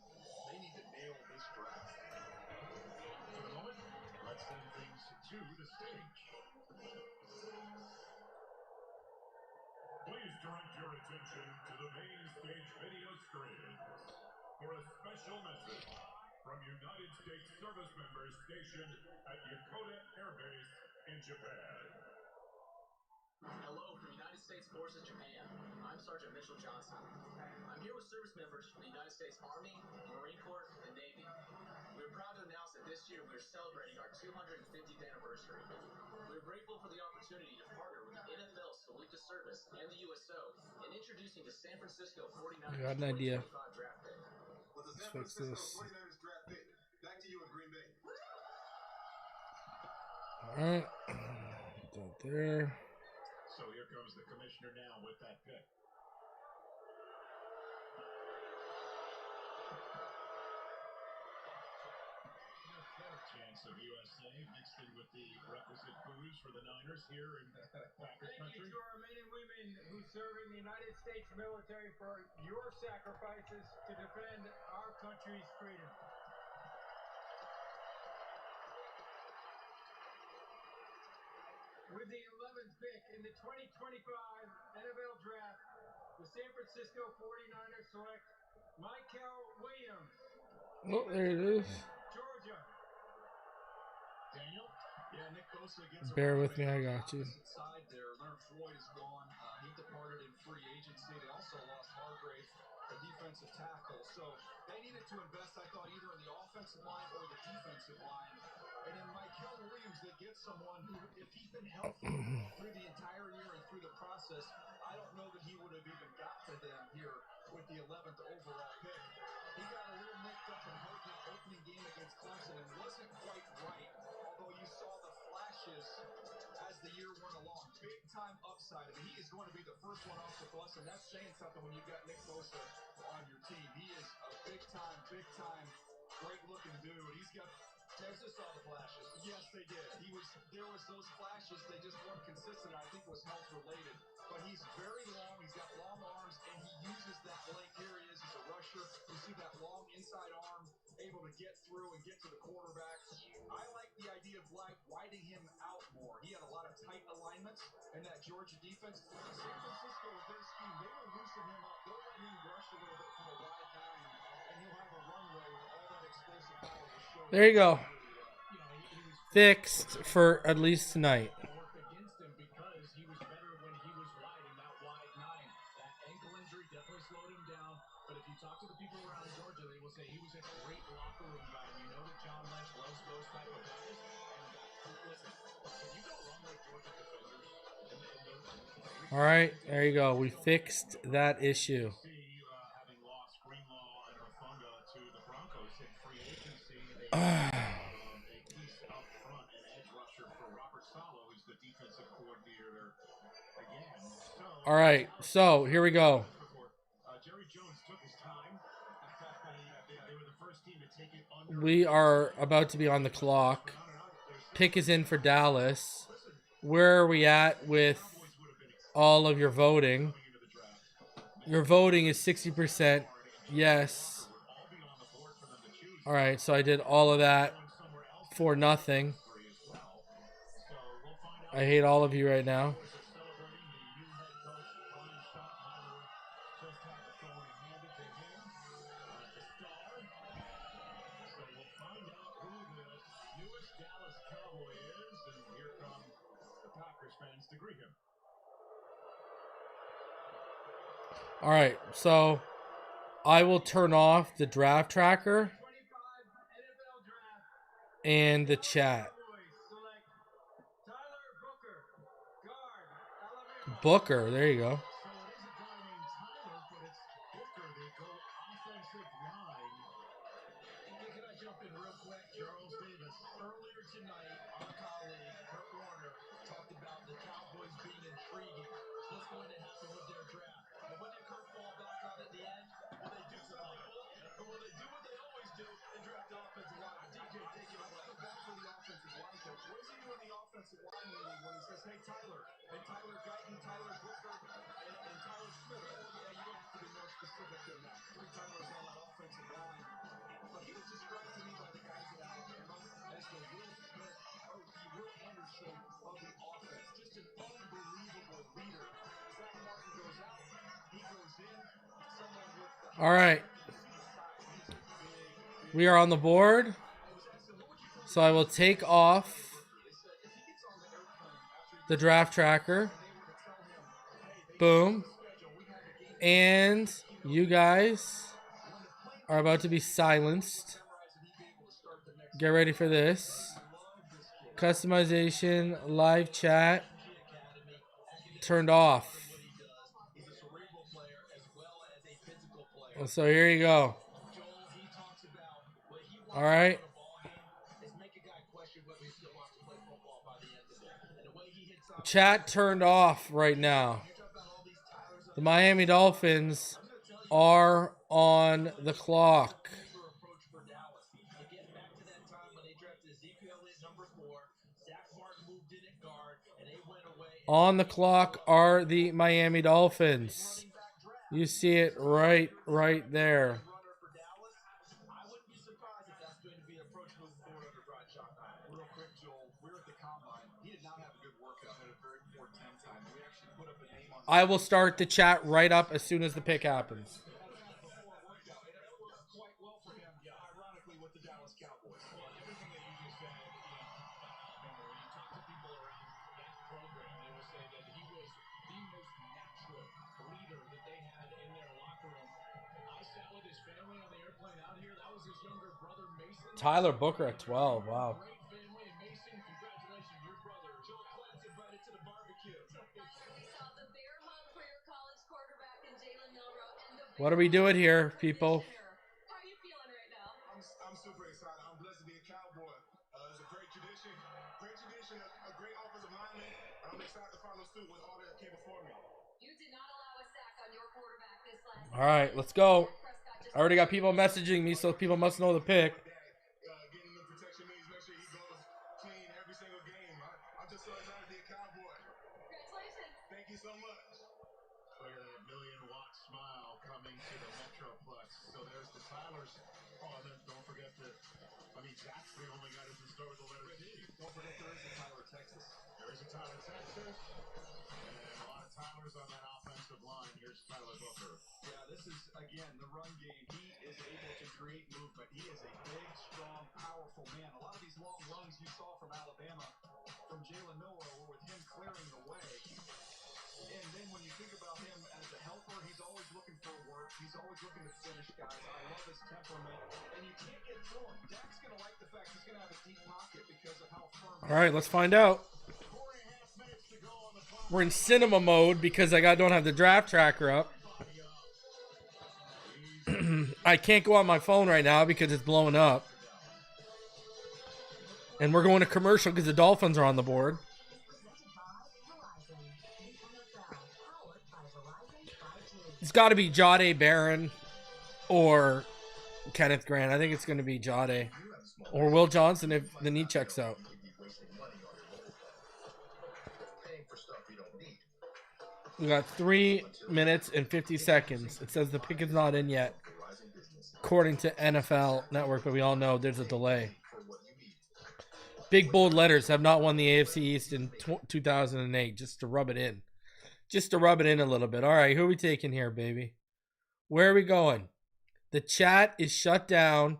S5: They need to nail this draft.
S2: For the moment, let's send things to the stage. Please direct your attention to the main stage video screen for a special message from United States service members stationed at Yokota Air Base in Japan.
S12: Hello from United States Forces Japan. I'm Sergeant Mitchell Johnson. I'm here with service members from the United States Army, Marine Corps, and Navy. We're proud to announce that this year we're celebrating our 250th anniversary. We're grateful for the opportunity to partner with the NFL Salute to Service and the USO in introducing the San Francisco 49ers
S1: I got an idea.
S12: 2025 draft pick.
S3: With the San
S1: Let's fix
S3: Francisco
S1: this.
S3: 49ers draft pick, back to you in Green Bay.
S1: Alright. Put that there.
S2: So here comes the commissioner now with that pick. Chance of USA mixed in with the requisite booze for the Niners here in Packers
S7: Thank
S2: country.
S7: you to our men and women who serve in the United States military for your sacrifices to defend our country's freedom. With the 11th pick in the 2025 NFL Draft, the San Francisco 49ers select Michael Williams.
S1: Oh, there it is.
S7: Georgia.
S5: Daniel? Yeah, Nick Bosa gets
S1: Bear
S5: around
S1: with me, I got you.
S5: opposite side there. Leonard Floyd is gone. He departed in free agency. They also lost Hargrave, the defensive tackle. So they needed to invest, I thought, either in the offensive line or the defensive line. And in Michael Williams, they get someone who, if he'd been healthy through the entire year and through the process, I don't know that he would have even got to them here with the 11th overall pick. He got a little nicked up and hurt in that opening game against Clemson and wasn't quite right, although you saw the flashes as the year went along. Big time upside. I mean, he is going to be the first one off the bus, and that's saying something when you've got Nick Bosa on your team. He is a big time, great looking dude. He's got. Texas saw the flashes. Yes, they did. There was those flashes. They just weren't consistent. I think it was health related. But he's very long. He's got long arms, and he uses that length. Here he is. He's a rusher. You see that long inside arm, able to get through and get to the quarterback. I like the idea of widening him out more. He had a lot of tight alignments in that Georgia defense. San Francisco, with their scheme, they will loosen him up. They'll let him rush a little bit from a wide nine, and he'll have a runway where all that explosive power will show.
S1: There you go. Fixed for at least tonight.
S2: Worked against him because he was better when he was wide in that wide nine. That ankle injury definitely slowed him down. But if you talk to the people around Georgia, they will say he was a great locker room guy. And you know that John Lynch loves those type of guys. And listen, can you go wrong with Georgia defenders?
S1: All right, there you go. We fixed that issue.
S2: Having lost Greenlaw and Hufanga to the Broncos in free agency, they a piece up front, an edge rusher for Robert Saleh, who's the defensive coordinator again.
S1: All right, so here we go.
S2: Jerry Jones took his time. They were the first team to take it under.
S1: We are about to be on the clock. Pick is in for Dallas. Where are we at with all of your voting? Your voting is 60% yes. All right, so I did all of that for nothing. I hate all of you right now. All right, so I will turn off the draft tracker and the chat. Booker, there you go.
S5: Can I jump in real quick? Charles Davis. Earlier tonight, our colleague, Kurt Warner, talked about the Cowboys being intriguing. What's going to happen with their draft? And what did Kurt fall back on at the end? Will they do something? Will they do what they always do and draft an offensive lineman? DJ, take it away. Back for the offensive line coach. What does he do in the offensive line meeting when he says, hey, Tyler, and Tyler Guyton, Tyler Booker, and Tyler Smith? Oh, yeah, you don't have to be more specific than that. 3 Tylers on that offensive line. But he was described to me by the guys at Alabama as the Will Smith, or the Will Anderson of the offense. Just an unbelievable leader. Zach Martin goes out, he goes in. Someone with the
S1: All right. We are on the board. So I will take off the draft tracker. Boom. And you guys are about to be silenced. Get ready for this. Customization, live chat, turned off. So here you go. All right. Chat turned off right now. The Miami Dolphins are on the clock. On the clock are the Miami Dolphins. You see it right there. I will start the chat right up as soon as the pick happens. Tyler Booker at 12. Wow. What are we doing here, people?
S8: How are you feeling right now?
S3: I'm super excited. I'm blessed to be a Cowboy. It's a great tradition, a great offensive lineman, and I'm excited to follow suit with all that came before me.
S8: You did not allow a sack on your quarterback this last
S1: All right, let's go. I already got people messaging me, so people must know the pick.
S3: Getting the protection means make sure he goes clean every single game. I'm just so excited to be a Cowboy.
S8: Congratulations.
S3: Thank you so much.
S2: Look at that million-watt smile coming to the Metroplex. So there's the Tylers. Oh, and then don't forget that, Zach's the only guy who doesn't start with the letter T.
S5: Don't forget there is a Tyler, Texas.
S2: There is a Tyler, Texas. And a lot of Tylers on that offensive line. Here's Tyler Booker.
S5: Yeah, this is, again, the run game. He is able to create movement. He is a big, strong, powerful man. A lot of these long runs you saw from Alabama, from Jalen Milroe, were with him clearing the way. And then when you think about him as a helper, he's always looking for work. He's always looking to finish guys. I love his temperament. And you can't get through him. Dak's going to like the fact he's going to have a deep pocket because of how firm.
S1: All right, let's find out. We're in cinema mode because I don't have the draft tracker up. I can't go on my phone right now because it's blowing up. And we're going to commercial because the Dolphins are on the board. It's got to be Jahdae Barron or Kenneth Grant. I think it's going to be Jahdae. Or Will Johnson if the knee checks out. We got 3 minutes and 50 seconds. It says the pick is not in yet, according to NFL Network, but we all know there's a delay. Big bold letters have not won the AFC East in 2008, just to rub it in. Just to rub it in a little bit. All right, who are we taking here, baby? Where are we going? The chat is shut down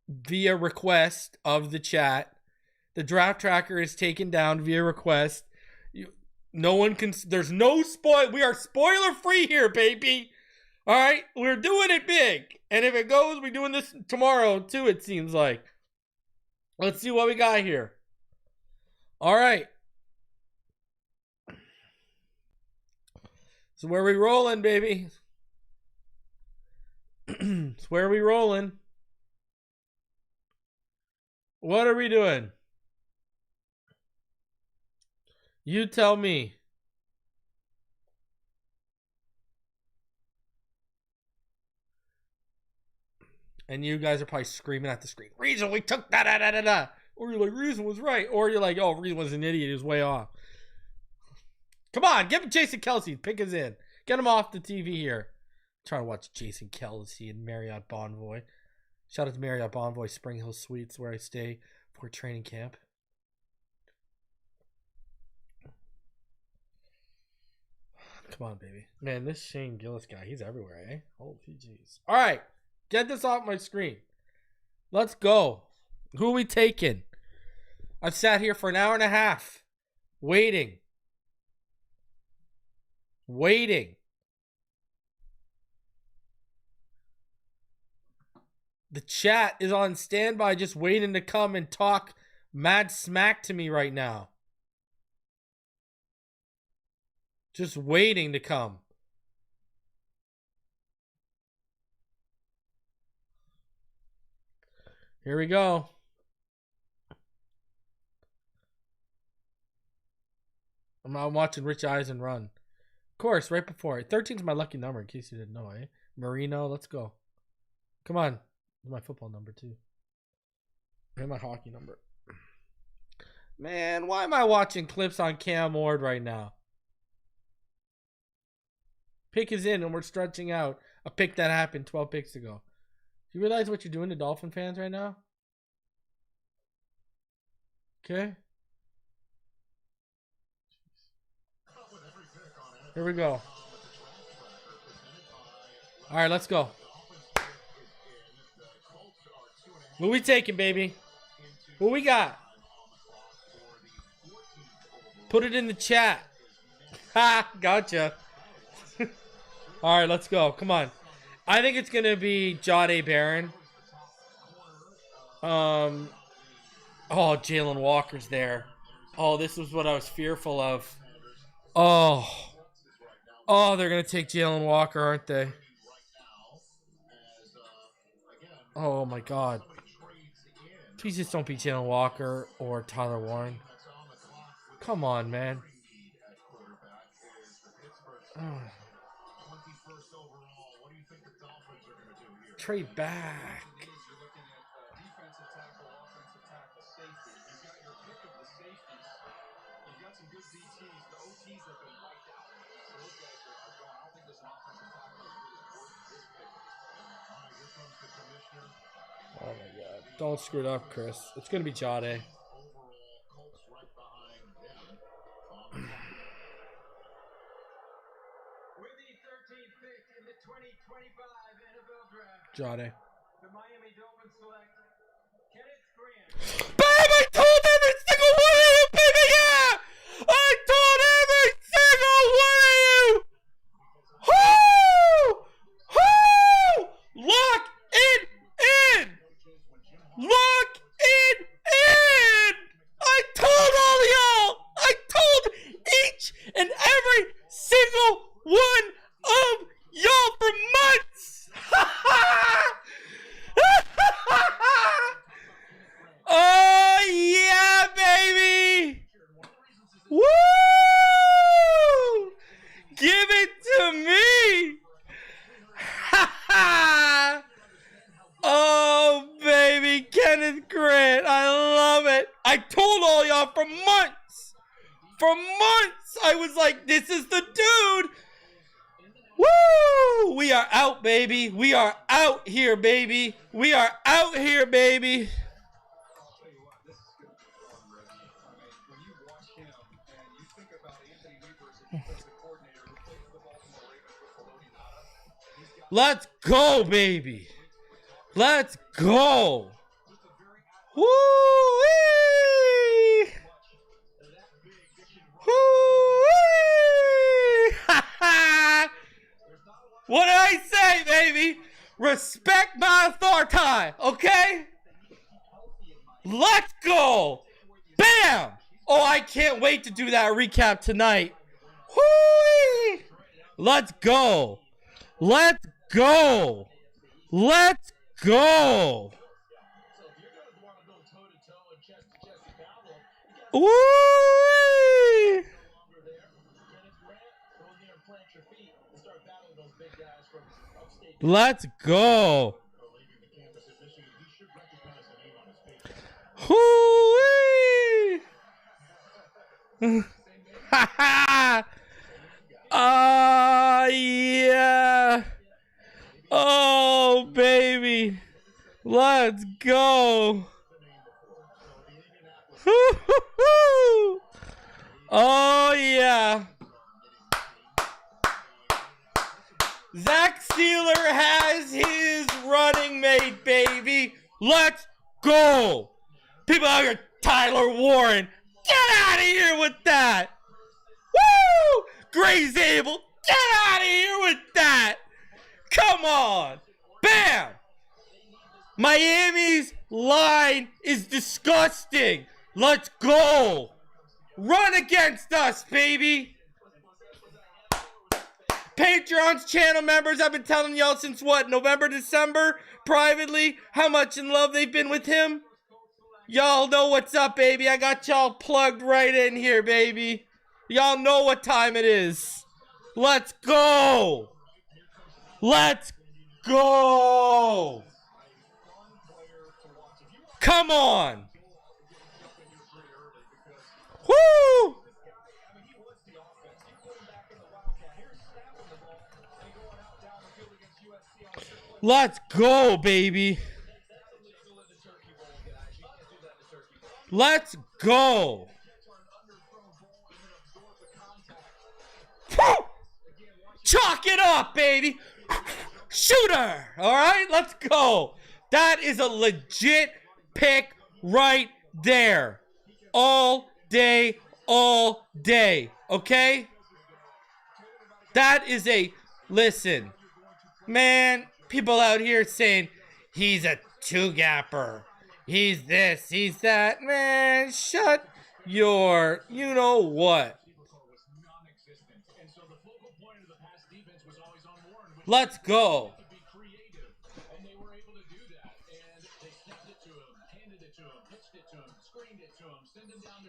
S1: via request of the chat. The draft tracker is taken down via request. No one can. There's no spoil. We are spoiler free here, baby. All right, we're doing it big, and if it goes, we're doing this tomorrow too. It seems like. Let's see what we got here. All right. So where are we rolling, baby? It's where are we rolling? What are we doing? You tell me. And you guys are probably screaming at the screen. Reason we took that. Or you're like, Reason was right. Or you're like, oh, Reason was an idiot. He was way off. Come on, give him Jason Kelce. Pick us in. Get him off the TV here. I'm trying to watch Jason Kelce and Marriott Bonvoy. Shout out to Marriott Bonvoy, Spring Hill Suites, where I stay for training camp. Come on, baby. Man, this Shane Gillis guy, he's everywhere, eh? Holy jeez. All right, get this off my screen. Let's go. Who are we taking? I've sat here for an hour and a half waiting. The chat is on standby just waiting to come and talk mad smack to me right now. Just waiting to come. Here we go. I'm watching Rich Eisen run. Of course, right before. 13 is my lucky number, in case you didn't know, eh? Marino, let's go. Come on. My football number, too. And my hockey number. Man, why am I watching clips on Cam Ward right now? Pick is in and we're stretching out a pick that happened 12 picks ago. Do you realize what you're doing to Dolphin fans right now? Okay. Here we go. All right, let's go. Who we taking, baby? Who we got? Put it in the chat. Ha, gotcha. All right, let's go. Come on. I think it's going to be Jahdae Barron. Oh, Jalen Walker's there. Oh, this was what I was fearful of. Oh, they're going to take Jalen Walker, aren't they? Oh, my God. Please just don't be Jalen Walker or Tyler Warren. Come on, man. Oh. Trade back. Oh my God. Don't screw it up, Chris. It's going to be Jahdae.
S7: With the 13th pick in the 2025 NFL Draft,
S1: Jahdae.
S7: the Miami Dolphins select Kenneth Grant.
S1: Babe, I told every single one of you, baby, yeah! I told every single one of you! Whoo! Whoo! Lock it in! Lock it in! I told all of y'all! I told each and every single one of y'all for months! Oh, yeah, baby! Woo! Give it to me! Oh, baby, Kenneth Grant. I love it. I told all y'all for months. For months, I was like, this is the dude. Woo! We are out, baby. We are out here, baby. We are out here, baby. Let's go, baby. Let's go. Woo-wee! Woo-wee! What did I say, baby? Respect my authority, okay? Let's go. Bam! Oh, I can't wait to do that recap tonight. Woo-wee! Let's go. Let's go. Let's go. Ooh!
S2: Kenneth Grant, go in there and plant your feet and start battling those big guys from upstate.
S1: Let's go.
S2: Leaving the campus at Michigan, he should recognize the name on his paycheck.
S1: Hoo-wee! Ha ha! Oh, yeah. Oh, baby. Let's go. Hoo-hoo-hoo. Oh, yeah. Zach Steeler has his running mate, baby. Let's go. People out here, Tyler Warren. Get out of here with that. Woo! Gray Zabel, get out of here with that. Come on. Bam. Miami's line is disgusting. Let's go. Run against us, baby. Patreon's channel members, I've been telling y'all since what, November, December, privately, how much in love they've been with him. Y'all know what's up, baby. I got y'all plugged right in here, baby. Y'all know what time it is. Let's go. Let's go. Come on. Woo! Let's go, baby. Let's go. Woo! Chalk it up, baby. Shooter. All right, let's go. That is a legit pick right there. All day, all day. Okay? That is a, listen, man, people out here saying he's a two-gapper. He's this, he's that. Man, shut your, you know what. Let's go.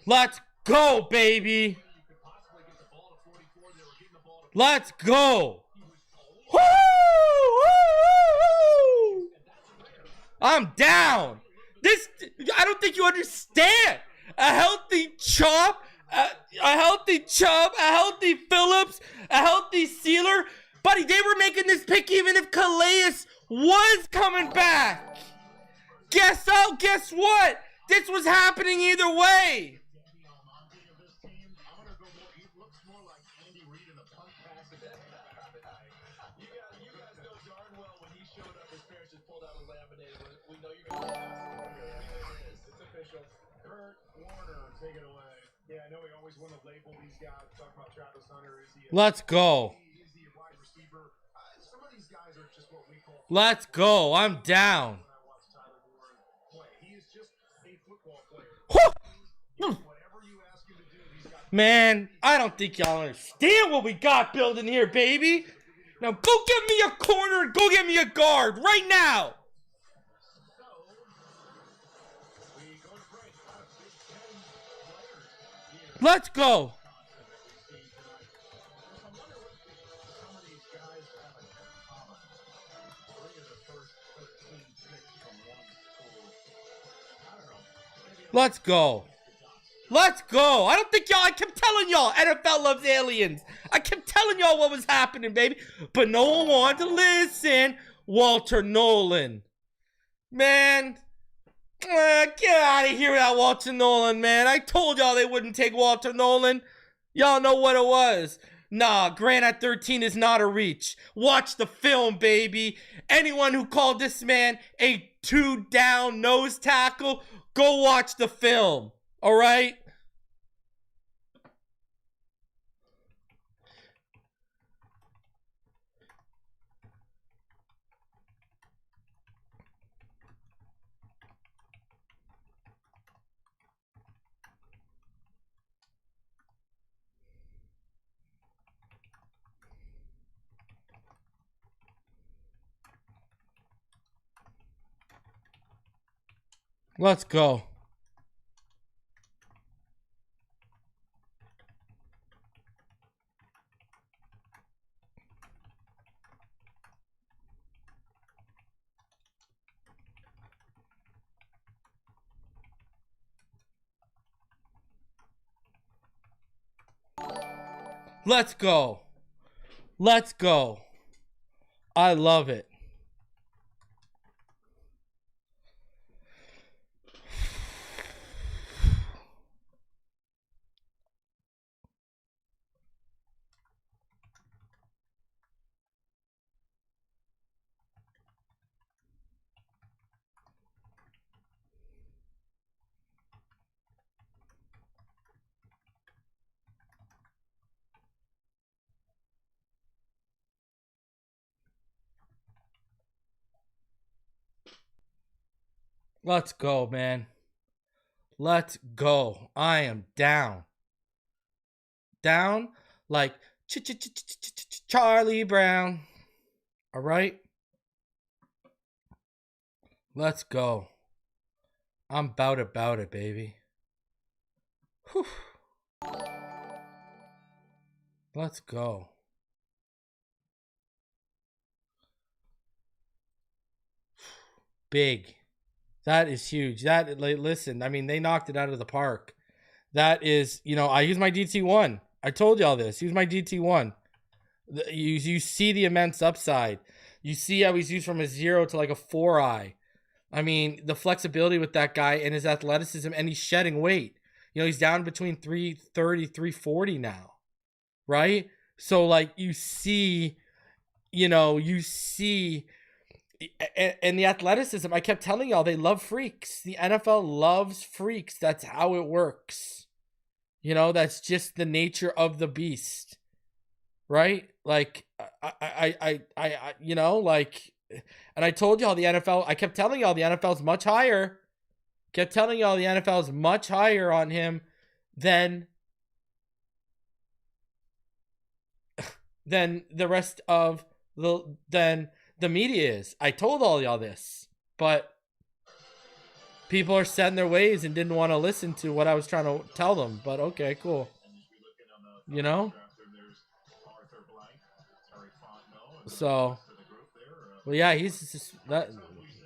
S1: Let's go, baby. Let's go. Woo! Woo! I'm down. This, I don't think you understand. A healthy Chop, a healthy Phillips, a healthy Sealer. Buddy, they were making this pick even if Calais was coming back. Guess what? This was happening either way. Let's go. Let's go. I'm down. Whew. Man, I don't think y'all understand what we got building here, baby. Now go get me a corner and go get me a guard right now. Let's go. Let's go. Let's go. I don't think y'all, I kept telling y'all, NFL loves aliens. I kept telling y'all what was happening, baby. But no one wanted to listen. Walter Nolan. Man. Get out of here with that Walter Nolan, man. I told y'all they wouldn't take Walter Nolan. Y'all know what it was. Nah, Grant at 13 is not a reach. Watch the film, baby. Anyone who called this man a 2-down nose tackle, go watch the film. All right? Let's go. Let's go. Let's go. I love it. Let's go, man. Let's go. I am down. Down like Charlie Brown. All right. Let's go. I'm about it, baby. Whew. Let's go. Big. That is huge. That, like, listen, I mean, they knocked it out of the park. That is, you know, I use my DT1. I told y'all this. Use my DT1. You see the immense upside. You see how he's used from a 0 to like a 4-eye. I mean, the flexibility with that guy and his athleticism, and he's shedding weight. You know, he's down between 330, 340 now. Right? So, like, you see, and the athleticism, I kept telling y'all, they love freaks. The NFL loves freaks. That's how it works. You know, that's just the nature of the beast. Right? Like, you know, like, and I told y'all the NFL, I kept telling y'all the NFL's much higher. Kept telling y'all the NFL's much higher on him than the rest of the media is. I told all y'all this, but people are set in their ways and didn't want to listen to what I was trying to tell them. But okay, cool. You know? So, well, yeah, he's just that.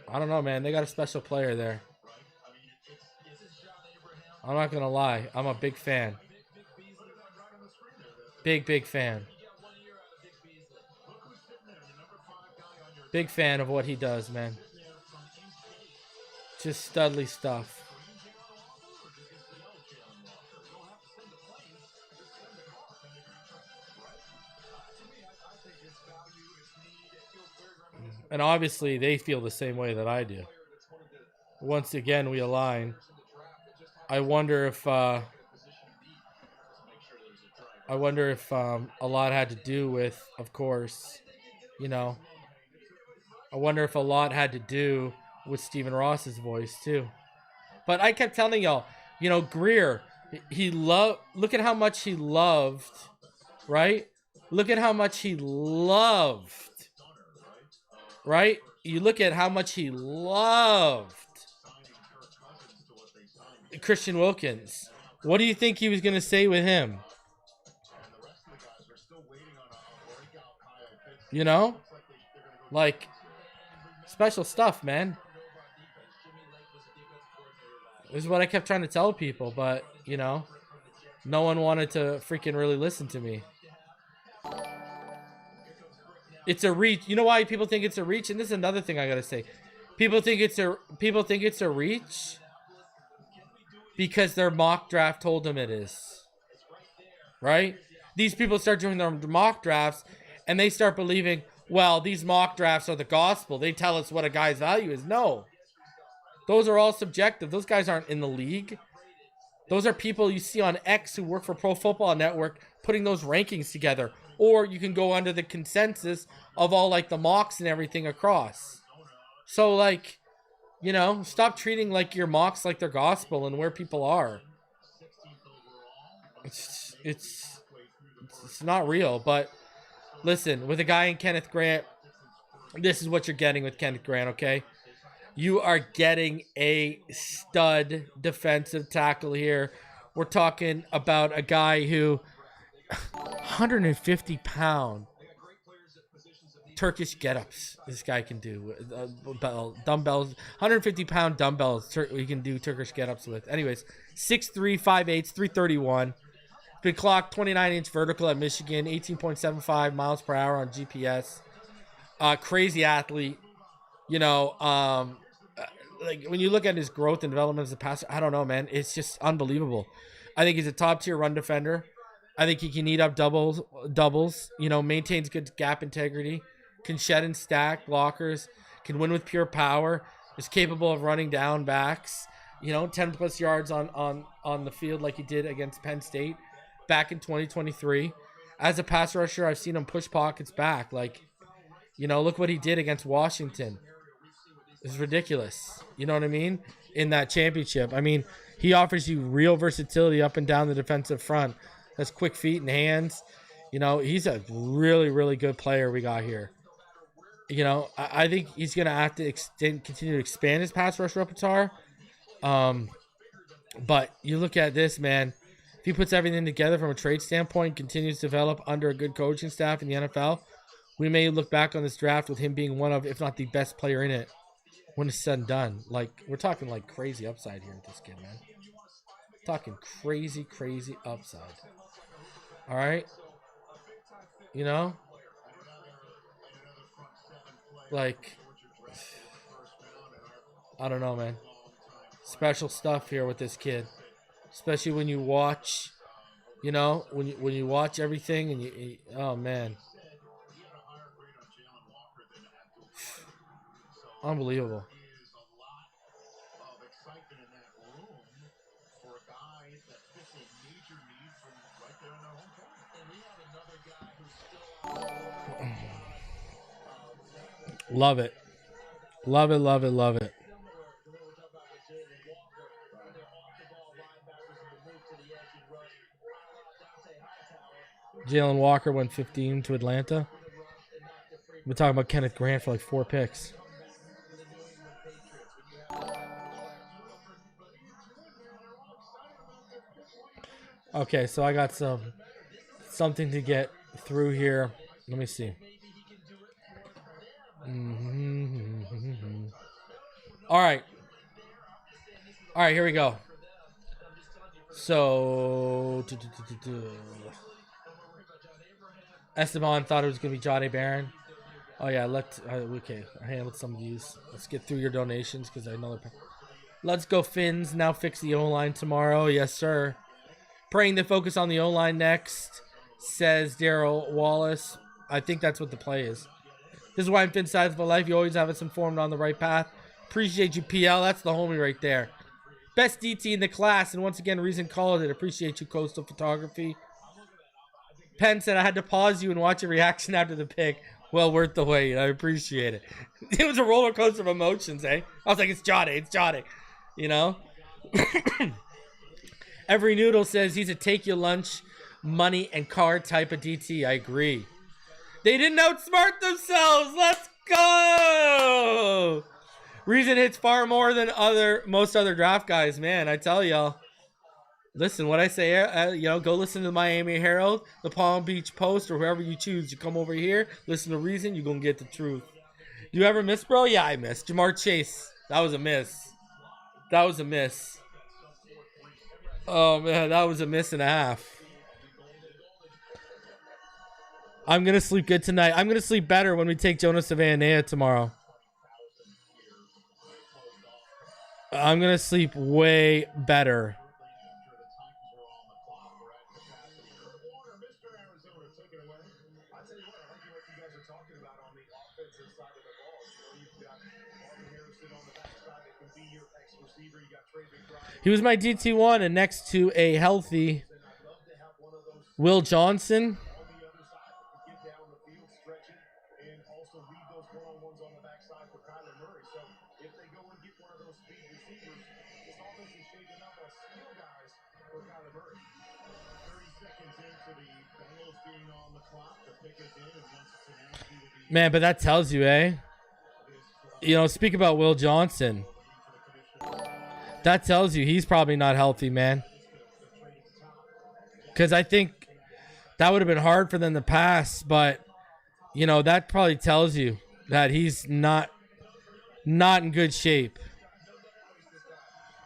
S1: I don't know, man. They got a special player there. I'm not gonna lie. I'm a big fan. Big fan. Big fan of what he does, man. Just studly stuff. And obviously, they feel the same way that I do. Once again, we align. I wonder if a lot had to do with, of course, you know. I wonder if a lot had to do with Stephen Ross's voice too. But I kept telling y'all, you know, Greer, look at how much he loved, right? Look at how much he loved, right? You look at how much he loved Christian Wilkins. What do you think he was going to say with him? You know? Like, special stuff, man. This is what I kept trying to tell people, but, you know, no one wanted to freaking really listen to me. It's a reach. You know why people think it's a reach? And this is another thing I gotta say. People think it's a reach because their mock draft told them it is. Right? These people start doing their mock drafts and they start believing, well, these mock drafts are the gospel. They tell us what a guy's value is. No. Those are all subjective. Those guys aren't in the league. Those are people you see on X who work for Pro Football Network putting those rankings together. Or you can go under the consensus of all, like, the mocks and everything across. So, like, you know, stop treating, like, your mocks like they're gospel and where people are. It's not real. But listen, with a guy in Kenneth Grant, this is what you're getting with Kenneth Grant, okay? You are getting a stud defensive tackle here. We're talking about a guy who 150-pound Turkish get-ups this guy can do. Dumbbells, 150-pound dumbbells he can do Turkish get-ups with. Anyways, 6'3", 5'8", 331. Been clocked 29-inch vertical at Michigan, 18.75 miles per hour on GPS. Crazy athlete. You know, like when you look at his growth and development as a passer, I don't know, man. It's just unbelievable. I think he's a top-tier run defender. I think he can eat up doubles. You know, maintains good gap integrity, can shed and stack blockers, can win with pure power, is capable of running down backs. You know, 10+ yards on the field like he did against Penn State back in 2023. As a pass rusher, I've seen him push pockets back. Like, you know, look what he did against Washington. It's ridiculous. You know what I mean? In that championship. I mean, he offers you real versatility up and down the defensive front. Has quick feet and hands. You know, he's a really, really good player we got here. You know, I think he's going to have to continue to expand his pass rush repertoire. But you look at this, man. If he puts everything together from a trade standpoint, continues to develop under a good coaching staff in the NFL, we may look back on this draft with him being one of, if not the best player in it, when it's said and done. Like, we're talking like crazy upside here with this kid, man. Talking crazy, crazy upside. All right? You know? Like, I don't know, man. Special stuff here with this kid. Especially when you watch, you know, when you watch everything and you oh, man. Unbelievable. Love it. Love it, love it, love it. Jalen Walker went 15 to Atlanta. We're talking about Kenneth Grant for like 4 picks. Okay, so I got something to get through here. Let me see. All right. All right, here we go. So, Esteban thought it was going to be Johnny Barron. Oh, yeah, okay, I handled some of these. Let's get through your donations because I know they're... Let's go, Finns. Now fix the O-line tomorrow. Yes, sir. Praying to focus on the O-line next, says Daryl Wallace. I think that's what the play is. This is why I'm Phinside for life. You always have us informed on the right path. Appreciate you, PL. That's the homie right there. Best DT in the class, and once again, reason called it. Appreciate you, Coastal Photography. Penn said I had to pause you and watch a reaction after the pick. Well worth the wait. I appreciate it. It was a roller coaster of emotions, eh? I was like, it's Johnny. You know? Every Noodle says he's a take your lunch, money, and car type of DT. I agree. They didn't outsmart themselves. Let's go. Reason hits far more than most other draft guys, man. I tell y'all. Listen, what I say, you know, go listen to the Miami Herald, the Palm Beach Post, or whoever you choose. You come over here, listen to Reason, you're going to get the truth. You ever miss, bro? Yeah, I missed. Jamar Chase. That was a miss. Oh, man, that was a miss and a half. I'm going to sleep good tonight. I'm going to sleep better when we take Jonas Savannah tomorrow. I'm going to sleep way better. He was my DT1 and next to a healthy Will Johnson. Man, but that tells you, eh? You know, speak about Will Johnson. That tells you he's probably not healthy, man. Because I think that would have been hard for them to pass, but, you know, that probably tells you that he's not in good shape.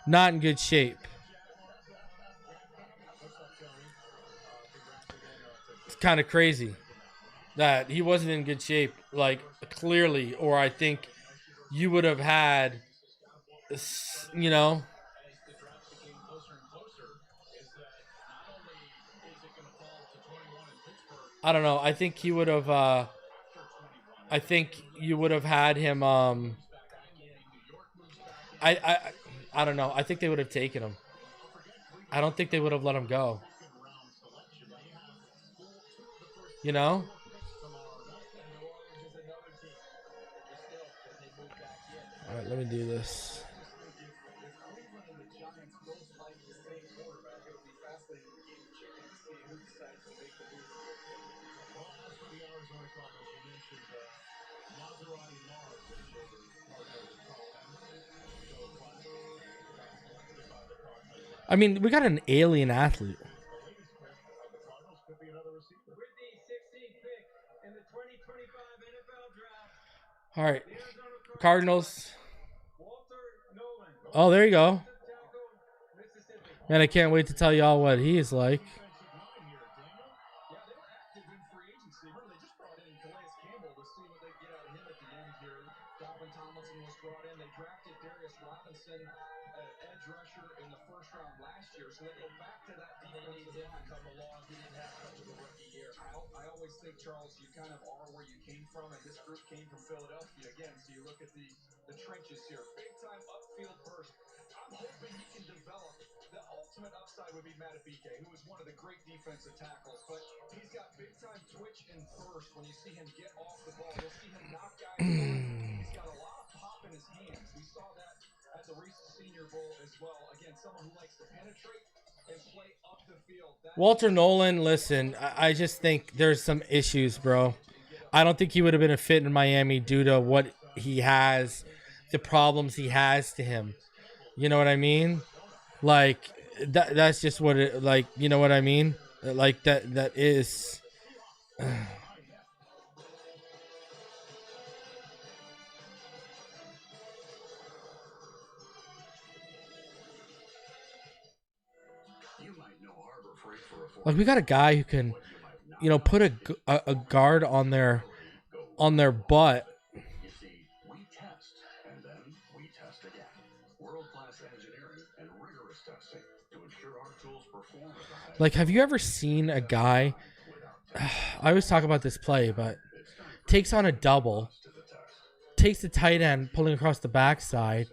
S1: Not in good shape. kind of crazy that he wasn't in good shape, like clearly, or I think you would have had, you know,
S2: as the draft became closer and closer, is that not only is it going to fall to 21 in Pittsburgh,
S1: I don't know. I think he would have. I think you would have had him. I don't know. I think they would have taken him. I don't think they would have let him go. You know? All right, let me do this.
S5: If Cleveland and the Giants both like the same quarterback, it'll be fascinating to game of chicken to see who decides to make the move.
S2: well, as for the Arizona Cardinals, you mentioned Maserati Mars, as your partners call him. So classic. Got selected by the Cardinals.
S1: I mean, we got an alien athlete.
S2: The latest pick of the Cardinals could be another receiver.
S7: With the 16th pick in the 2025 NFL Draft,
S1: All right,
S7: the Arizona
S1: Cardinals.
S7: Walter Nolan,
S1: Oh, there you go.
S7: defensive tackle, Mississippi.
S1: Man, I can't wait to tell y'all what he is like.
S2: Defensive line here, Daniel.
S5: Yeah, they were active in free agency. Remember, they just brought in Calais Campbell to see what they get out of him at the end here. Dalvin Tomlinson was brought in. They drafted Darius Robinson, edge rusher, in the first round last year. So they go back to that defensive line. Come along. He didn't have much of a rookie year. I always think, Charles, you kind of are where you came from, and this group came from Philadelphia again. So you look at the trenches here. Big time upfield burst. I'm hoping he can develop. The ultimate upside would be Matabike, who is one of the great defensive tackles, but he's got big time twitch and burst. When you see him get off the ball, you'll see him knock guys off. He's got a lot of pop in his hands. We saw that at the recent Senior Bowl as well. Again, someone who likes to penetrate and play up the field.
S1: Walter Nolan, listen, I just think there's some issues, bro. I don't think he would have been a fit in Miami due to what he has, the problems he has to him. You know what I mean? Like that's just what it like, you know what I mean? Like that is like we got a guy who can, you know, put a guard on their butt.
S13: You see, we test, and then we test again. World-class engineering and rigorous testing to ensure our tools perform at the highest.
S1: Like, have you ever seen a guy? I always talk about this play, but takes on a double, takes the tight end, pulling across the backside,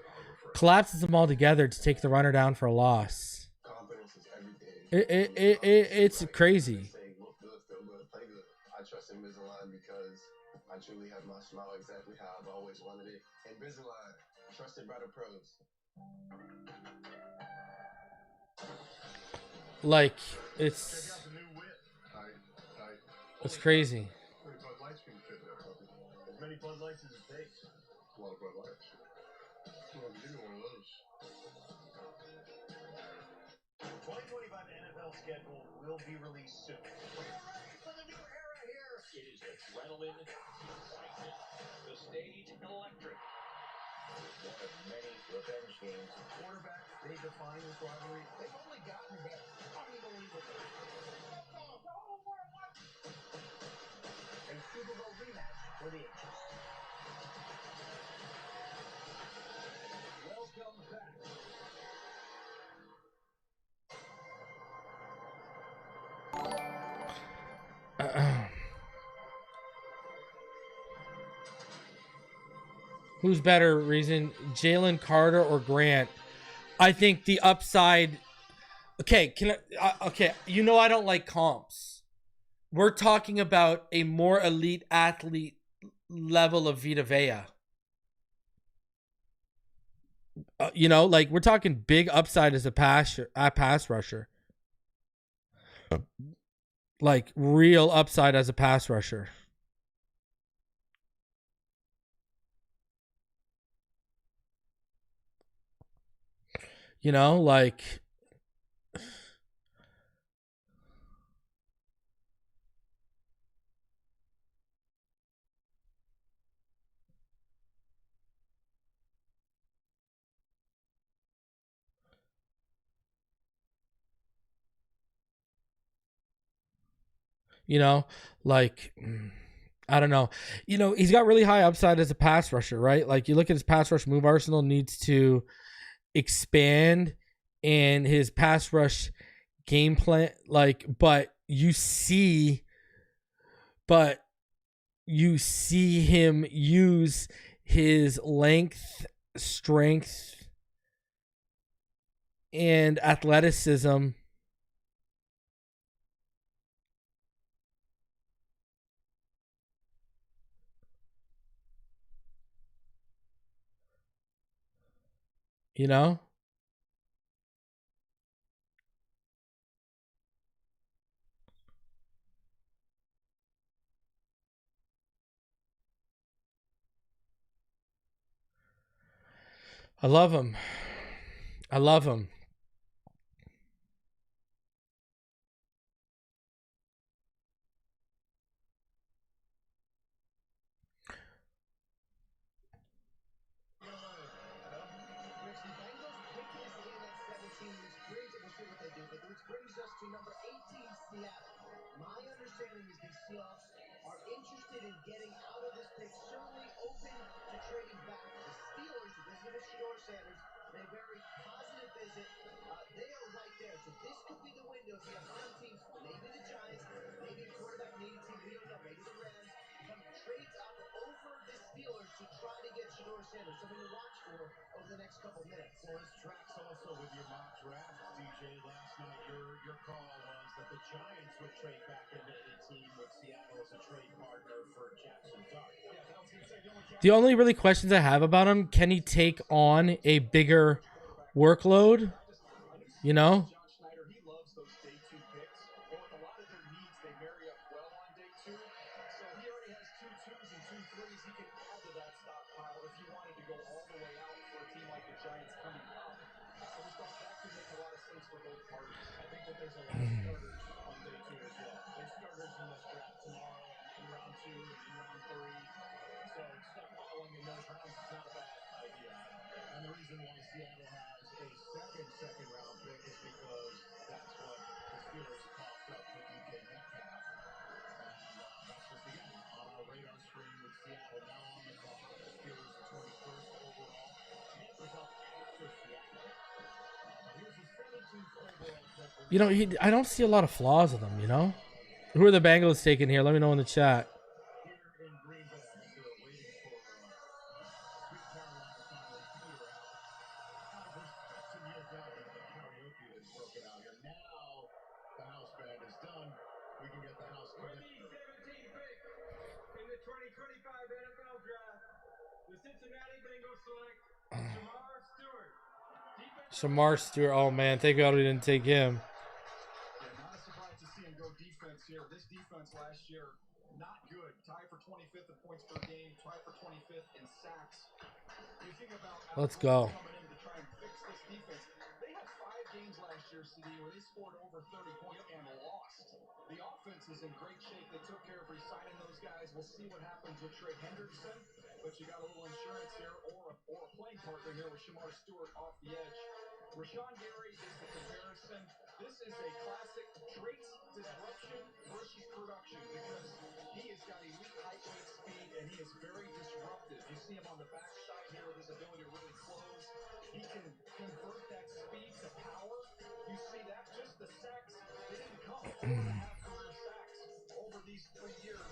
S1: collapses them all together to take the runner down for a loss.
S3: Confidence is everything.
S1: It's crazy.
S3: Saying look good, feel good, play good. I trust Invisalign because I truly have my smile exactly how I've always wanted it. Invisalign, trusted by the pros.
S1: Like it's
S3: Check out the new whip. Tight.
S1: it's crazy.
S3: How many Bud Lights can you fit there, puppy? As many Bud Lights as it takes. A lot of Bud Lights. Well, give me one of those.
S11: 2025 NFL schedule will be released soon. We're ready for the new era here.
S2: It is adrenaline, excitement, the stage electric.
S11: One of many revenge games. Quarterbacks, they define this rivalry. They've only gotten better. Unbelievable. A Super Bowl rematch for the ages.
S2: Welcome back.
S1: Who's better, reason Jalen Carter or Grant? I think the upside. Okay, okay, you know I don't like comps. We're talking about a more elite athlete level of Vita Vea. You know, like we're talking big upside as a pass rusher. Like real upside as a pass rusher. You know, like You know, like, I don't know. You know, he's got really high upside as a pass rusher, right? Like, you look at his pass rush move arsenal needs to expand in his pass rush game plan. Like, but you see him use his length, strength, and athleticism you know. I love him. I love him.
S11: Brings us to number 18, Seattle. My understanding is the Seahawks are interested in getting out of this pick, certainly open to trading back. The Steelers, who visited with Shador Sanders, in a very positive visit, they are right there. So this could be the window if you have some teams, maybe the Giants, maybe a quarterback needy team, we don't know, maybe the Rams, come trades up over the Steelers to try to get Shador Sanders. Something to watch for over the next couple minutes.
S2: Well, this tracks also with your mock draft, DJ. Last night, your call was that the Giants would trade back into a team with Seattle as a trade partner for Jackson Dart.
S5: Yeah, I was going to say
S1: The only really questions I have about him, can he take on a bigger workload? You know?
S5: He loves those day two picks, and with a lot of their needs, they marry up well on day two. So he already has 2 2s and 2 3s. He can add to that stockpile if he wanted to go all the way out for a team like the Giants coming up. I just thought that could make a lot of sense for both parties.
S2: I think that there's a lot of starters on day two as well. There's starters in this draft tomorrow and in round 2 and in round 3. So stockpiling in those rounds is not a bad idea, I don't think. And the reason why Seattle has a second round pick is because that's what the Steelers coughed up for DK Metcalf. And that's just, again, on our radar screen with Seattle now on the clock. The Steelers are 21st overall. Tampa's up after Seattle. But here's the 17th overall pick.
S1: You know, I don't see a lot of flaws with him, you know? Who are the Bengals taking here? Let me know in the chat.
S2: Here in Green Bay, I guess they're waiting for Sweet Carolina finally peter out. For some years now, the karaoke that's broken out here. Now the house band is done. We can get the house
S7: With
S2: connected.
S7: the 17th pick in the 2025 NFL Draft, the Cincinnati Bengals select Shamar Stewart.
S1: Shamar Stewart. Oh, man. Thank God we didn't take him.
S5: Yeah, not a surprise to see him go defense here. This defense last year, not good. Tied for 25th in points per game, tied for 25th in sacks. You think about
S1: Let's go.
S5: coming in to try and fix this defense. They had 5 games last year, CD, where they scored over 30 points and lost. The offense is in great shape. They took care of re-signing those guys. We'll see what happens with Trey Hendrickson, but you got a little insurance here or a playing partner here with Shamar Stewart off the edge. Rashawn Gary is the comparison. This is a classic traits disruption versus production because he has got elite height, weight, speed, and he is very disruptive. You see him on the backside here with his ability to really close. He can convert that speed to power. You see that just the sacks, they didn't come. 4.5 career sacks over these 3 years.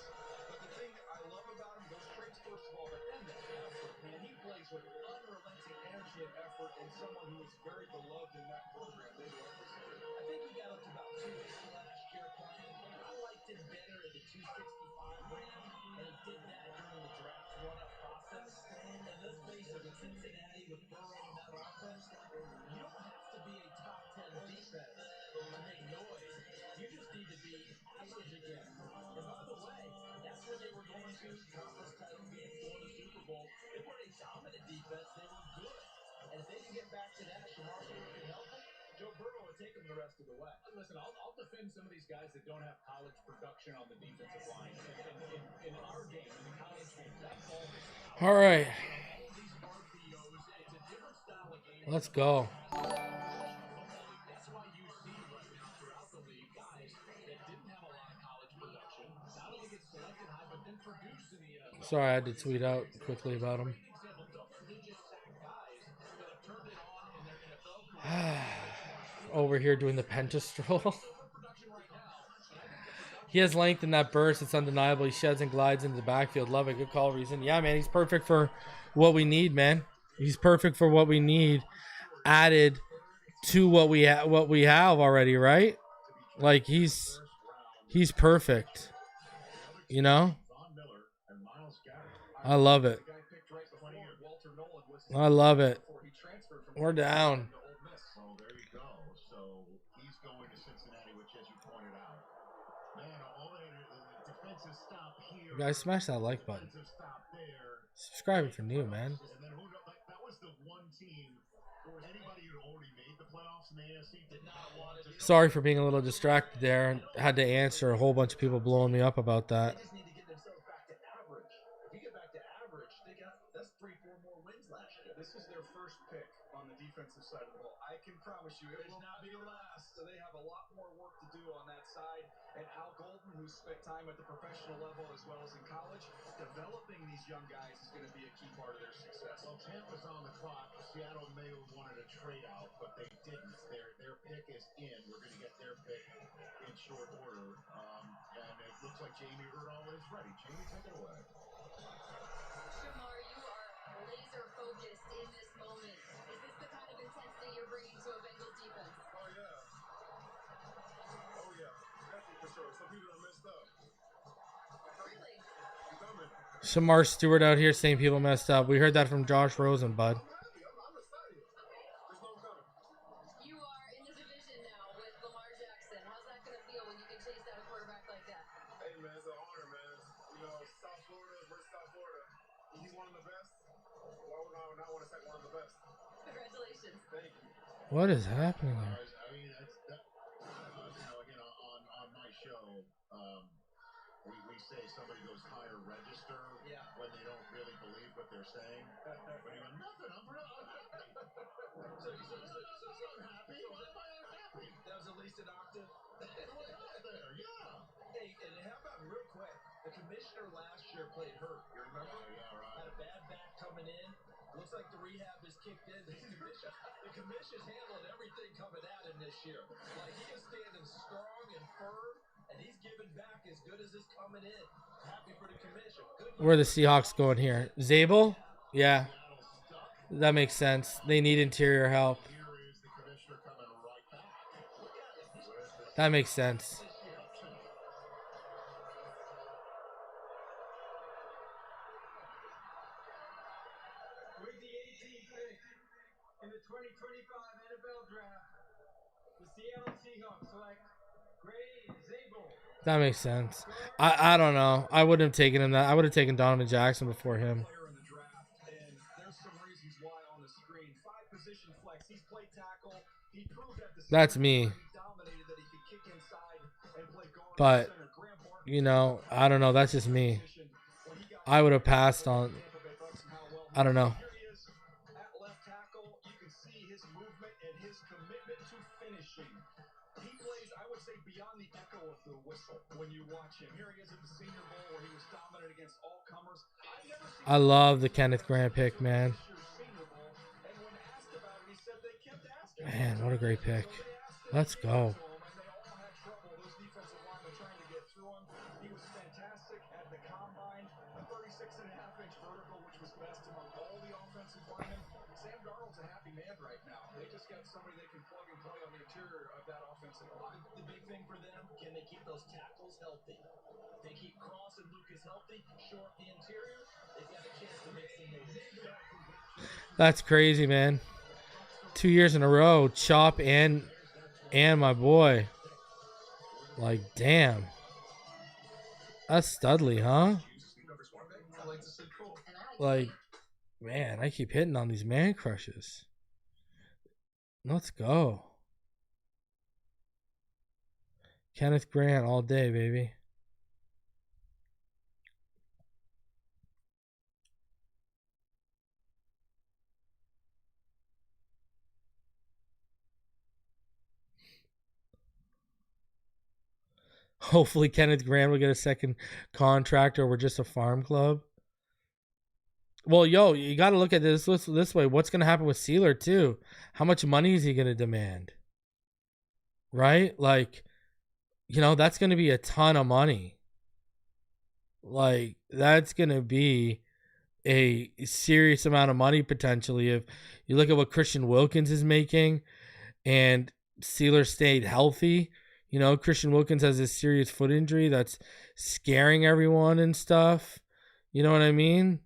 S5: But the thing I love about him, those traits first of all, but then the effort, man. He plays with unrelenting energy and effort, and someone who is very beloved in that program. They love this kid.
S11: I think he got up to about 280 last year playing. I liked him better at the 265 range, and he did that during the draft run-up process. And let's face it, with Cincinnati, with Burrow and that offense, you don't have to be a top 10 defense to make noise. You just need to be average again. And by the way, that's when they were going to conference title games, going to Super Bowl. They weren't a dominant defense. They were good. And if they can get back to that, Shamar Stewart can help them. Joe Burrow will take them the rest of the way.
S2: Listen, I'll defend some of these guys that don't have college production on the defensive line. In our game, in the college game, that ball is out.
S1: All right.
S2: All of these RPOs, it's a different style of game.
S1: Let's go.
S2: That's why you see right now throughout the league guys that didn't have a lot of college production
S1: Sorry, I had to tweet out quickly about him. Over here doing the pentastroll. He has length in that burst. It's undeniable. He sheds and glides into the backfield. Love it. Good call, Reason. Yeah, man. He's perfect for what we need, man. He's perfect for what we need. Added to what we have already, right? Like he's perfect. You know? I love it. I love it. We're down.
S2: Well, there you go. So he's going to Cincinnati, which, as you pointed out, man, all the defensive stop here.
S1: Guys, smash that like button. Subscribe if you're new, man.
S2: And then who knows? That was the one team. There was anybody who already made the playoffs in the AFC did not want to.
S1: Sorry for being a little distracted there. Had to answer a whole bunch of people blowing me up about that.
S5: They just need to get themselves back to average. If you get back to average, that's 3-4 more wins last year. This is their first pick on the defensive side of the ball. I can promise you it will not be the last. So they have a lot more work to do on that side. And Al Golden, who's spent time at the professional level as well as in college, developing these young guys is going to be a key part of their success.
S2: Well, Tampa's on the clock. Seattle may have wanted a trade out, but they didn't. Their pick is in. We're going to get their pick in short order. And it looks like Jamie Erdahl is ready. Jamie, take it away.
S8: Shamar, you are laser focused in this moment. Is this the kind of intensity you're bringing to a Bengals defense?
S9: Oh, yeah. Oh, yeah. Definitely for sure. Some people that messed up.
S8: Really?
S9: I'm coming.
S1: Shamar Stewart out here saying people messed up. We heard that from Josh Rosen, bud.
S9: I'm excited. Just know I'm coming.
S8: You are in the division now with Lamar Jackson. How's that going to feel when you can chase down a quarterback like that?
S9: Hey, man, it's an honor, man. South Florida versus South Florida. He's one of the best. Why would I not want to say one of the best?
S8: Congratulations.
S9: Thank you.
S1: What is happening there?
S2: I mean, again, on my show, we say somebody goes higher register when they don't really believe what they're saying. When you go, nothing, I'm happy. So I'm happy. Why am I unhappy?
S5: That was at least an octave.
S2: Way out there, yeah.
S5: Hey, and how about real quick? The commissioner last year played hurt. You remember?
S2: Yeah, right.
S5: Had a bad back coming in. Looks like the rehab is kicked in. The commissioner's handling everything coming at him this year. Like he is standing strong and firm, and he's giving back as good as is coming in. Happy for the commission. Good.
S1: Where are the Seahawks going here? Zabel? Yeah. That makes sense. They need interior help.
S2: Here is the commissioner coming right back.
S1: That makes sense.
S7: With the 18th pick in the 2025 NFL Draft, the Seattle Seahawks select Gray Zabel.
S1: That makes sense. I don't know. I wouldn't have taken him that. I would have taken Donovan Jackson before him.
S5: Player in the draft, and there's some reasons why on the screen. 5-position flex. He's played tackle. He proved at the
S1: That's me.
S5: he dominated that he could kick inside and play guard.
S1: But, you know, I don't know. That's just me. I would have passed on. I don't know.
S5: Here he is at left tackle. You can see his movement and his commitment to finishing. He plays, I would say, beyond the echo of the whistle when you watch him. Here he is at the Senior Bowl where he was dominant against all comers. I've never seen
S1: I love the Kenneth Grant pick, man.
S5: Senior Bowl, and when asked about it, he said they kept asking.
S1: Man, what a great pick. Let's go.
S5: And they all had trouble. Those defensive linemen trying to get through him. He was fantastic at the combine. A 36.5-inch vertical, which was best among all the offensive linemen. Sam Darnold's a happy man right now. They just got somebody they can plug and play on the interior of that offensive line. The big thing for them, can they keep those tackles healthy? If they keep Cross and Lucas healthy, shore up the interior, they've got a chance to make some noise.
S1: That's crazy, man. 2 years in a row, Chop and my boy. Like, damn. That's Studley, huh? Like, man, I keep hitting on these man crushes. Let's go. Kenneth Grant all day, baby. Hopefully Kenneth Grant will get a second contract or we're just a farm club. Well, yo, you got to look at this way. What's going to happen with Sealer too? How much money is he going to demand? Right? Like, that's going to be a ton of money. Like, that's going to be a serious amount of money potentially. If you look at what Christian Wilkins is making and Sealer stayed healthy, Christian Wilkins has this serious foot injury that's scaring everyone and stuff. You know what I mean?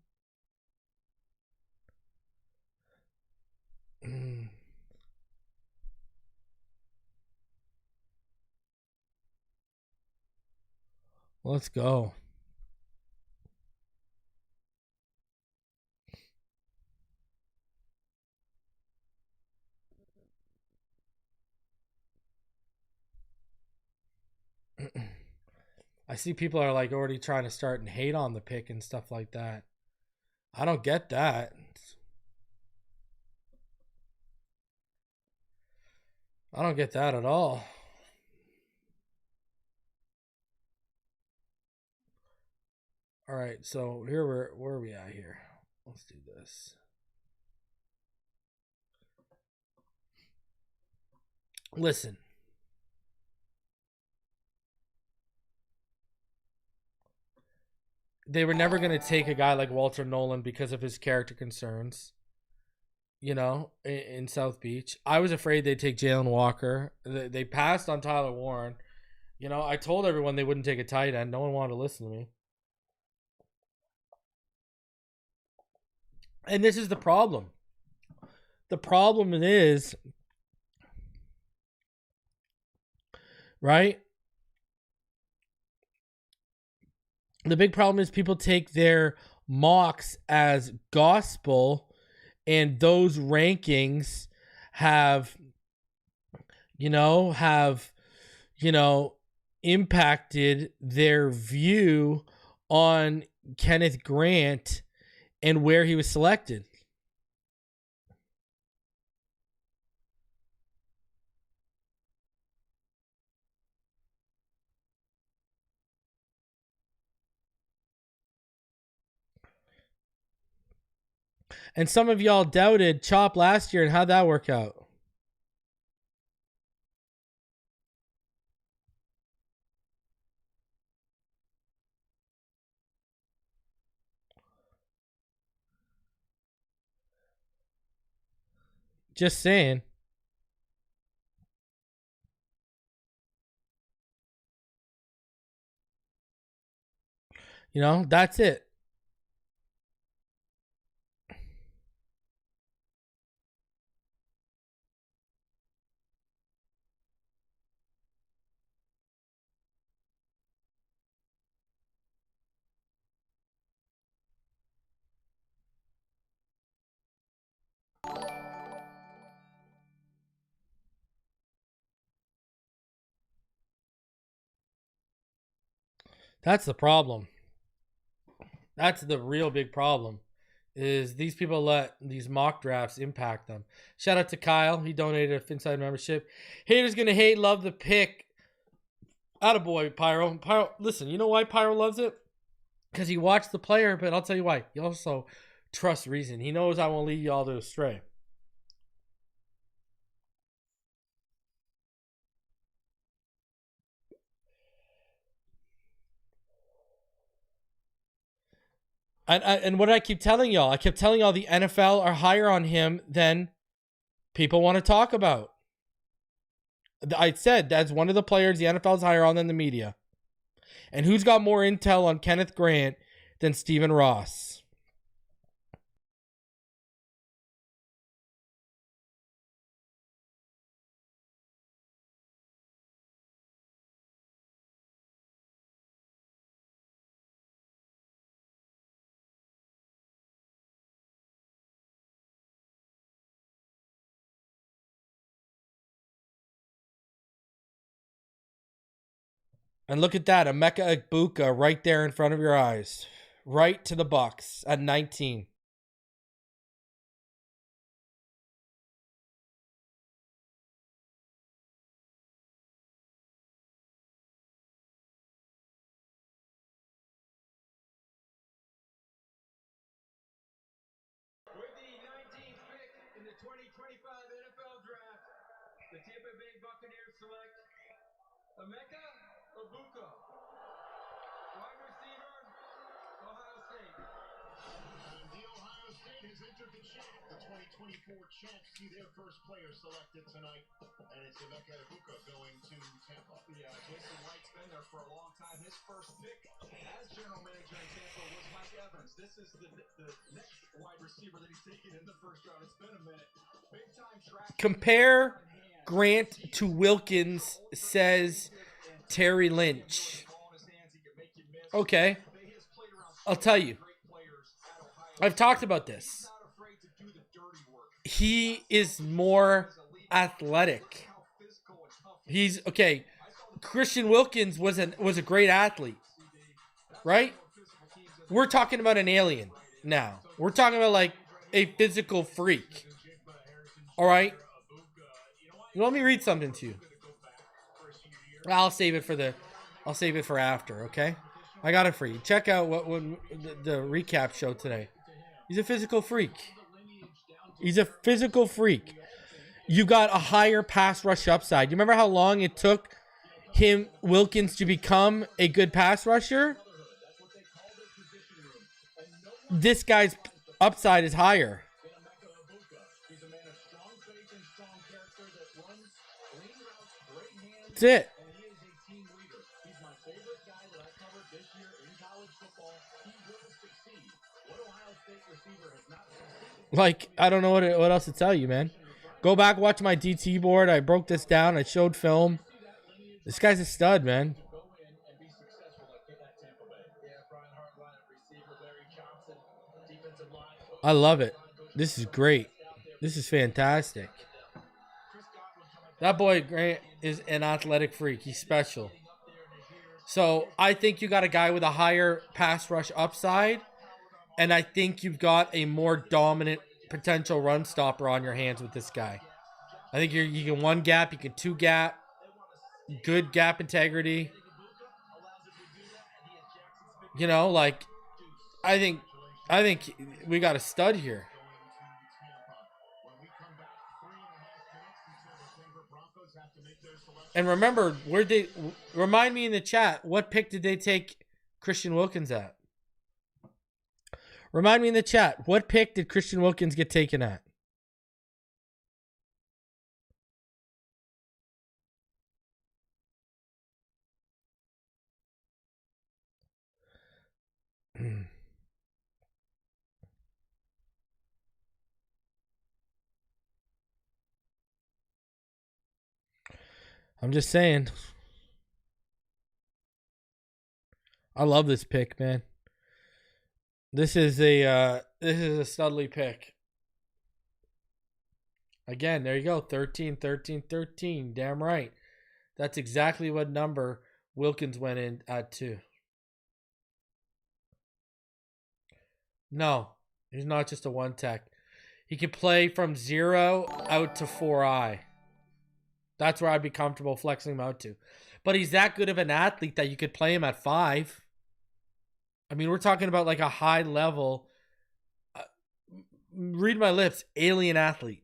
S1: Let's go. I see people are like already trying to start and hate on the pick and stuff like that. I don't get that. I don't get that at all. All right, so here where are we at here? Let's do this. Listen. They were never going to take a guy like Walter Nolan because of his character concerns, in South Beach. I was afraid they'd take Jalen Walker. They passed on Tyler Warren. I told everyone they wouldn't take a tight end. No one wanted to listen to me. And this is the problem. The problem is, right? The big problem is people take their mocks as gospel, and those rankings have impacted their view on Kenneth Grant and where he was selected. And some of y'all doubted Chop last year, and how'd that work out? Just saying. That's it. That's the problem. That's the real big problem, is these people let these mock drafts impact them. Shout out to Kyle. He donated a Phinside membership. Haters gonna hate, love the pick. Attaboy, Pyro. Pyro, listen, you know why Pyro loves it? Because he watched the player, but I'll tell you why. He also trusts reason. He knows I won't lead y'all to astray. And what did I keep telling y'all? I kept telling y'all the NFL are higher on him than people want to talk about. I said that's one of the players the NFL is higher on than the media. And who's got more intel on Kenneth Grant than Stephen Ross? And look at that, Emeka Egbuka right there in front of your eyes. Right to the Bucks at 19.
S7: 2025 NFL Draft, the Tampa Bay Buccaneers select Emeka Egbuka, wide receiver, Ohio State.
S2: And the Ohio State has entered the chat. The 2024 champs see their first player selected tonight, and it's Emeka Egbuka going to Tampa.
S5: Yeah, Jason White's been there for a long time. His first pick as general manager in Tampa was Mike Evans. This is the next wide receiver that he's taken in the first round. It's been a minute. Big time track.
S1: Compare Grant to Wilkins, says Terry Lynch. Okay. I'll tell you. I've talked about this. He is more athletic. He's okay. Christian Wilkins was a great athlete, right? We're talking about an alien now. We're talking about like a physical freak. All right. Let me read something to you. I'll save it for after. Okay. I got it for you. Check out what the recap show today. He's a physical freak. He's a physical freak. You got a higher pass rush upside. You remember how long it took Wilkins to become a good pass rusher? This guy's upside is higher. That's it. Like, I don't know what else to tell you, man. Go back, watch my DT board. I broke this down. I showed film. This guy's a stud, man. I love it. This is great. This is fantastic. That boy Grant is an athletic freak. He's special. So I think you got a guy with a higher pass rush upside, and I think you've got a more dominant potential run stopper on your hands with this guy. I think you can one gap, you can two gap, good gap integrity. You know, like I think we got a stud here. And remember, remind me in the chat, what pick did they take Christian Wilkins at? Remind me in the chat, what pick did Christian Wilkins get taken at? I'm just saying. I love this pick, man. This is a studly pick. Again, there you go. 13, 13, 13. Damn right. That's exactly what number Wilkins went in at too. No, he's not just a one tech. He can play from 0 out to 4i. That's where I'd be comfortable flexing him out to. But he's that good of an athlete that you could play him at 5. I mean, we're talking about like a high level, read my lips, alien athlete.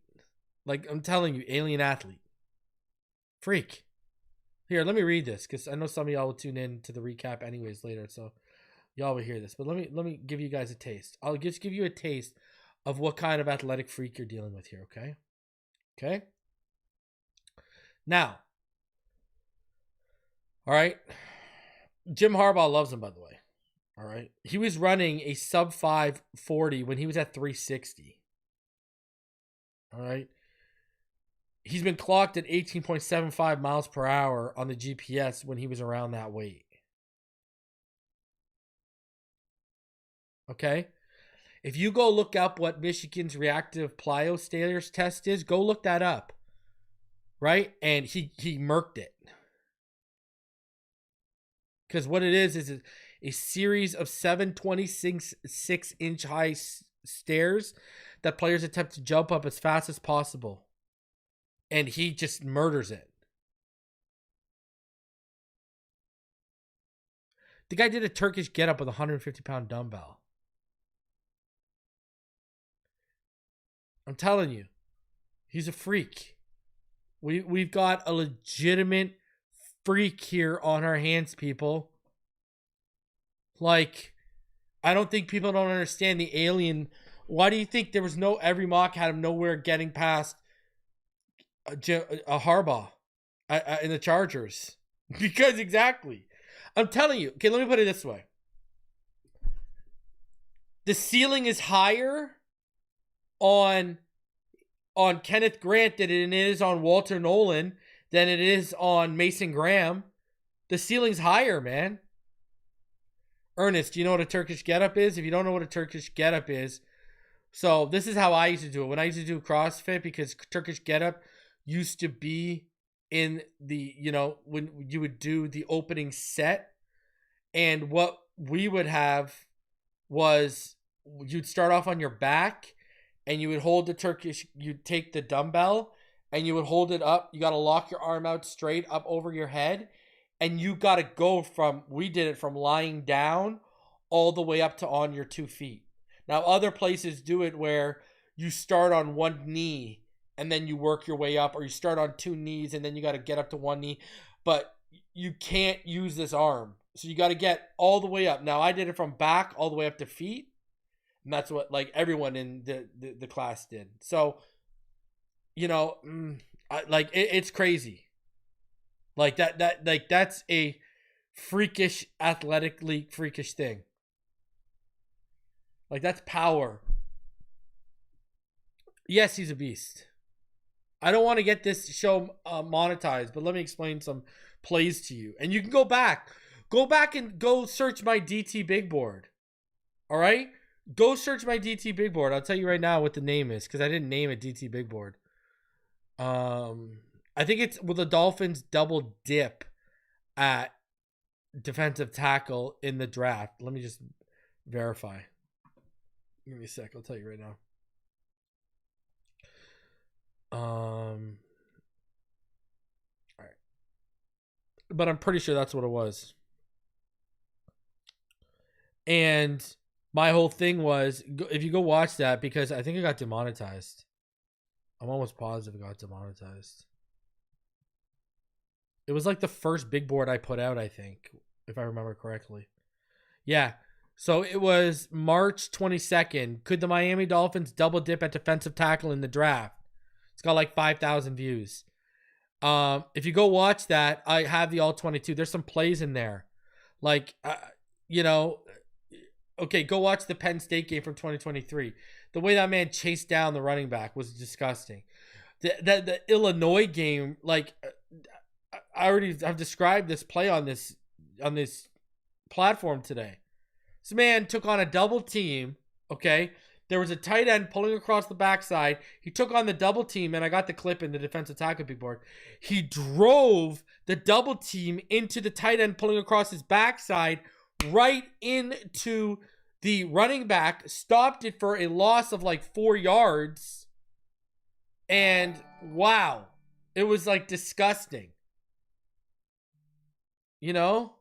S1: Like, I'm telling you, alien athlete. Freak. Here, let me read this, because I know some of y'all will tune in to the recap anyways later, so y'all will hear this. But let me give you guys a taste. I'll just give you a taste of what kind of athletic freak you're dealing with here, okay? Okay? Now, all right, Jim Harbaugh loves him, by the way. All right, he was running a sub 540 when he was at 360. All right, he's been clocked at 18.75 miles per hour on the GPS when he was around that weight. Okay, if you go look up what Michigan's reactive plyo stairs test is, go look that up. Right? And he murked it. Because what it is a series of 726-inch high stairs that players attempt to jump up as fast as possible. And he just murders it. The guy did a Turkish get-up with a 150-pound dumbbell. I'm telling you. He's a freak. We've got a legitimate freak here on our hands, people. Like, I don't think people don't understand the alien. Why do you think there was no, every mock had him nowhere getting past a Harbaugh in the Chargers? Because exactly. I'm telling you. Okay, let me put it this way. The ceiling is higher on Kenneth Grant than it is on Walter Nolan, than it is on Mason Graham. The ceiling's higher, man. Ernest, do you know what a Turkish getup is? If you don't know what a Turkish getup is, so this is how I used to do it. When I used to do CrossFit, because Turkish getup used to be in the, you know, when you would do the opening set, and what we would have was you'd start off on your back and you would hold the Turkish, you'd take the dumbbell and you would hold it up. You got to lock your arm out straight up over your head. And you got to go from, we did it from lying down all the way up to on your 2 feet. Now, other places do it where you start on one knee and then you work your way up, or you start on 2 knees and then you got to get up to 1 knee. But you can't use this arm. So you got to get all the way up. Now, I did it from back all the way up to feet. And that's what, like, everyone in the class did. So, you know, it's crazy. Like that's a freakish, athletically freakish thing. Like, that's power. Yes, he's a beast. I don't want to get this show monetized, but let me explain some plays to you. And you can go back and go search my DT big board. All right? Go search my DT big board. I'll tell you right now what the name is, because I didn't name it DT big board. I think it's with the Dolphins double dip at defensive tackle in the draft. Let me just verify. Give me a sec. I'll tell you right now. All right. But I'm pretty sure that's what it was. And my whole thing was, if you go watch that, because I think it got demonetized. I'm almost positive it got demonetized. It was like the first big board I put out, I think, if I remember correctly. Yeah. So it was March 22nd. Could the Miami Dolphins double dip at defensive tackle in the draft? It's got like 5,000 views. If you go watch that, I have the all 22. There's some plays in there. Like, you know, okay, go watch the Penn State game from 2023. The way that man chased down the running back was disgusting. The Illinois game, like, I've described this play on this platform today. This man took on a double team, okay? There was a tight end pulling across the backside. He took on the double team, and I got the clip in the defensive tackle big board. He drove the double team into the tight end pulling across his backside, right into the running back, stopped it for a loss of like 4 yards. And wow, it was like disgusting. You know?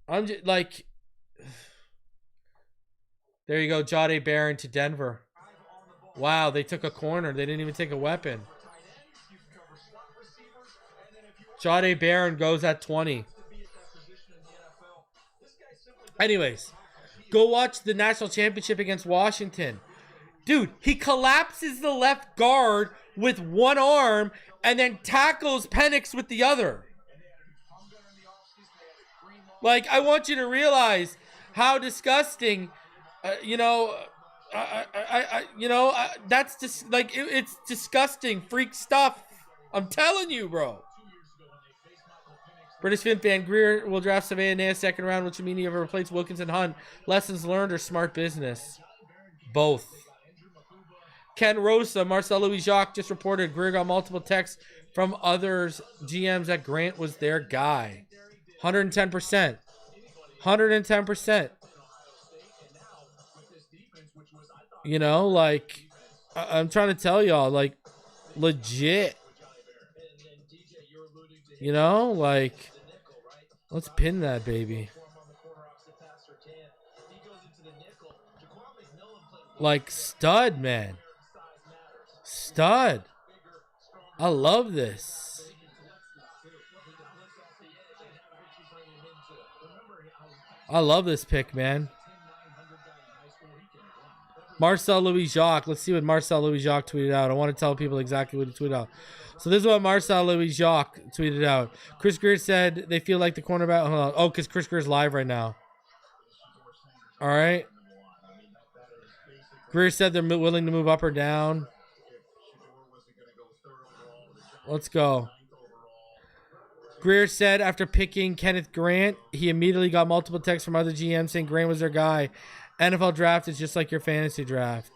S1: I'm just like, there you go, Jahdae Barron to Denver. Wow, they took a corner. They didn't even take a weapon. Jahdae Barron goes at 20. Anyways, go watch the national championship against Washington. Dude, he collapses the left guard with one arm and then tackles Penix with the other. Like, I want you to realize how disgusting, that's just like, it's disgusting freak stuff. I'm telling you, bro. British Finn Van Greer will draft Savannah second round, which would mean he ever replaced Wilkinson Hunt. Lessons learned or smart business? Both. Ken Rosa, Marcel Louis Jacques just reported Greer got multiple texts from others GMs that Grant was their guy. 110%. 110%. You know, like, I'm trying to tell y'all, like, legit. You know, like, let's pin that baby. Like, stud, man. Stud. I love this. I love this pick, man. Marcel Louis-Jacques. Let's see what Marcel Louis-Jacques tweeted out. I want to tell people exactly what he tweeted out. So this is what Marcel Louis-Jacques tweeted out. Chris Greer said they feel like the cornerback. Hold on. Oh, because Chris Greer's live right now. All right. Greer said they're willing to move up or down. Let's go. Greer said after picking Kenneth Grant, he immediately got multiple texts from other GMs saying Grant was their guy. NFL draft is just like your fantasy draft.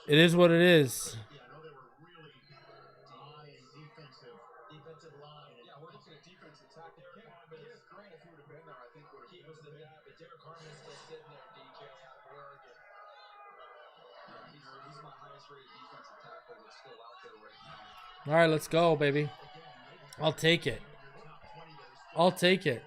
S1: It is what it is. All right, let's go, baby. I'll take it. I'll take it.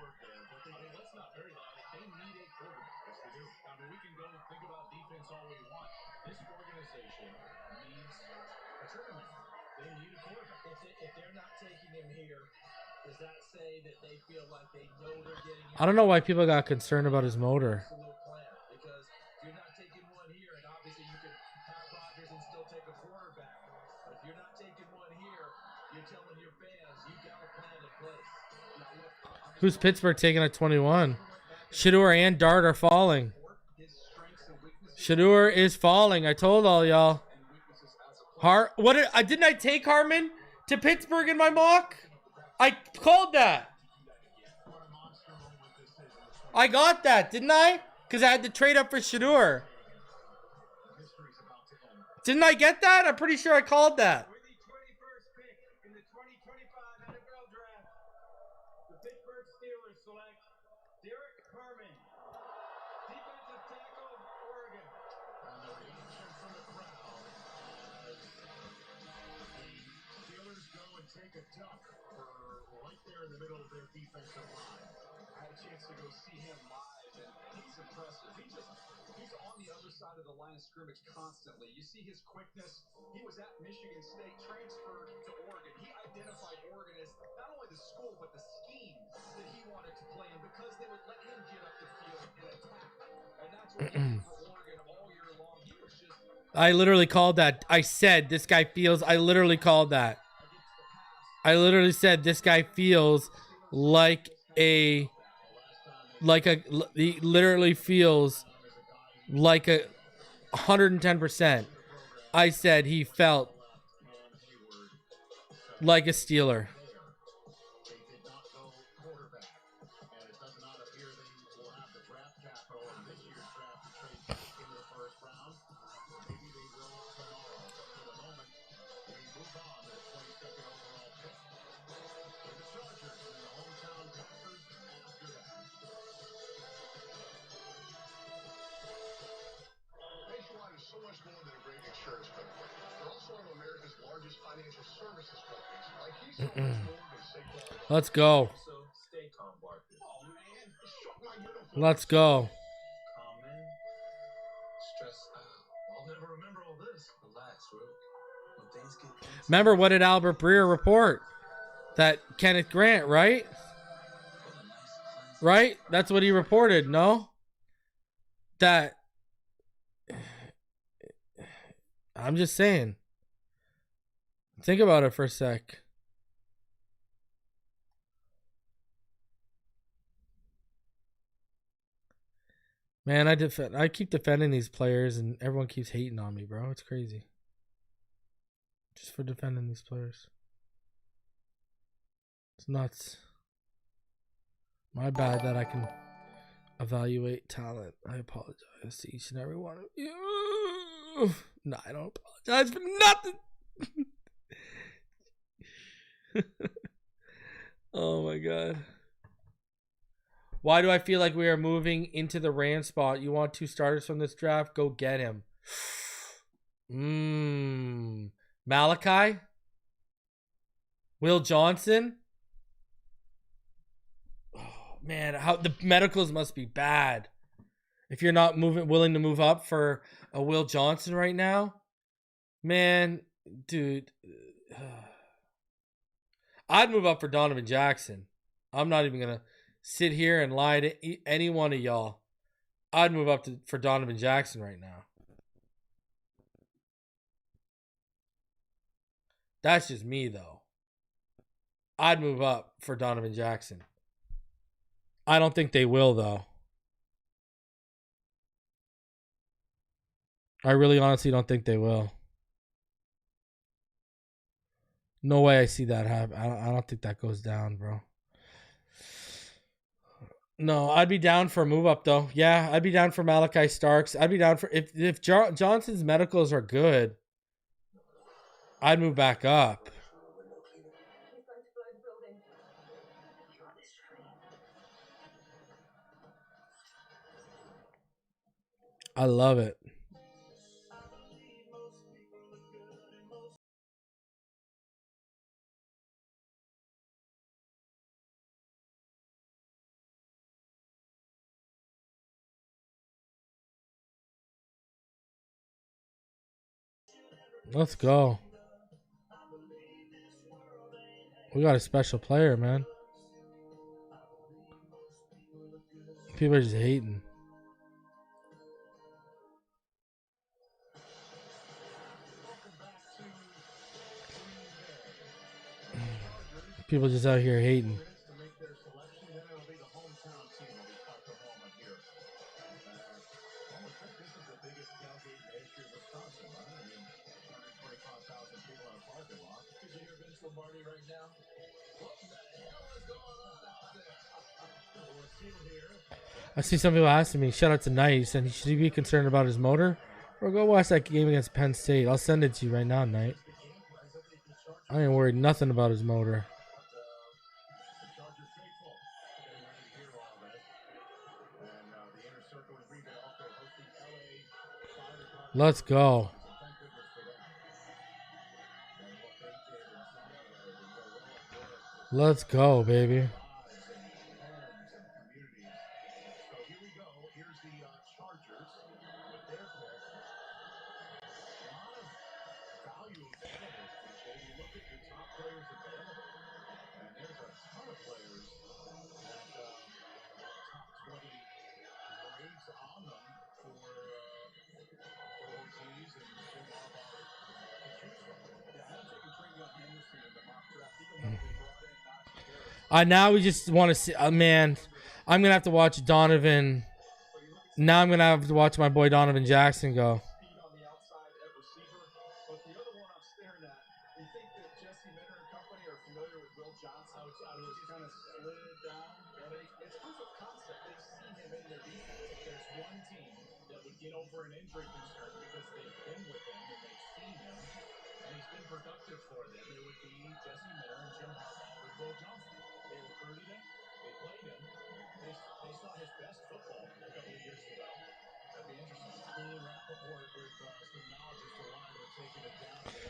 S1: I don't know why people got concerned about his motor. Who's Pittsburgh taking at 21? Shedeur and Dart are falling. Shedeur is falling. I told all y'all. Didn't I take Harmon to Pittsburgh in my mock? I called that. I got that, didn't I? Because I had to trade up for Shedeur. Didn't I get that? I'm pretty sure I called that.
S5: Side of the line of scrimmage constantly. You see his quickness. He was at Michigan State, transferred to Oregon. He identified Oregon as not only the school, but the scheme that he wanted to play in because they would let him get up the field and attack. And that's what he did for Oregon all year long. He was just...
S1: I literally called that. I said this guy feels... I literally called that. I literally said this guy feels like a... He literally feels... like 110%. I said he felt like a Steeler. Let's go. Let's go. Remember, what did Albert Breer report? That Kenneth Grant, right? Right? That's what he reported, no? That... I'm just saying. Think about it for a sec. Man, I keep defending these players and everyone keeps hating on me, bro. It's crazy. Just for defending these players. It's nuts. My bad that I can evaluate talent. I apologize to each and every one of you. No, I don't apologize for nothing. Oh my God. Why do I feel like we are moving into the Ram spot? You want 2 starters from this draft? Go get him. Malachi? Will Johnson? Oh, man, how the medicals must be bad. If you're not willing to move up for a Will Johnson right now, man, dude, I'd move up for Donovan Jackson. I'm not even gonna sit here and lie to any one of y'all. I'd move up for Donovan Jackson right now. That's just me, though. I'd move up for Donovan Jackson. I don't think they will, though. I really honestly don't think they will. No way I see that happen. I don't think that goes down, bro. No, I'd be down for a move up, though. Yeah, I'd be down for Malachi Starks. I'd be down for... If Johnson's medicals are good, I'd move back up. I love it. Let's go. We got a special player, man. People are just hating. People just out here hating. I see some people asking me, shout out to Knight, and should he be concerned about his motor? Or go watch that game against Penn State. I'll send it to you right now, Knight. I ain't worried nothing about his motor. Let's go. Let's go, baby. Now we just want to see, man, I'm going to have to watch Donovan. Now I'm going to have to watch my boy Donovan Jackson go.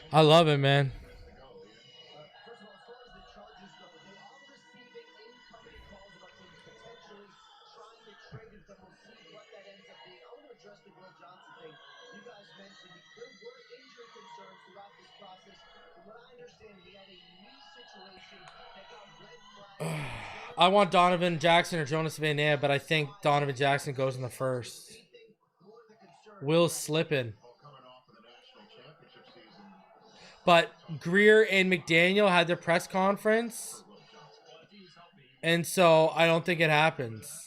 S1: I love it, man. I want Donovan Jackson or Jonas Van Nant, but I think Donovan Jackson goes in the first. Will's slipping. But Greer and McDaniel had their press conference, and so I don't think it happens.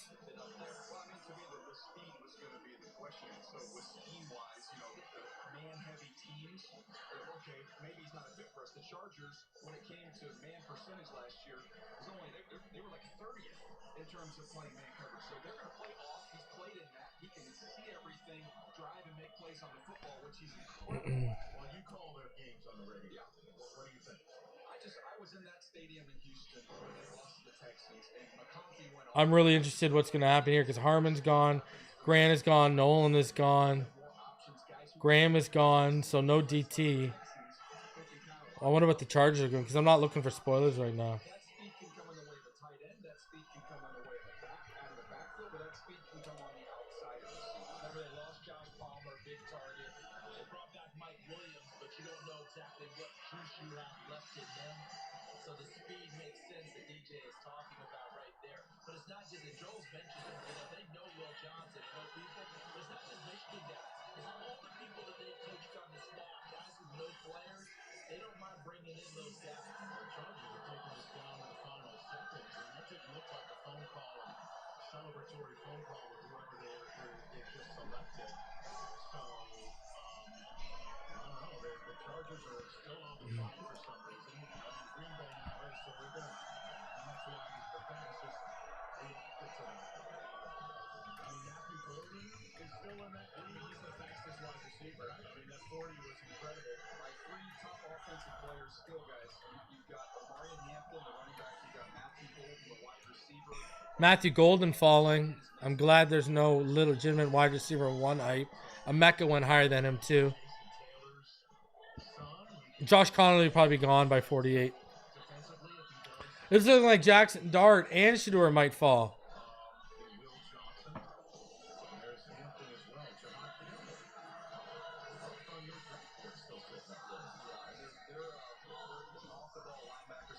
S1: I'm really interested what's going to happen here because Harmon's gone, Grant is gone, Nolan is gone, Graham is gone, so no DT. I wonder what the Chargers are going, because I'm not looking for spoilers right now.
S5: That speed can come in the way of a tight end. That speed can come in the way of a back out of the backfield, but that speed can come on the outside of the receiver.
S2: Remember, they lost Josh Palmer, big target. They brought back Mike Williams, but you don't know exactly what juice you have left in him. So the speed makes sense that DJ is talking about right there. But it's not just, and Joel's mentioned him, they know Will Johnson, they know people, but it's not just Michigan guys. It's all the people that they've coached on the staff, guys who know players. They don't mind bringing in those guys.
S3: The Chargers are taking this down to the final seconds, and that didn't look like a phone call, a celebratory phone call with whoever they just selected. So, I don't know. The Chargers are still on the clock for some reason. Green Bay now is, so they're gonna, and that's why the fans just reacted to that. I mean, Matthew Golden is still in that league. He's the fastest wide receiver, right? I mean, that 40 was incredible.
S5: My three top offensive players still, guys. You've got Omarion Hampton, the running back. You've got Matthew Golden, the wide receiver.
S1: Matthew Golden falling. I'm glad there's no legitimate wide receiver one hype. Emeka went higher than him too. Josh Connolly will probably be gone by 48. It's looking like Jackson Dart and Shador might fall.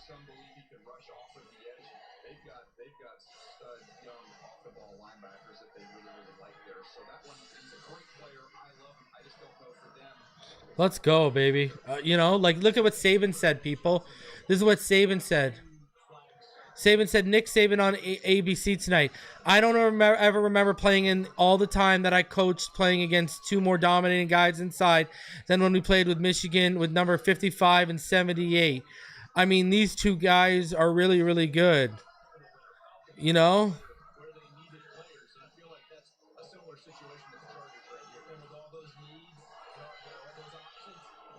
S5: Some believe he can rush off of the edge. They've got stud young off the ball linebackers that they really like there. So that one, he's a great player. I love him. I just don't know for them.
S1: Let's go, baby. You know, like look at what Saban said, people. This is what Saban said. Saban said Nick Saban on ABC tonight. I don't ever remember playing in all the time that I coached playing against two more dominating guys inside than when we played with Michigan with number 55 and 78. I mean, these two guys are really good. You know?
S2: Where they needed players, and I feel like that's a similar situation with the Chargers right here. And with all those needs, all those options,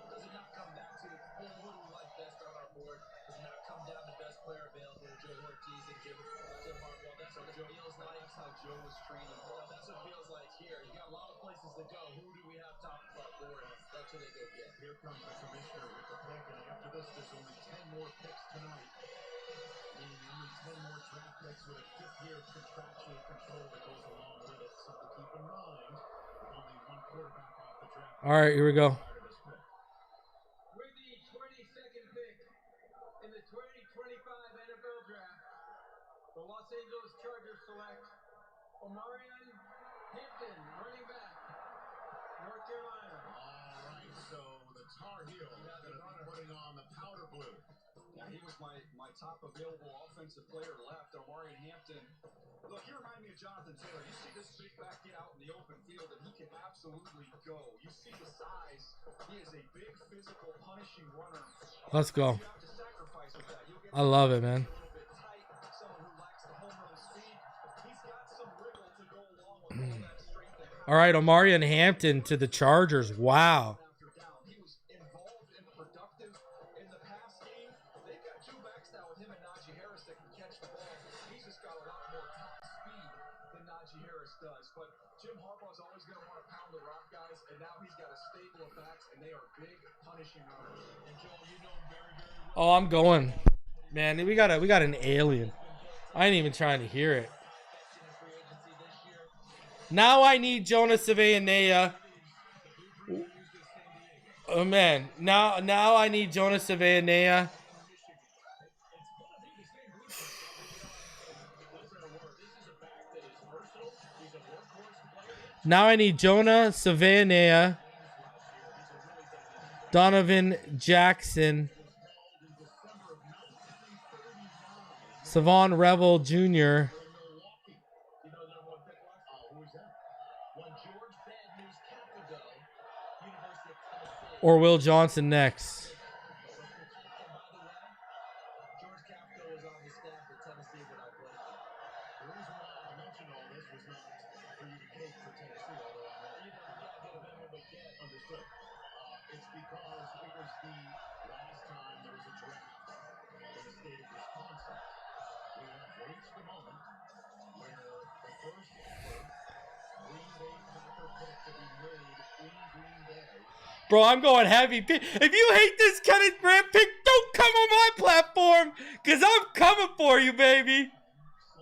S2: does it not come back to, well, who do we like best on our board? Does it not come down to best player available, Joe Ortiz and Jim Harbaugh? That's what it feels like.
S5: That's how Joe was training.
S2: That's what it feels like here. You got a lot of places to go. Who do we have top of our board? That's who they go get.
S3: Here comes the commissioner with the pick, and after this, there's only 10 more picks tonight. Meaning only 10 more draft picks with a fifth-year contractual control that goes along with it. Something to keep in mind. With only one quarterback off the draft.
S1: All right, here we go.
S7: With the 22nd pick in the 2025 NFL Draft, the Los Angeles Chargers select Omarion Hampton, running back, North Carolina.
S3: All right, so the Tar Heels are going to be putting on the powder blue.
S5: Yeah, he was my top available offensive player left, Omarion Hampton. Look, he reminded me of Jonathan Taylor. You see this big back get out in the open field, and he can absolutely go. You see the size. He is a big, physical, punishing runner.
S1: Let's go.
S5: You have to sacrifice with that. You'll get
S1: I love it, man.
S5: a little bit tight. Someone who lacks the home run speed. He's got some wiggle to go along with all that strength.
S1: All right, Omarion Hampton to the Chargers. Wow.
S5: He was involved and productive in the pass game. They've got two backs now with him and Najee Harris that can catch the ball. He's just got a lot more top speed than Najee Harris does. But Jim Harbaugh's always going to want to pound the rock, guys, and now he's got a stable of backs, and they are big, punishing runners. And Joel, you know him very well.
S1: Oh, I'm going. Man, we got an alien. I ain't even trying to hear it. Now I need Jonah Savaianea. Oh man, now I need Jonah Savaianea. Now I need Jonah Savaianea, Donovan Jackson, Savon Revel Jr., or Will Johnson next.
S2: George Capito was on the staff at Tennessee when I played.
S3: The reason why I mentioned all this was not for you to cake for Tennessee, although I know you never get them when we get. Understood. It's because it was the last time there was a draft in the state of Wisconsin. We have reached the moment where the first offer
S1: Bro, I'm going heavy. If you hate this Kenneth Grant pick, don't come on my platform, because I'm coming for you, baby.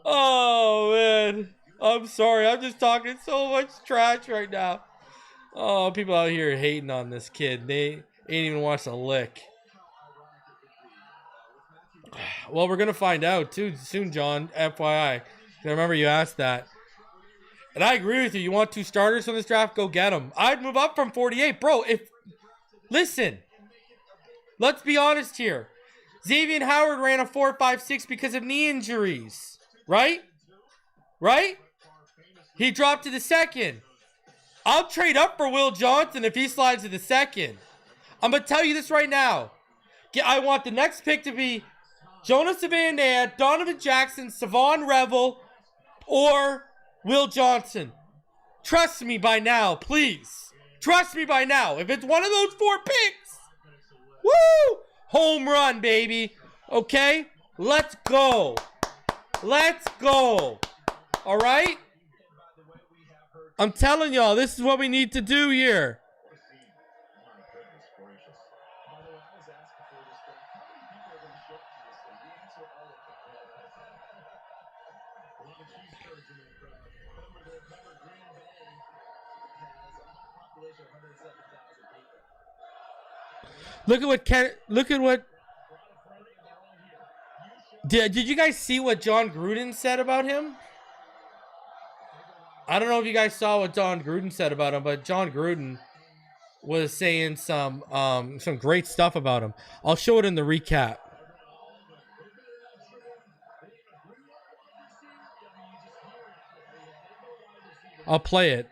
S1: Oh, man. I'm sorry. I'm just talking so much trash right now. Oh, people out here hating on this kid. They ain't even watched a lick. Well, we're going to find out, too, soon, John. FYI. I remember you asked that. And I agree with you. You want 2 starters from this draft? Go get them. I'd move up from 48. Bro, listen. Let's be honest here. Xavier Howard ran a 4.56 because of knee injuries. Right? Right? He dropped to the second. I'll trade up for Will Johnson if he slides to the second. I'm going to tell you this right now. I want the next pick to be Jonas Savannah, Donovan Jackson, Savon Revel, or Will Johnson. Trust me by now, please. Trust me by now. If it's one of those 4 picks, woo! Home run, baby. Okay? Let's go. Let's go. All right? I'm telling y'all, this is what we need to do here. Look at what did you guys see what John Gruden said about him? I don't know if you guys saw what John Gruden said about him, but John Gruden was saying some great stuff about him. I'll show it in the recap. I'll play it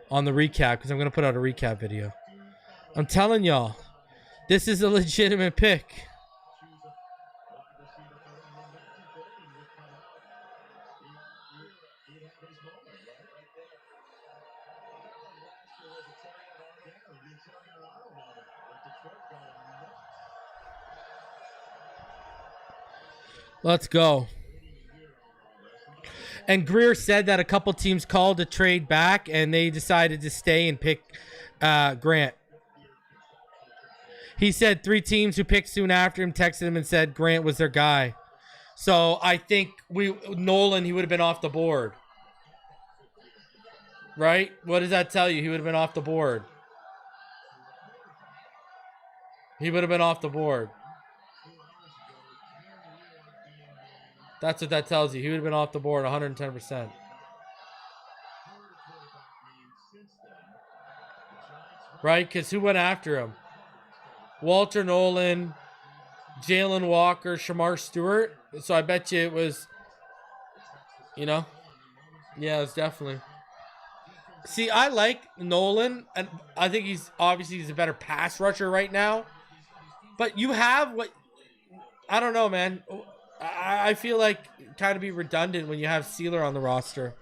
S1: on the recap because I'm going to put out a recap video. I'm telling y'all, this is a legitimate pick. Let's go. And Greer said that a couple teams called to trade back, and they decided to stay and pick Grant. He said 3 teams who picked soon after him texted him and said Grant was their guy. So I think Nolan, he would have been off the board. Right? What does that tell you? He would have been off the board. He would have been off the board. That's what that tells you. He would have been off the board 110%. Right? Because who went after him? Walter Nolan, Jalen Walker, Shamar Stewart. So I bet you it was, yeah, it was definitely. See, I like Nolan, and I think he's a better pass rusher right now. But you have I don't know, man. I feel like kind of be redundant when you have Sealer on the roster.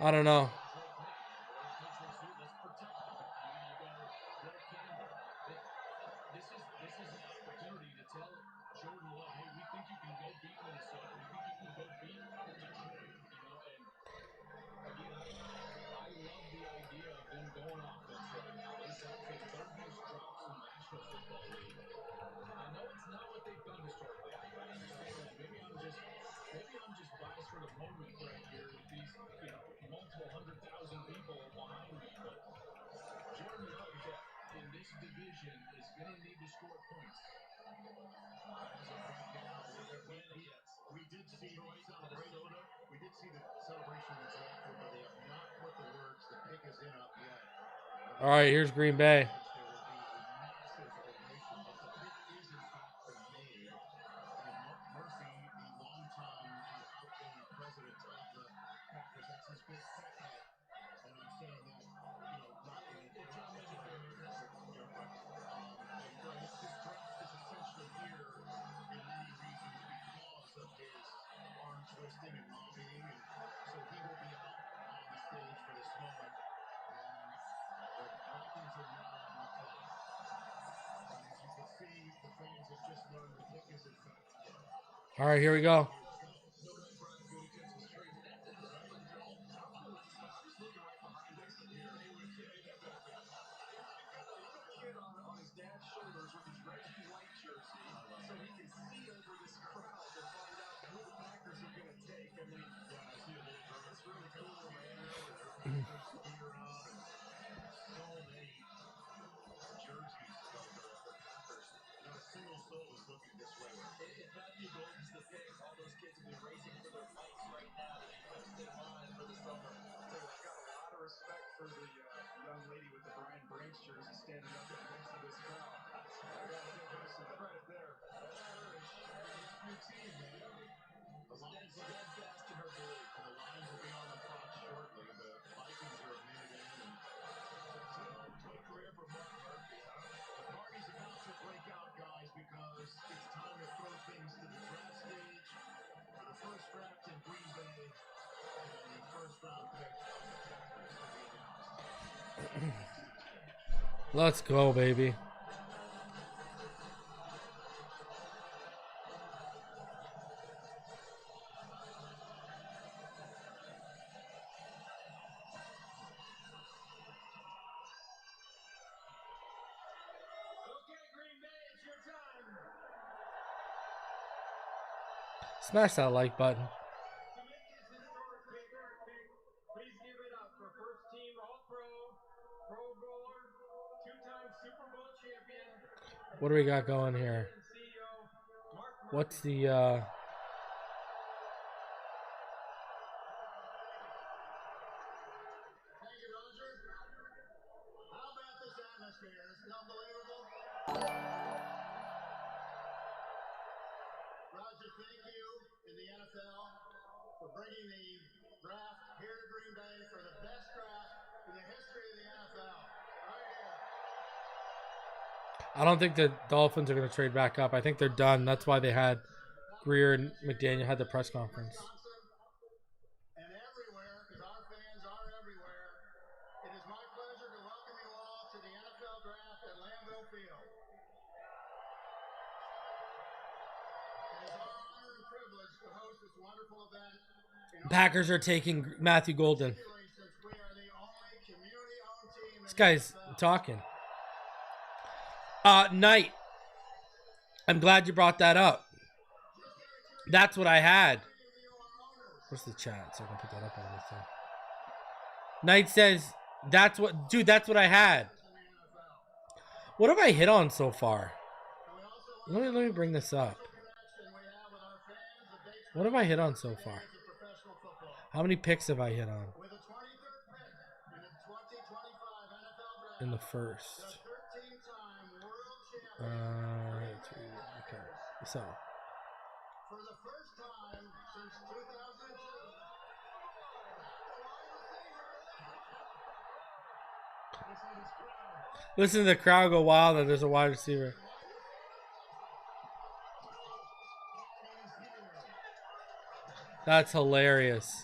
S1: I don't know. All right, here's Green Bay. All right, here we go.
S5: kid on his dad's shoulders with his red and white jersey so he can see over this crowd to find out who the Packers are going to take. I mean, yeah, I see a little girl. It's really cool, man. There's spear out and so many jerseys of the Packers. Not a single soul is looking this way.
S12: If Matthew Golden's the pick, all those kids will be racing for their bikes right now to be first in line for the summer.
S5: So I've got a lot of respect for the young lady with the Brian Branch jersey standing up in the midst of this crowd. I got to give her some credit there. Your team, man. The Lions steadfast in her belief, and the Lions will be on the clock shortly. The Vikings are a minute in, and what career for Mark Murphy, huh? The party's about to break out, guys, because it's time to throw things to the draft stage for the first draft in Green Bay and the first round pick of the Packers to be announced.
S1: Let's go, baby. Smash that like button.
S7: Please give it up for first team All-Pro, Pro Bowler, two-time Super Bowl champion.
S1: What do we got going here? What's the
S3: Thank you, Roger. How about this atmosphere? Isn't it unbelievable? Roger, thank you in the NFL for bringing the draft here to Green Bay for the best draft in the history of the NFL. Right here.
S1: I don't think the Dolphins are going to trade back up. I think they're done. That's why they had Greer and McDaniel had the press conference.
S3: And everywhere, because our fans are everywhere, it is my pleasure to welcome you all to the NFL Draft at Lambeau Field. It is our honor and privilege to host this wonderful event.
S1: Packers are taking Matthew Golden.
S3: Since we are the only community-owned team in
S1: This guy's talking. Knight. I'm glad you brought that up. That's what I had. Where's the chat? So I can put that up on this thing. Knight says, that's what, dude, that's what I had. What have I hit on so far? Let me bring this up. What have I hit on so far? How many picks have I hit on? In the first. Okay. So.
S3: For the first time since 2002.
S1: Listen to the crowd go wild that there's a wide receiver. That's hilarious.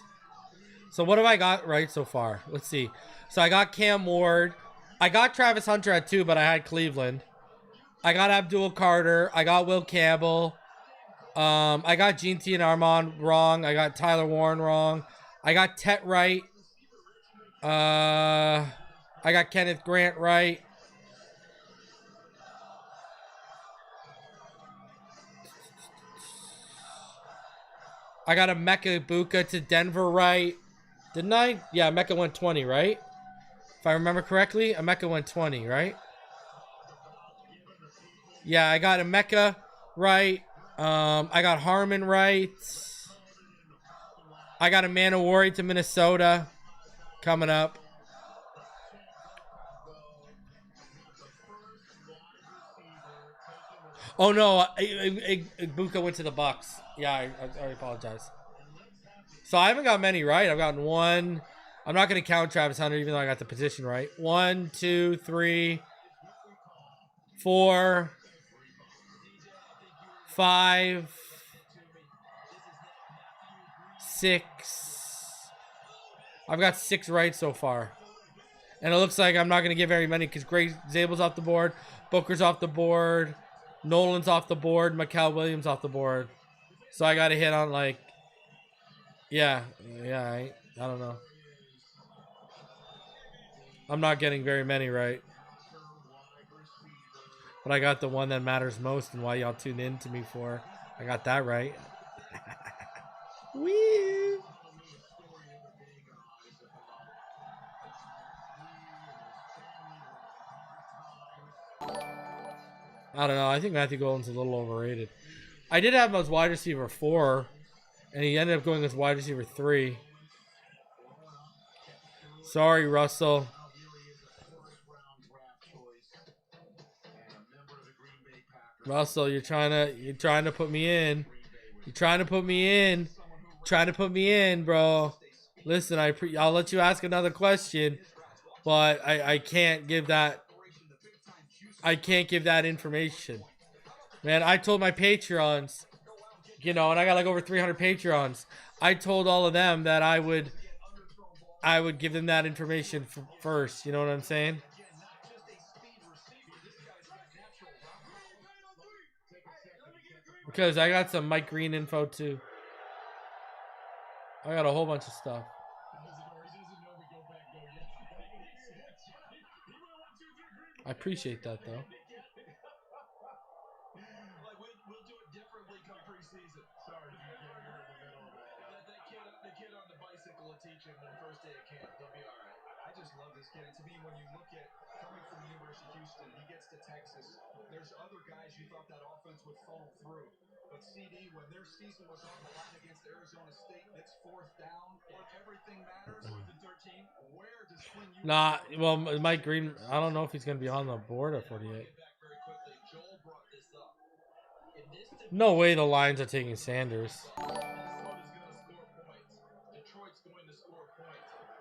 S1: So what have I got right so far? Let's see. So I got Cam Ward. I got Travis Hunter at 2, but I had Cleveland. I got Abdul Carter. I got Will Campbell. I got Gene T and Armand wrong. I got Tyler Warren wrong. I got Tet right. I got Kenneth Grant right. I got a Mecca Ibuka to Denver right. Didn't I? Yeah, Mecca went 20, right? If I remember correctly, Emeka went 20, right? Yeah, I got Emeka right. I got Harmon right. I got Manowari to Minnesota coming up. Oh no, Ibuka went to the Bucks. Yeah, I apologize. So I haven't got many right. I've gotten one. I'm not going to count Travis Hunter, even though I got the position right. 1, 2, 3, 4, 5, 6. I've got 6 right so far. And it looks like I'm not going to get very many because Greg Zabel's off the board. Booker's off the board. Nolan's off the board. Mikel Williams off the board. So I got to hit on like... Yeah, I don't know. I'm not getting very many right. but I got the one that matters most and why y'all tuned in to me for. I got that right. Wee. I don't know. I think Matthew Golden's a little overrated. I did have him as wide receiver 4, and he ended up going as wide receiver 3. Sorry, Russell. Russell, you're trying to put me in. You're trying to put me in. Trying to put me in, bro. Listen, I'll let you ask another question, but I can't give that. I can't give that information. Man, I told my Patreons, and I got like over 300 Patreons. I told all of them that I would give them that information first. You know what I'm saying? Because I got some Mike Green info too. I got a whole bunch of stuff. I appreciate that though.
S5: We'll do it differently come preseason. Sorry, the kid on the bicycle will teach him the first day of camp. He'll be all right. I just love this kid. And to me, when you look at coming from the University of Houston, he gets to Texas. There's other guys you thought that offense would funnel through. But CD, when their season was on the line against Arizona State, it's 4th down and everything matters. 4th and 13. Where does Quinn?
S1: Nah, well, Mike Green, I don't know if he's gonna be on the board at 48. No way the Lions are taking Sanders.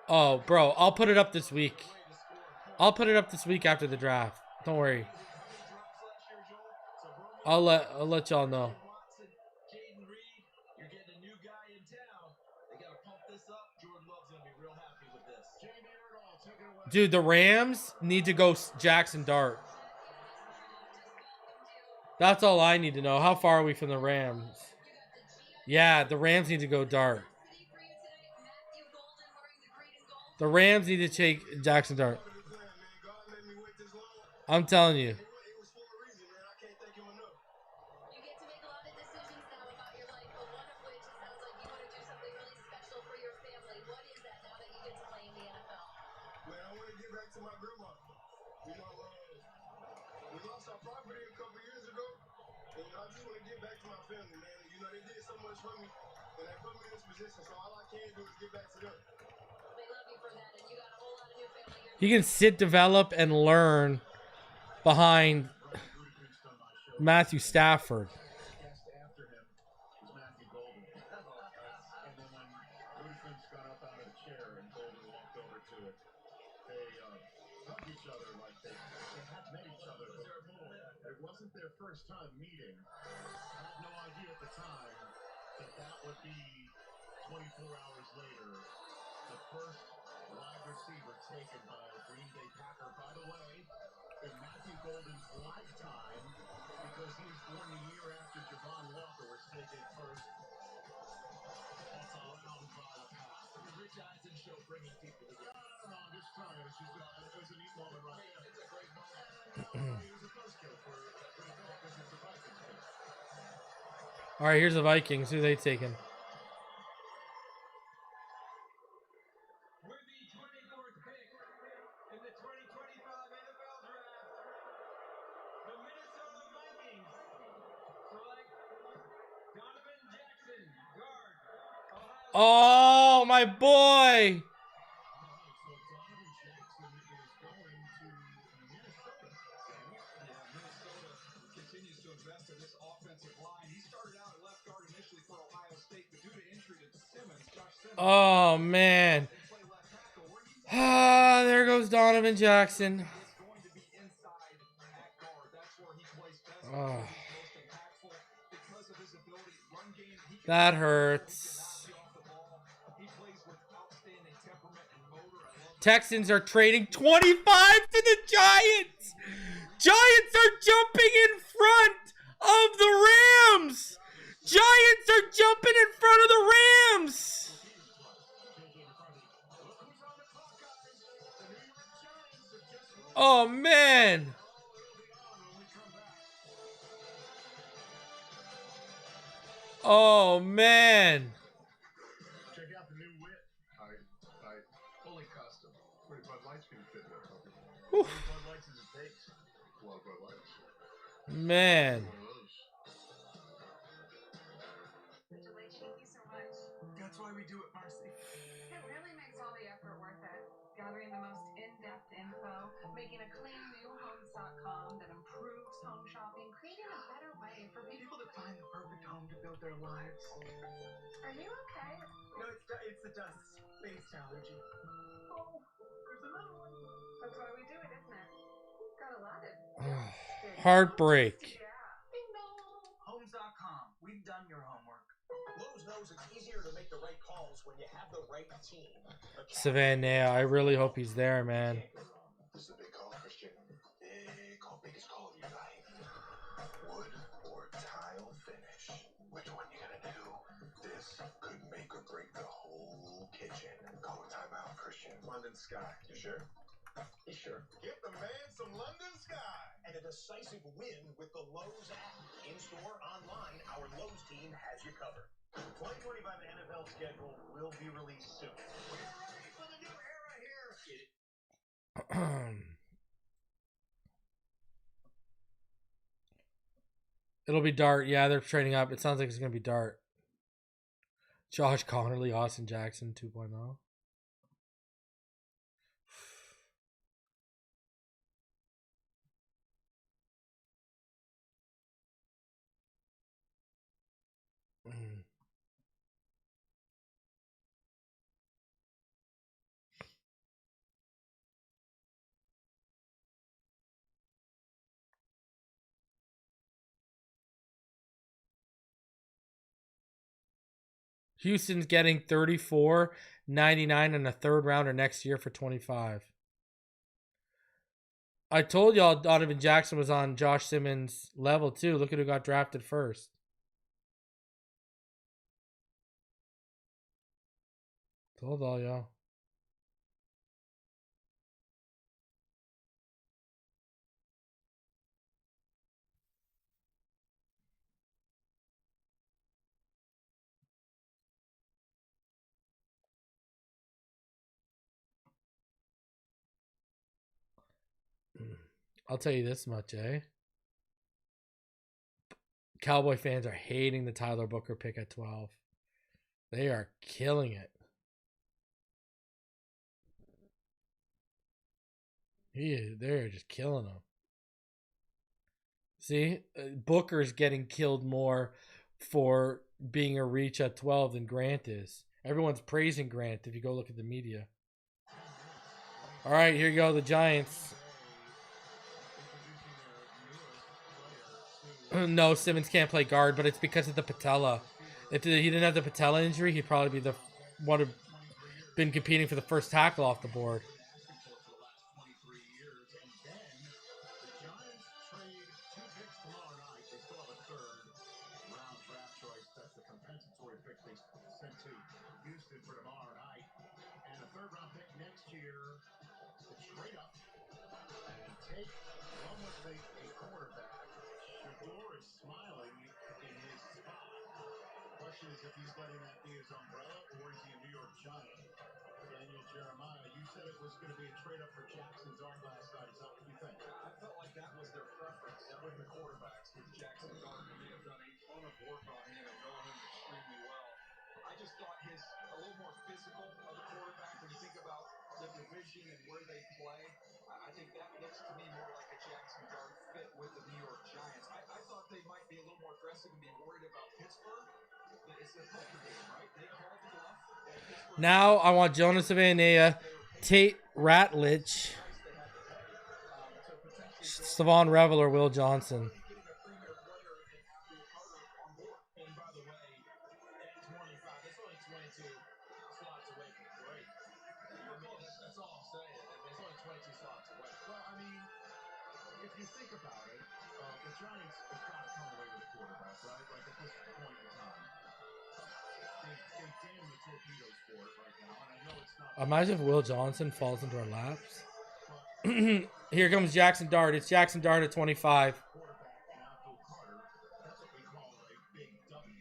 S1: Oh, bro, I'll put it up this week. I'll put it up this week after the draft. Don't worry. I'll let y'all know. Dude, the Rams need to go Jackson Dart. That's all I need to know. How far are we from the Rams? Yeah, the Rams need to go Dart. The Rams need to take Jackson Dart. I'm telling you. He can sit, develop, and learn behind Matthew Stafford.
S2: It wasn't their first time meeting. I had no idea at the time that would be 24 hours later. The first wide receiver taken by a Green Bay Packer. By the way, in Matthew Golden's lifetime, because he was born the year after Javon Walker was taken first. That's a round by a pass. The Rich Eisen show bringing people together. No, I'm just trying. It was a neat moment right there. It's a great moment. It was a buzzkill for Green Bay because it's a Vikings pick.
S1: All right, here's the Vikings. Who they taking? Oh, my boy.
S5: Continues to invest in this offensive line. He started out at left guard initially for Ohio State, but due to injury to Simmons, Josh Simmons.
S1: Oh, man. Ah, there goes Donovan Jackson. Oh. That hurts. Texans are trading 25 to the Giants. Giants are jumping in front of the Rams. Giants are jumping in front of the Rams. Oh, man. Oh, man.
S3: Check out the new whip. Fully custom. 20 Bud Lights can fit there, puppy. 20 Bud Lights is it takes. A lot of Bud Lights.
S1: Man.
S3: One of those.
S8: Thank you so much.
S5: That's why we do it, Marcy.
S8: It really makes all the effort worth it. Gathering the most in-depth info, making a clean new homes.com that improves home shopping, creating a better way for people
S5: People to find the perfect home to build their lives.
S8: Are you okay?
S5: No, it's the dust. Space allergy. Oh, there's another one.
S8: That's why we do it, isn't it? Gotta love it.
S1: Heartbreak.
S5: Homes.com. We've done your homework.
S12: Lowe's knows it's easier to make the right calls when you have the right team.
S1: Savannah, I really hope he's there, man.
S10: This is a big call, Christian. Big call, biggest call of your life. Wood or tile finish? Which one you gonna do? This could make or break the whole kitchen. Call a timeout, Christian.
S3: London Sky. You sure?
S10: You sure?
S3: Get the man some London Sky.
S12: And a decisive win with the Lowe's app. In-store, online, our Lowe's team has you covered.
S2: 2025 NFL schedule will be released soon.
S12: We're ready for the new era here.
S1: It'll be Dart. Yeah, they're trading up. It sounds like it's going to be Dart. Josh Connerly, Austin Jackson 2.0. Houston's getting $34.99 and a third rounder next year for 25. I told y'all Donovan Jackson was on Josh Simmons' level too. Look at who got drafted first. Told all y'all. I'll tell you this much, eh? Cowboy fans are hating the Tyler Booker pick at 12. They are killing it. They're just killing him. See, Booker's getting killed more for being a reach at 12 than Grant is. Everyone's praising Grant if you go look at the media. All right, here you go, the Giants. No, Simmons can't play guard, but it's because of the patella. If he didn't have the patella injury, he'd probably be would have been competing for the first tackle off the board.
S2: Houston for tomorrow night, and a third-round pick next year to trade up and take one with a quarterback. Shador is smiling in his spot. Question is if he's letting that be his umbrella or is he a New York Giant? Daniel Jeremiah, you said it was going to be a trade up for Jackson's Dart last night. Is that what you think?
S5: I felt like that was their preference with the quarterbacks, with Jackson Dart, and they have done a ton of work on him and know him extremely well. I just thought a little more physical of a quarterback when you think about the division and where they play. I think that looks to me more like a Jackson Dart fit with the New York Giants. I thought they might be a little more aggressive and be worried about Pittsburgh. It's the poker game, right? They called the bluff.
S1: Now I want Jonas Savannah, Tate Ratledge, Savon Revel, or Will Johnson.
S2: If you think about it, the Giants have got to come away with a quarterback, right? Like at this point in time. They damn the torpedoes for it right now, and I know it's not.
S1: Imagine if Will Johnson falls into our laps. Here comes Jackson Dart. It's Jackson Dart at 25.
S2: Quarterback, not Bill Carter. That's what we call a big W.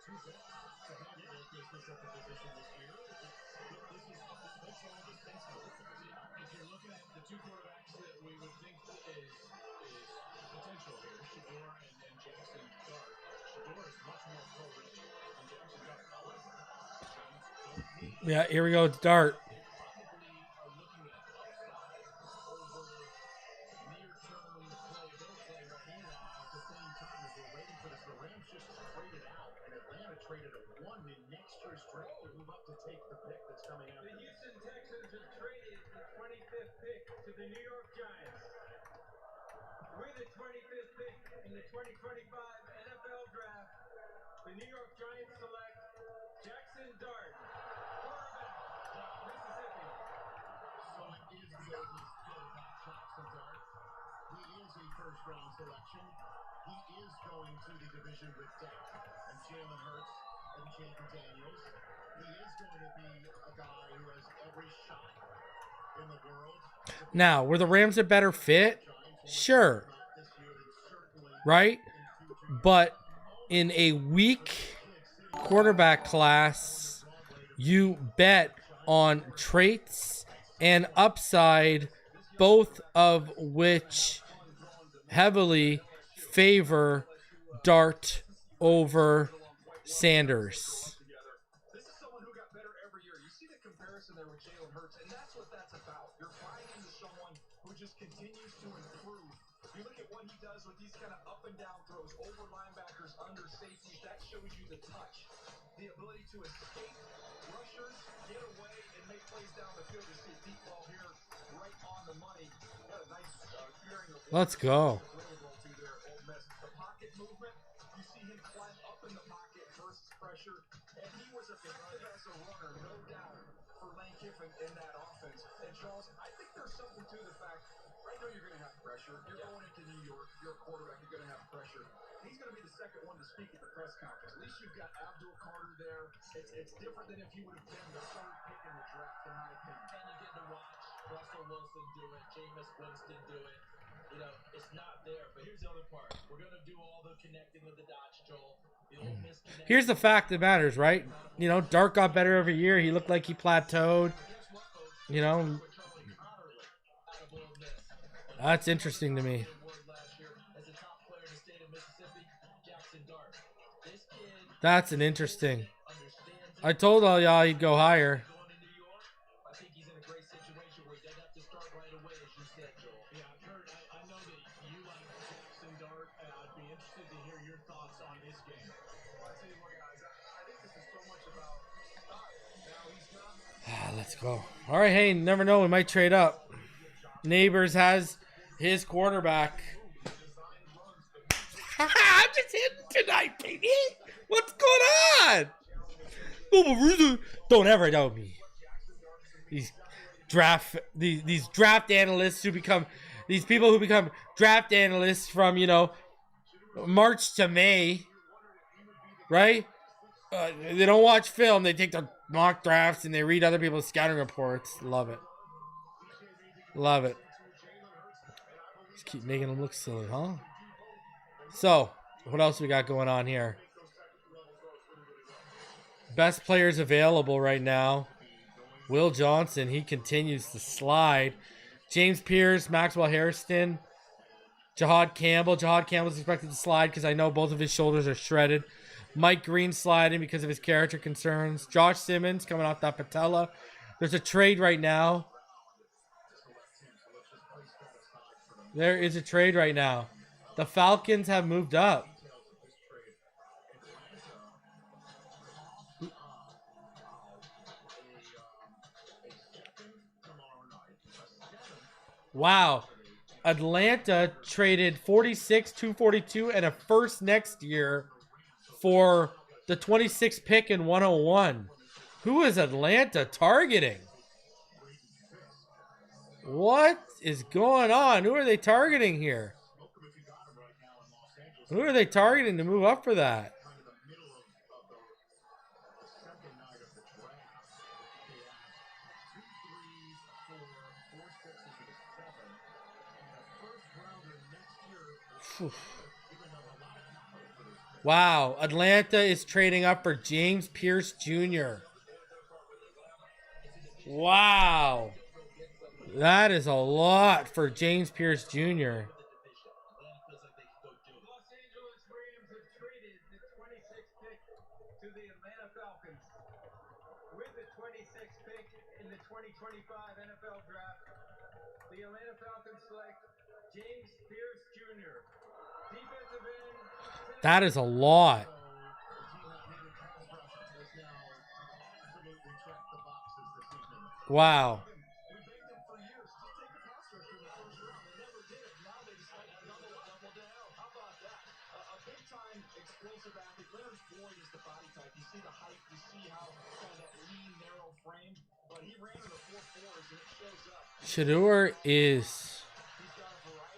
S2: two picks to handle their business at the position this year. This makes all the sense in the world, does it not? If you're looking at the two quarterbacks that we would think is potential here, Shador and Jackson Dart. Shador is much more pro-ready than Jackson Dart. However, the Giants don't need him.
S1: Yeah, here we go. It's Dart.
S2: They probably are looking at upside over near-term playability right now at the same time as we're waiting for this. The Rams just traded out, and Atlanta traded a 1 in next year's draft to move up to take the pick that's coming after.
S7: The Houston Texans have traded the 25th pick to the New York Giants. With the 25th pick in the 2025 NFL Draft, the New York Giants select Jackson Dart, quarterback, Mississippi.
S2: So it is the oldest quarterback, Jackson Dart. He is a first-round selection. He is going to the division with Dak and Jalen Hurts and Jaden Daniels. He is going to be a guy who has every shot in the world.
S1: Now, were the Rams a better fit? Sure. Right? But in a weak quarterback class, you bet on traits and upside, both of which heavily favor Dart over Sanders.
S5: This is someone who got better every year. You see the comparison there with Jalen Hurts, and that's what that's about. You're buying into someone who just continues to improve. You look at what he does with these kind of up and down throws, over linebackers, under safeties. That shows you the touch, the ability to escape rushers, get away, and make plays down the field. You see a deep ball here, right on the money. Got a nice clearing of.
S1: Let's go.
S5: The pocket movement, you see him climb up in the pocket versus pressure, and he was effective as a runner, no doubt, for Lane Kiffin in that offense. And Charles, I think there's something to the fact, I know you're going to have pressure. You're going into New York, you're a quarterback, you're going to have pressure. He's going to be the second one to speak at the press conference. At least you've got Abdul Carter there. It's different than if you would have been the third pick in the draft, in my opinion.
S12: And you get to watch Russell Wilson do it, Jameis Winston do it. You know, it's not there, but here's the other part. We're going to do all the connecting with the dots, Joel. The old misconnect.
S1: Here's the fact that matters, right? You know, Dart got better every year. He looked like he plateaued. You know, that's interesting to me. That's an interesting. I told all y'all he'd go higher.
S5: I think he's in a great situation where he doesn't have to start right away, as you said, Joel.
S2: Yeah, Kurt, I know that you like Jackson Dart, and I'd be interested to hear your thoughts on this game.
S5: Well, I tell you what, guys, I think this is so much about style. Now, he's not...
S1: Let's go. All right, hey, never know. We might trade up. Neighbors has his quarterback. I'm just hitting tonight, baby. What's going on? Don't ever doubt me. These draft analysts who become these people who become draft analysts from, you know, March to May, right? They don't watch film. They take their mock drafts and they read other people's scouting reports. Love it. Love it. Just keep making them look silly, huh? So, what else we got going on here? Best players available right now. Will Johnson, he continues to slide. James Pierce, Maxwell Hairston, Jahad Campbell. Jahad Campbell's expected to slide because I know both of his shoulders are shredded. Mike Green sliding because of his character concerns. Josh Simmons coming off that patella. There's a trade right now. There is a trade right now. The Falcons have moved up. Wow. Atlanta traded 46, 242, and a first next year for the 26th pick in 101. Who is Atlanta targeting? What is going on? Who are they targeting here? Who are they targeting to move up for that? Wow. Atlanta is trading up for James Pierce Jr. Wow. That is a lot for James Pierce Jr.
S7: Los Angeles Rams have traded the 26th pick to the Atlanta Falcons. With the 26th pick in the 2025 NFL Draft, the Atlanta Falcons select James Pierce Jr., defensive end.
S1: That is a lot. Wow.
S5: Explosive athlete. Leonard Floyd is the body type. You see the height, you see how kind of that lean, narrow frame, but he ran in the 4.4s and it shows up.
S1: Shador is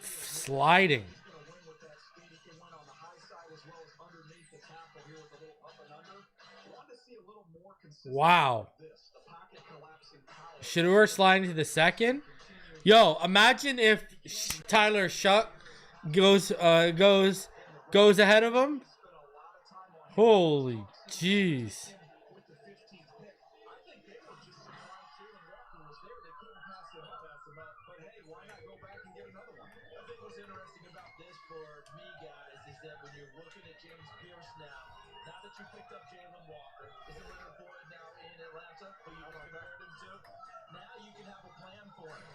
S1: sliding.
S5: He's going to win with that speed. He can win on the high side as well as underneath the tackle here with a little up and under. Want to see a little more consistency.
S1: Wow.
S5: This. The pocket collapsing power.
S1: Shador sliding to the second. Yo, imagine if Tyler Shuck goes ahead of him. Holy jeez.
S5: With the 15th pick, I think they were just surprised Jalen Walker was there. They couldn't pass him up. But hey, why not go back and get another one?
S12: I think what's interesting about this for me, guys, is that when you're looking at James Pierce now that you picked up Jalen Walker, is the Leonard Floyd now in Atlanta, who you compared him to? Now you can have a plan for him.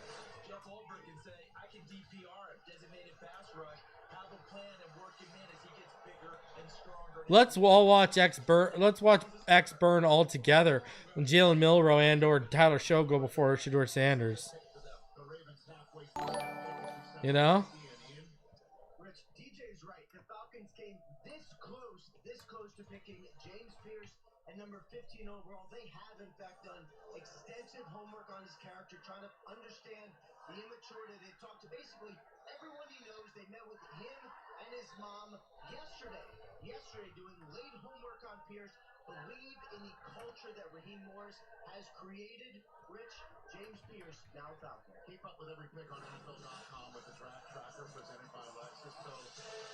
S12: Jeff Ulbrich can say, I can DPR him, designated pass rush, have a plan and work him in as he gets bigger and stronger.
S1: Let's all watch Let's watch X burn all together when Jalen Milroe and or Tyler Show go before Shador Sanders. You know?
S11: Rich, DJ's right. The Falcons came this close to picking James Pierce at number 15 overall. They have, in fact, done extensive homework on his character, trying to understand the immaturity. They talked to basically everyone he knows. They met with him and his mom yesterday doing late homework on Pierce. Believe in the culture that Raheem Morris has created. Rich, James Pierce, now Falcon.
S2: Keep up with every pick on NFL.com with the draft tracker presented by Lexus. So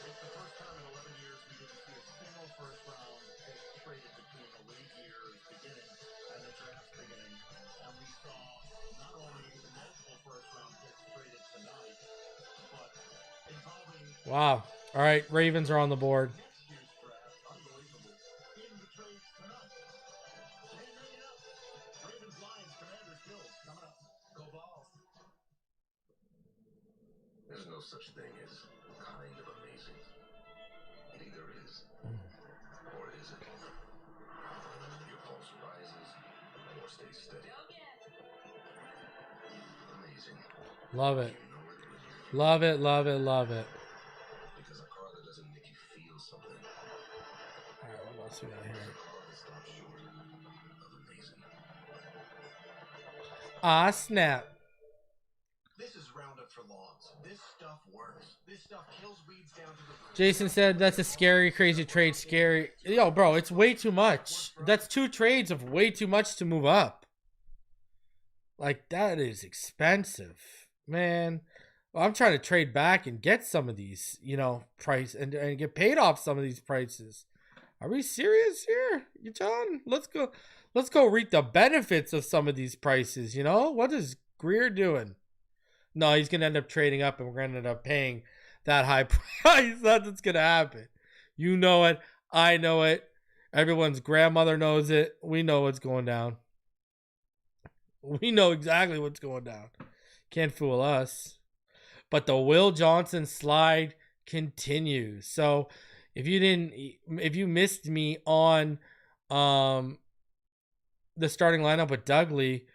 S2: it's the first time in 11 years we didn't see a single first round pick traded between the league years beginning and the draft beginning. And we saw not only multiple first round picks traded tonight, but involving
S1: Wow. All right, Ravens are on the board.
S2: next year's draft. Unbelievable. In the trades tonight. Can't make it up. Ravens, Lions, Commanders, Bills coming up. Go Balls.
S13: There's no such thing as kind of amazing. It either is or it isn't. Your pulse rises or stays steady. Amazing.
S1: Love it. Love it, love it, love it.
S13: Because a car that doesn't make you feel something.
S1: All right, what else we got here?
S13: A car that stops short of amazing.
S1: Ah, snap.
S11: This is Roundup for lawns. This stuff works. This stuff kills weeds down to the...
S1: Jason said that's a scary, crazy trade. Scary. Yo, bro, it's way too much. That's 2 trades of way too much to move up. Like, that is expensive. Man, I'm trying to trade back and get some of these, you know, price and get paid off some of these prices. Are we serious here, John? Let's go reap the benefits of some of these prices, you know? What is Greer doing? No, he's going to end up trading up and we're going to end up paying that high price. That's what's going to happen. You know it. I know it. Everyone's grandmother knows it. We know what's going down. We know exactly what's going down. Can't fool us. But the Will Johnson slide continues. So if you missed me on the starting lineup with Dudley,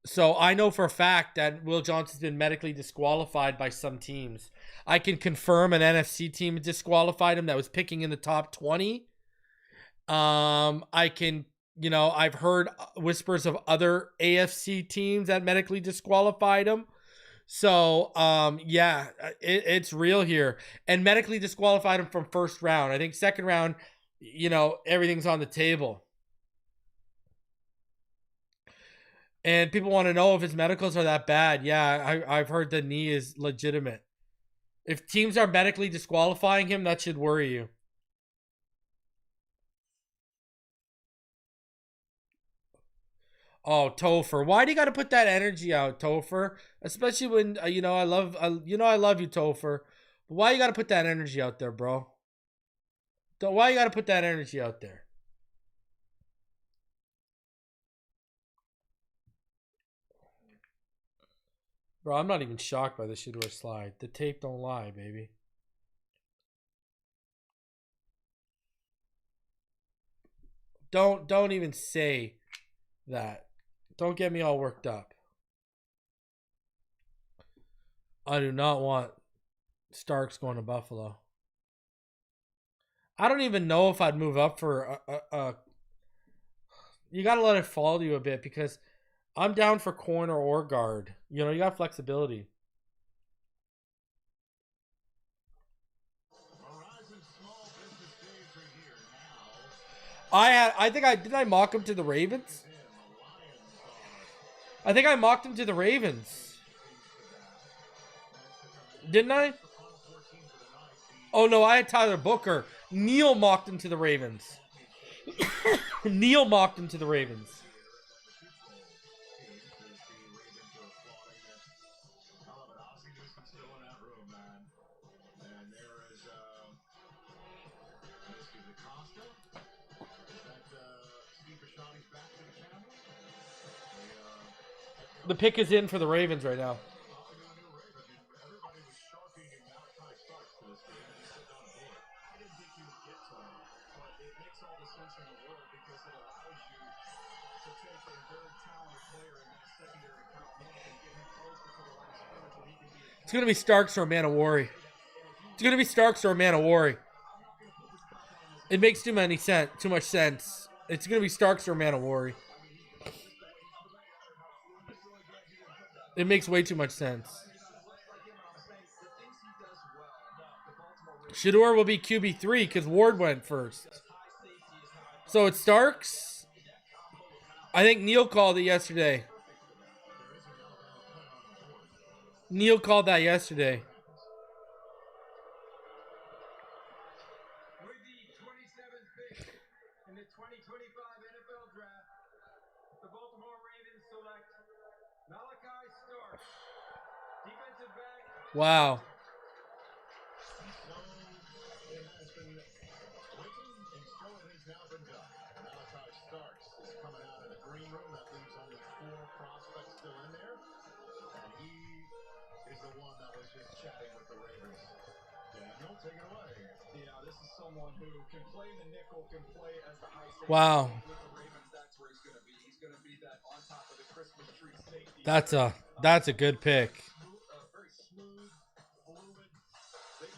S1: so I know for a fact that Will Johnson's been medically disqualified by some teams. I can confirm an NFC team disqualified him that was picking in the top 20. I can, you know, I've heard whispers of other AFC teams that medically disqualified him. So, yeah, it's real here. And medically disqualified him from first round. I think second round, you know, everything's on the table. And people want to know if his medicals are that bad. Yeah, I've heard the knee is legitimate. If teams are medically disqualifying him, that should worry you. Oh, Topher, why do you got to put that energy out, Topher? Especially when you know I love you, Topher. But why you got to put that energy out there, bro? Why you got to put that energy out there? Bro, I'm not even shocked by the Shador slide. The tape don't lie, baby. Don't even say that. Don't get me all worked up. I do not want Starks going to Buffalo. I don't even know if I'd move up for a you got to let it fall to you a bit because I'm down for corner or guard. You know, you got flexibility. I mock him to the Ravens? I think I mocked him to the Ravens. Didn't I? Oh no, I had Tyler Booker. Neil mocked him to the Ravens. Neil mocked him to the Ravens. The pick is in for the Ravens right now. It's going to be Starks or Manowari. It's going to be Starks or Manowari. It makes too much sense. It's going to be Starks or Manowari. It makes way too much sense. Shador will be QB3 because Ward went first. So it's Starks. I think Neil called it yesterday. Neil called that yesterday.
S7: With the 27th pick in the 2025 NFL Draft, the Baltimore Ravens select Malachi Starks, defensive back.
S1: Wow.
S2: Malachi Starks is coming out of the green room. That leaves only 4 prospects still in there. And he is the one that was just chatting with the Ravens. Daniel, take it away.
S5: Yeah, this is someone who can play in the nickel, can play as the high safety.
S1: Wow.
S5: With the Ravens, that's where he's going to be. He's going to be that on top of the Christmas tree safety.
S1: That's a good pick.
S5: Very smooth, fluid.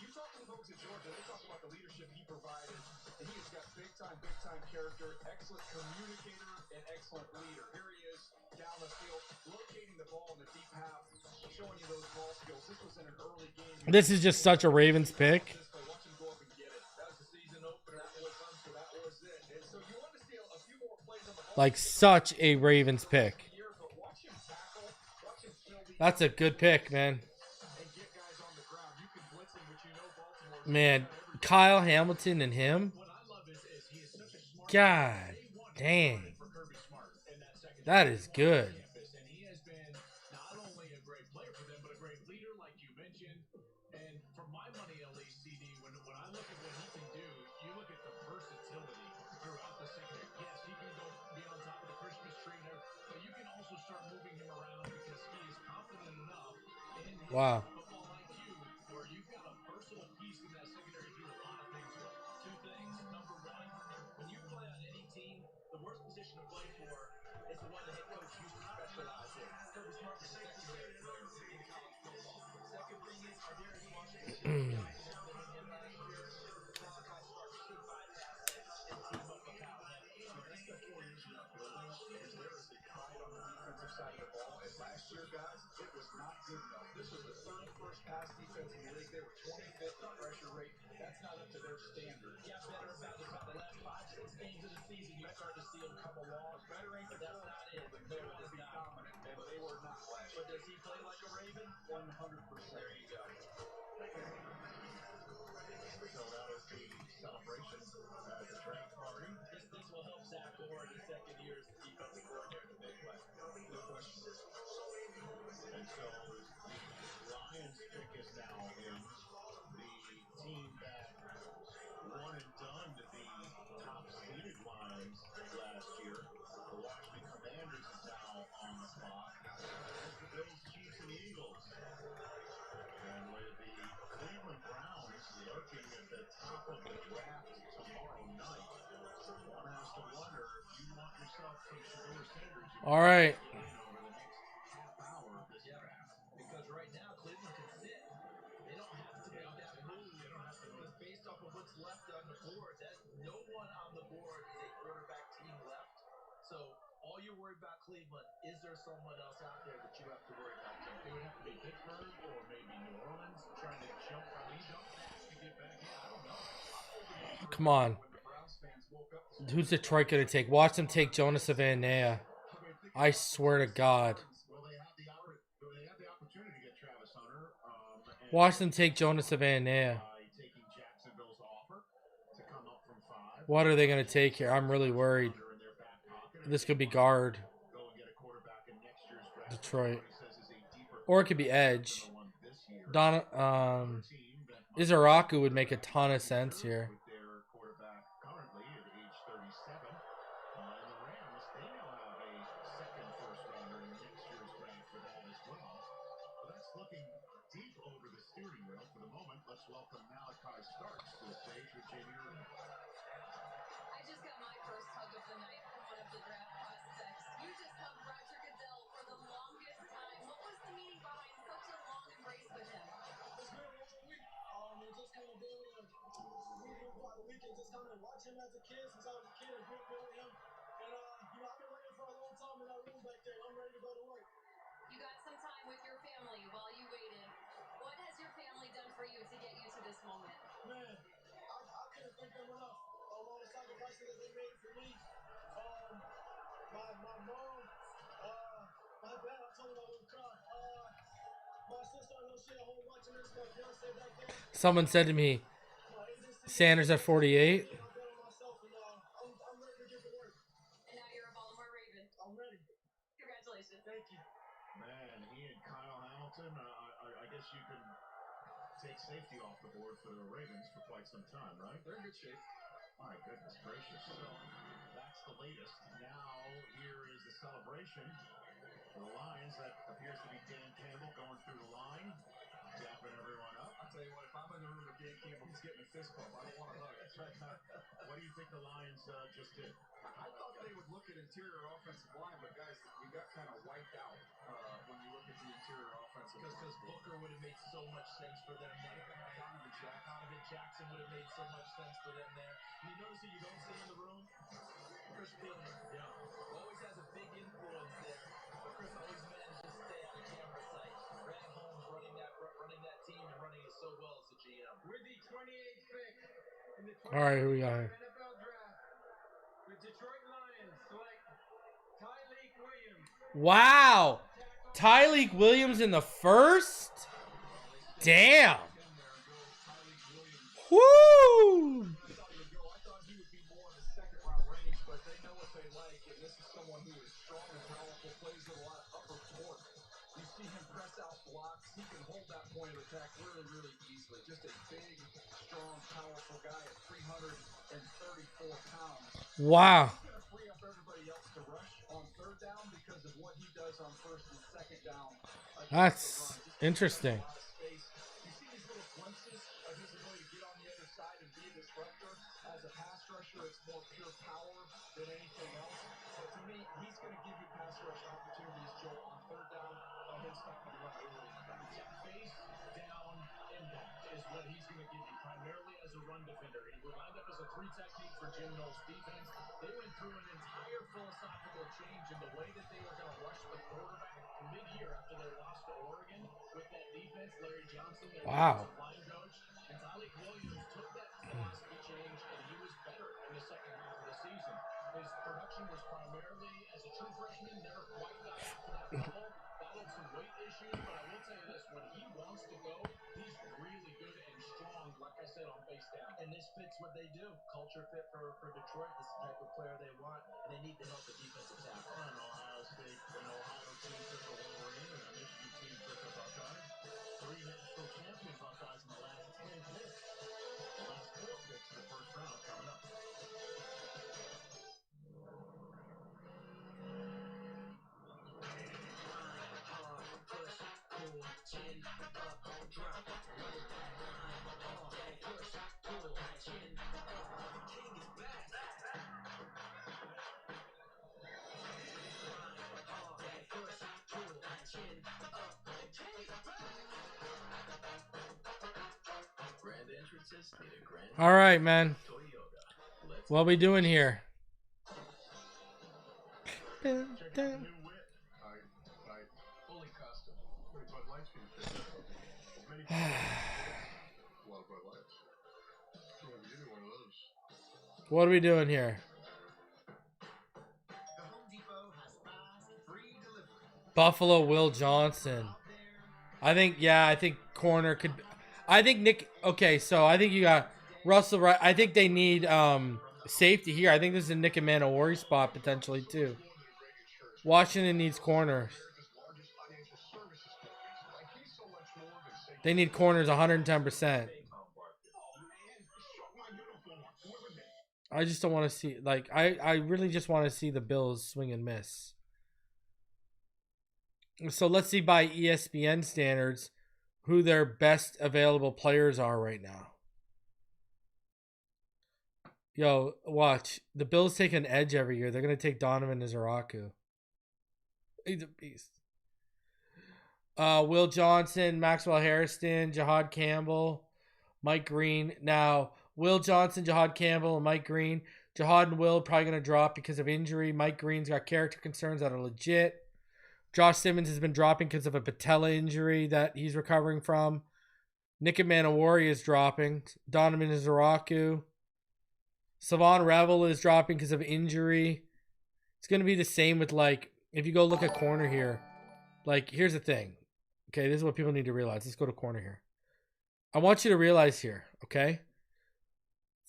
S5: You talk to the folks at Georgia, they talk about the leadership he provided, and he has got big time character, excellent communicator, and excellent leader. Here he is down the field, locating the ball in the deep half, showing you those ball skills. This was in an early game.
S1: This is just such a Ravens pick.
S5: Watch him go up and get it. That was the season opener. That was it. And so you want to see a few more plays on the ball.
S1: Like such a Ravens pick. That's a good pick, man. Man, Kyle Hamilton and him. God dang. That is good.
S2: And he has been not only a great player for them, but a great leader, like you mentioned. And for my money, at least, CD, when I look at what he can do, you look at the versatility throughout the secondary. Yes, he can go be on top of the Christmas tree there, but you can also start moving him around because he is confident enough in his football IQ where you've got a versatile piece in that secondary to do a lot of things with. 2 things. Number 1, when you play on any team, the worst position to play for is the one the head coach used to specialize in. Kirby Smart was a secondary player in college football. Second thing is, Darius Washington. Giants jumped on him last year. Malachi Starks should bypass that and team up with Kyle Hamilton.
S5: They spent 4 years in that building, and there is a pride on the defensive side of the ball. And last year, guys, it was not good enough. This was the 31st pass defense in the league. They were 25th in pressure rate. That's not up to their standard.
S2: Got better about the last 5-6 games of the season. You start to see him come along.
S5: Better ain't the
S2: That's not it.
S5: They want to be dominant, and they were not last year.
S2: But does he play like a Raven?
S5: 100%.
S2: There you go.
S3: So that was the celebration at the draft party.
S2: This will help Zach Orr in his second year as the defensive coordinator in the Midwest. spot as the Bills, Chiefs, and Eagles. And with the Cleveland Browns lurking at the top of the draft tomorrow night, one has to wonder if you want yourself some Shador Sanders.
S1: All right.
S2: Get in over the next half hour of this draft.
S12: Because right now, Cleveland can sit. They don't have to make that move.
S2: They don't have to move.
S12: Because based off of what's left on the board, no one on the board is a quarterback team left. So all you're worried about, Cleveland, is there someone else out there that you have to worry about, Tim?
S2: It would have to be Pittsburgh or maybe New Orleans trying to jump. I mean, jump fast to get back in. I don't know.
S1: Come on. Who's Detroit going to take? Watch them take Jonas Savannah. I swear to God.
S2: Well, they have the opportunity to get Travis Hunter.
S1: Watch them take Jonas Savannah.
S2: Taking Jacksonville's offer to come up from 5.
S1: What are they going to take here? I'm really worried. This could be guard. Detroit. Or it could be edge. Izaraku would make a ton of sense here.
S2: Their quarterback currently at age 37. And the Rams, they now have a second first rounder in next year's draft for that as well. So that's looking deep over the steering wheel for the moment. Let's welcome Malachi Starks to the stage with Jamie Irvin.
S8: I just got my first hug of the night from one of the draft prospects. You just hugged Roger Goodell for the longest time. What was the meaning behind such a long embrace with him?
S9: It's been a long week. And just kind of be able to move throughout the week and just kind of watch him as a kid since I was a kid and grew up with him. And, I've been waiting for a long time in that room back there. I'm ready to go to work.
S8: You got some time with your family while you waited. What has your family done for you to get you to this moment?
S9: Man, I couldn't thank them enough. All the sacrifices that they made for me. My mom, my dad, I told him I wouldn't cry. My sister, I know she at home watching this. My fiance back there.
S1: Someone said to me, Sanders at 48.
S9: I'm ready to get to work.
S8: And now you're a Baltimore Raven.
S9: I'm ready.
S8: Congratulations.
S9: Thank you.
S2: Man, he and Kyle Hamilton, I guess you can take safety off the board for the Ravens for quite some time, right?
S5: They're in good shape.
S2: My goodness gracious. So that's the latest. Now here is the celebration for the Lions. That appears to be Dan Campbell going through the line, dapping everyone up.
S5: I'll tell you what, if I'm in the room with Dan Campbell, he's getting a fist bump. I don't want to hug.
S2: That's right. What do you think the Lions just did?
S5: I thought they would look at interior offensive line, but guys, we got kind of wiped out when you look at the interior offensive line.
S12: Because Booker would have made so much sense for them there. Donovan Jackson would have made so much sense for them there. And you notice who you don't see in the room? Chris Phelan. Yeah. Always has a big influence there. But Chris always manages to stay out of camera sight. Grant Holmes running that team and running it so well as a GM.
S7: With the 28th pick in the
S1: All right, here we go.
S7: NFL draft, the Detroit Lions select Tyleik Williams.
S1: Wow. Tyleik Williams in the first? Damn. Woo!
S5: I thought he would be more in the second round range, but they know what they like, and this is someone who is strong and powerful, plays with a lot of upper torque. You see him press out blocks. He can hold that point of attack really, really easily. Just a big, strong, powerful guy at 334 pounds.
S1: Wow.
S5: He's going to free up everybody else to rush on third down because of what he does on first and second down.
S1: That's interesting.
S5: You see these little glimpses of his ability to get on the other side and be a disruptor. As a pass rusher, it's more pure power than anything else. But to me, he's going to give you pass rush opportunities, Joel, on third down and him stopping the run early in the pass.
S2: Yeah, face down impact is what he's going to give you, primarily as a run defender. He would wind up as a 3 technique for Jim Knowles' defense. They went through an entire philosophical change in the way that they were going to rush the quarterback mid-year after their loss to Oregon with that defense. Larry Johnson, their defensive line coach, and Tyleik Williams took that philosophy change, and he was better in the second half of the season. His production was primarily as a true freshman, never quite got up to that level. Battled some weight issues, but I will tell you this, when he wants to go, he's really good and strong, like I said, on face down.
S12: And this fits what they do. Culture fit for Detroit. This is the type of player they want, and they need to help the defensive tackle.
S2: An Ohio State, an Ohio team took a Wolverine, and a Michigan team took a Buckeye. 3 national champion Buckeyes in the last 10 picks. The last 4 picks in the first round coming up.
S1: All right, man. What we doing here?
S3: Check out the new whip. I fully custom. Wait, Bud Light's being fixed up. As many people a lot of Bud Lights. Yeah, give me one of those.
S1: What are we doing here?
S11: The Home Depot has fast, free delivery.
S1: Buffalo Will Johnson. I think corner could. I think Nick. Okay, so I think you got Russell. Right. I think they need safety here. I think this is a Nick and Manowari spot potentially too. Washington needs corners. They need corners 110%. I just don't want to see, like, I really just want to see the Bills swing and miss. So let's see by ESPN standards who their best available players are right now. Yo, watch. The Bills take an edge every year. They're going to take Donovan Izaraku. He's a beast. Will Johnson, Maxwell Harrison, Jahad Campbell, Mike Green. Now, Will Johnson, Jahad Campbell, and Mike Green. Jahad and Will probably going to drop because of injury. Mike Green's got character concerns that are legit. Josh Simmons has been dropping because of a patella injury that he's recovering from. Nick and Manowari is dropping. Donovan Izaraku. Savon Revel is dropping because of injury. It's going to be the same with, like, if you go look at corner here. Like, here's the thing. Okay, this is what people need to realize. Let's go to corner here. I want you to realize here, okay?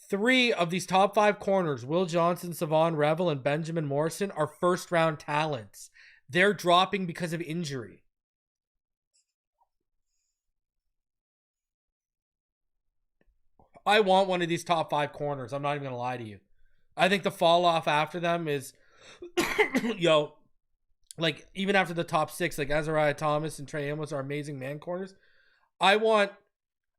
S1: 3 of these top 5 corners, Will Johnson, Savon Revel, and Benjamin Morrison, are first-round talents. They're dropping because of injury. I want one of these top 5 corners. I'm not even going to lie to you. I think the fall off after them is, yo, like, even after the top 6, like Azariah Thomas and Trey Amos are amazing man corners. I want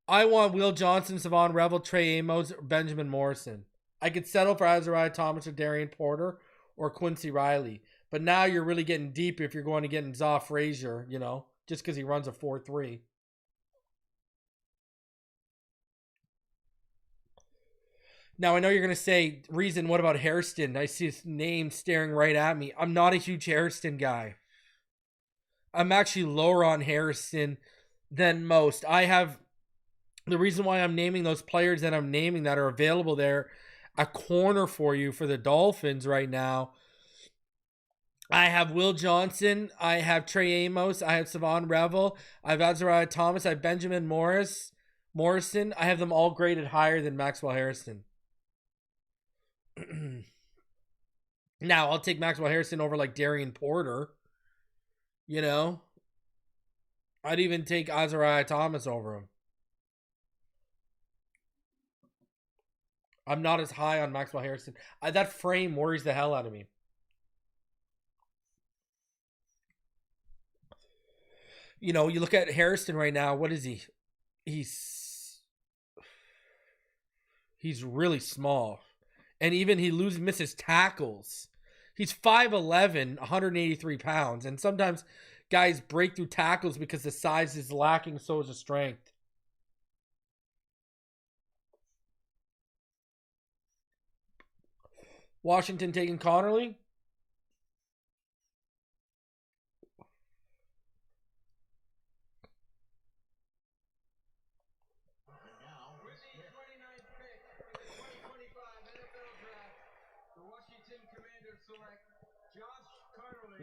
S1: Will Johnson, Savon Revel, Trey Amos, or Benjamin Morrison. I could settle for Azariah Thomas or Darian Porter or Quincy Riley. But now you're really getting deep if you're going to get in Zaw Frazier, you know, just because he runs a 4.3. Now, I know you're going to say, Reason, what about Hairston? I see his name staring right at me. I'm not a huge Hairston guy. I'm actually lower on Hairston than most. I have, the reason why I'm naming those players that I'm naming that are available there, a corner for you for the Dolphins right now. I have Will Johnson. I have Trey Amos. I have Savon Revel. I have Azariah Thomas. I have Benjamin Morrison. I have them all graded higher than Maxwell Harrison. Now, I'll take Maxwell Harrison over like Darian Porter. You know? I'd even take Azariah Thomas over him. I'm not as high on Maxwell Harrison. That frame worries the hell out of me. You know, you look at Harrison right now. What is he? He's really small. And even he misses tackles. He's 5'11", 183 pounds. And sometimes guys break through tackles because the size is lacking, so is the strength. Washington taking Connerly.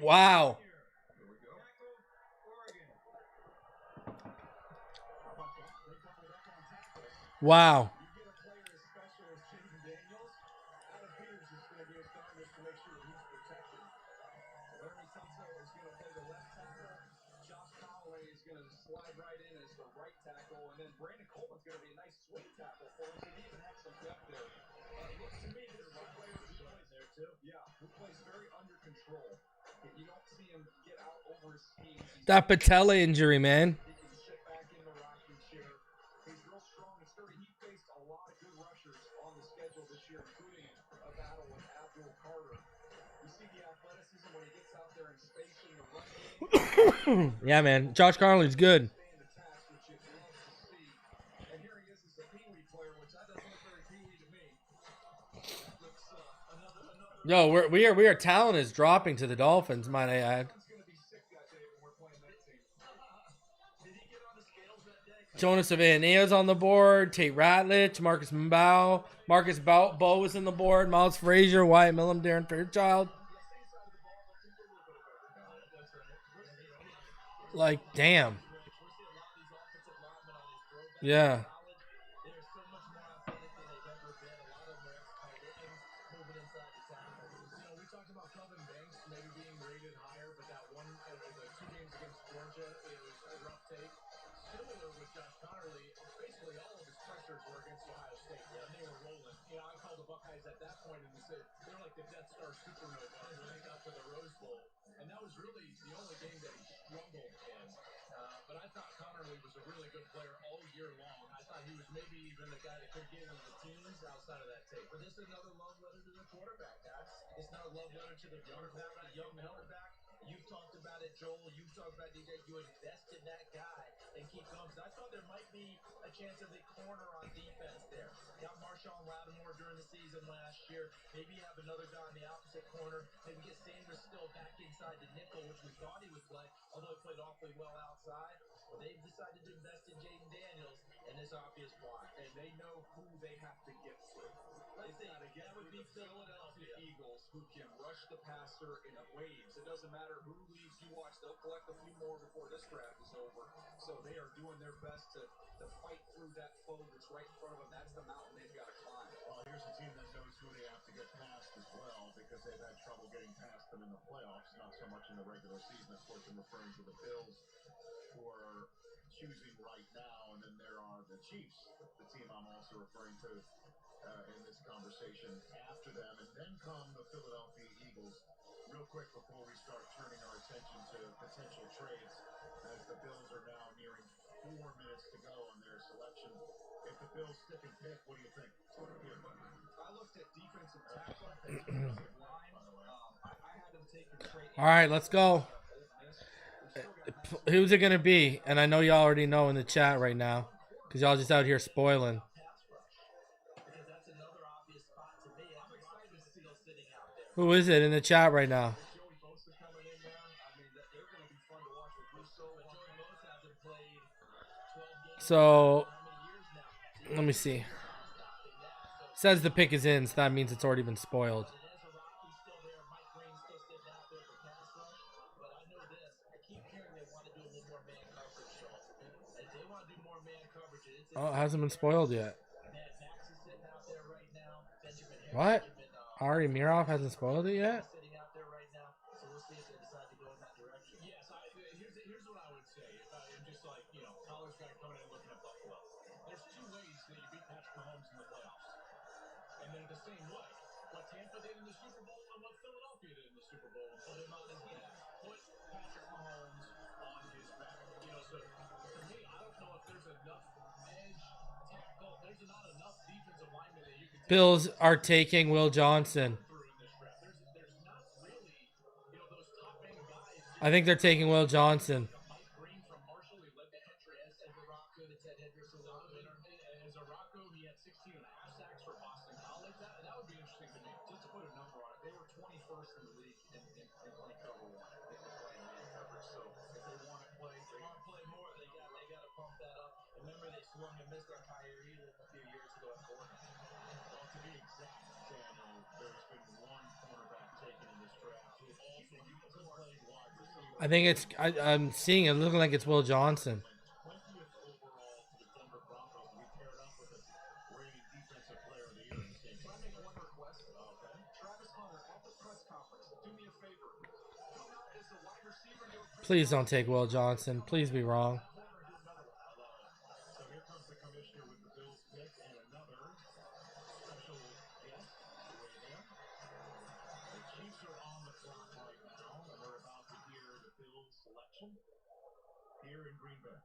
S1: Wow. Wow.
S5: Slide right in as the right tackle, and then Brandon Coleman's going to be a nice swing tackle for him, so he even has some depth there. Looks to me this is a player who plays there too. Yeah, who plays very under control. You don't see him get out over his skis.
S1: That patella injury, man.
S5: He can
S1: Yeah, man. Josh Conley's good. Yo, we are talent is dropping to the Dolphins, might I add. Jonas Avania's on the board. Tate Ratledge, Marcus Mbao, Marcus Bow is in the board. Miles Frazier, Wyatt Millum, Darren Fairchild. Like, damn. Yeah.
S2: We talked about Kelvin Banks maybe being rated higher, but that one, the 2 games against Georgia, it was a rough take. Similar with Josh Connerly, basically all of his pressures were against Ohio State, and they were rolling. I called the Buckeyes at that point and said they're like the Death Star supernova when they got to the Rose Bowl, and that was really the only game that he struggled in. But I thought Connerly was a really good player all year long. I thought he was maybe even the guy that could get into the teams outside of that tape.
S5: But this is another love letter to the quarterback, guys. It's not a love letter to the quarterback, the young quarterback. You've talked about it, Joel. You've talked about DJ. You invest in that guy and keep going. Because I thought there might be a chance of a corner on defense there. Got Marshawn Lattimore during the season last year. Maybe you have another guy on the opposite corner. Maybe get Sanders still back inside the nickel, which we thought he would play, although he played awfully well outside. Well, they've decided to invest in Jaden Daniels, and it's obvious why.
S2: And they know who they have to get through.
S5: Let's see.
S2: That would be Philadelphia Eagles, who can rush the passer in waves. It doesn't matter who leaves. You watch; they'll collect a few more before this draft is over. So they are doing their best to fight through that foe that's right in front of them. That's the mountain they've got to climb.
S3: Well, here's a team that knows who they have to get past as well, because they've had trouble getting past them in the playoffs, not so much in the regular season. Of course, I'm referring to the Bills, who are choosing right now, and then there are the Chiefs, the team I'm also referring to in this conversation after them, and then come the Philadelphia Eagles. Real quick before we start turning our attention to potential trades, as the Bills are now nearing 4 minutes to go on their selection. If the Bills stick and pick, what do you think?
S2: I looked at defensive tackle, defensive line. I had them taking Trey.
S1: All right, let's go. Who's it going to be? And I know y'all already know in the chat right now, because y'all just out here spoiling. Who is it in the chat right now? So, let me see. Says the pick is in, so that means it's already been spoiled. Oh, it hasn't been spoiled yet. What? Ari Mirov hasn't spoiled it yet?
S2: Here's what I would say. If I'm just like, college guy coming in looking at Buffalo. There's 2 ways that you beat Patrick Mahomes in the playoffs. And they're the same way. What Tampa did in the Super Bowl and what Philadelphia did in the Super Bowl. And put him on his back. Put Patrick Mahomes on his back. So to me, I don't know if there's enough edge, tackle. There's not enough defensive linemen that you can take.
S1: Bills are taking Will Johnson.
S2: There's not really, those top end guys.
S1: I think they're taking Will Johnson.
S2: Mike Green from Marshall, he led the country as Rocco to Ted Hendricks. As a Rocco, he had 16 and a half sacks for Boston College. That would be interesting to me, just to put a number on it. They were 21st in the league in playing cover one, in playing man coverage. So if they want to play more, they got to pump that up. And remember, they swung and missed on Kyrie Elam a few years ago at Oregon.
S3: Well, to be exact, Daniel, there's been one cornerback taken in this draft who also played wide receiver.
S1: I think it's, I'm seeing it looking like it's Will Johnson.
S3: 20th overall to the Denver Broncos to be paired up with the reigning defensive player of the year in the same.
S2: Can I make one request? Okay. Travis Hunter, at the press conference, do me a favor. Come out as the wide receiver.
S1: Please don't take Will Johnson. Please be wrong.
S3: So here comes the commissioner with the Bills pick and another special guest with him. The Chiefs are on the clock right now, and we're about to hear the Bills selection here in Green Bay.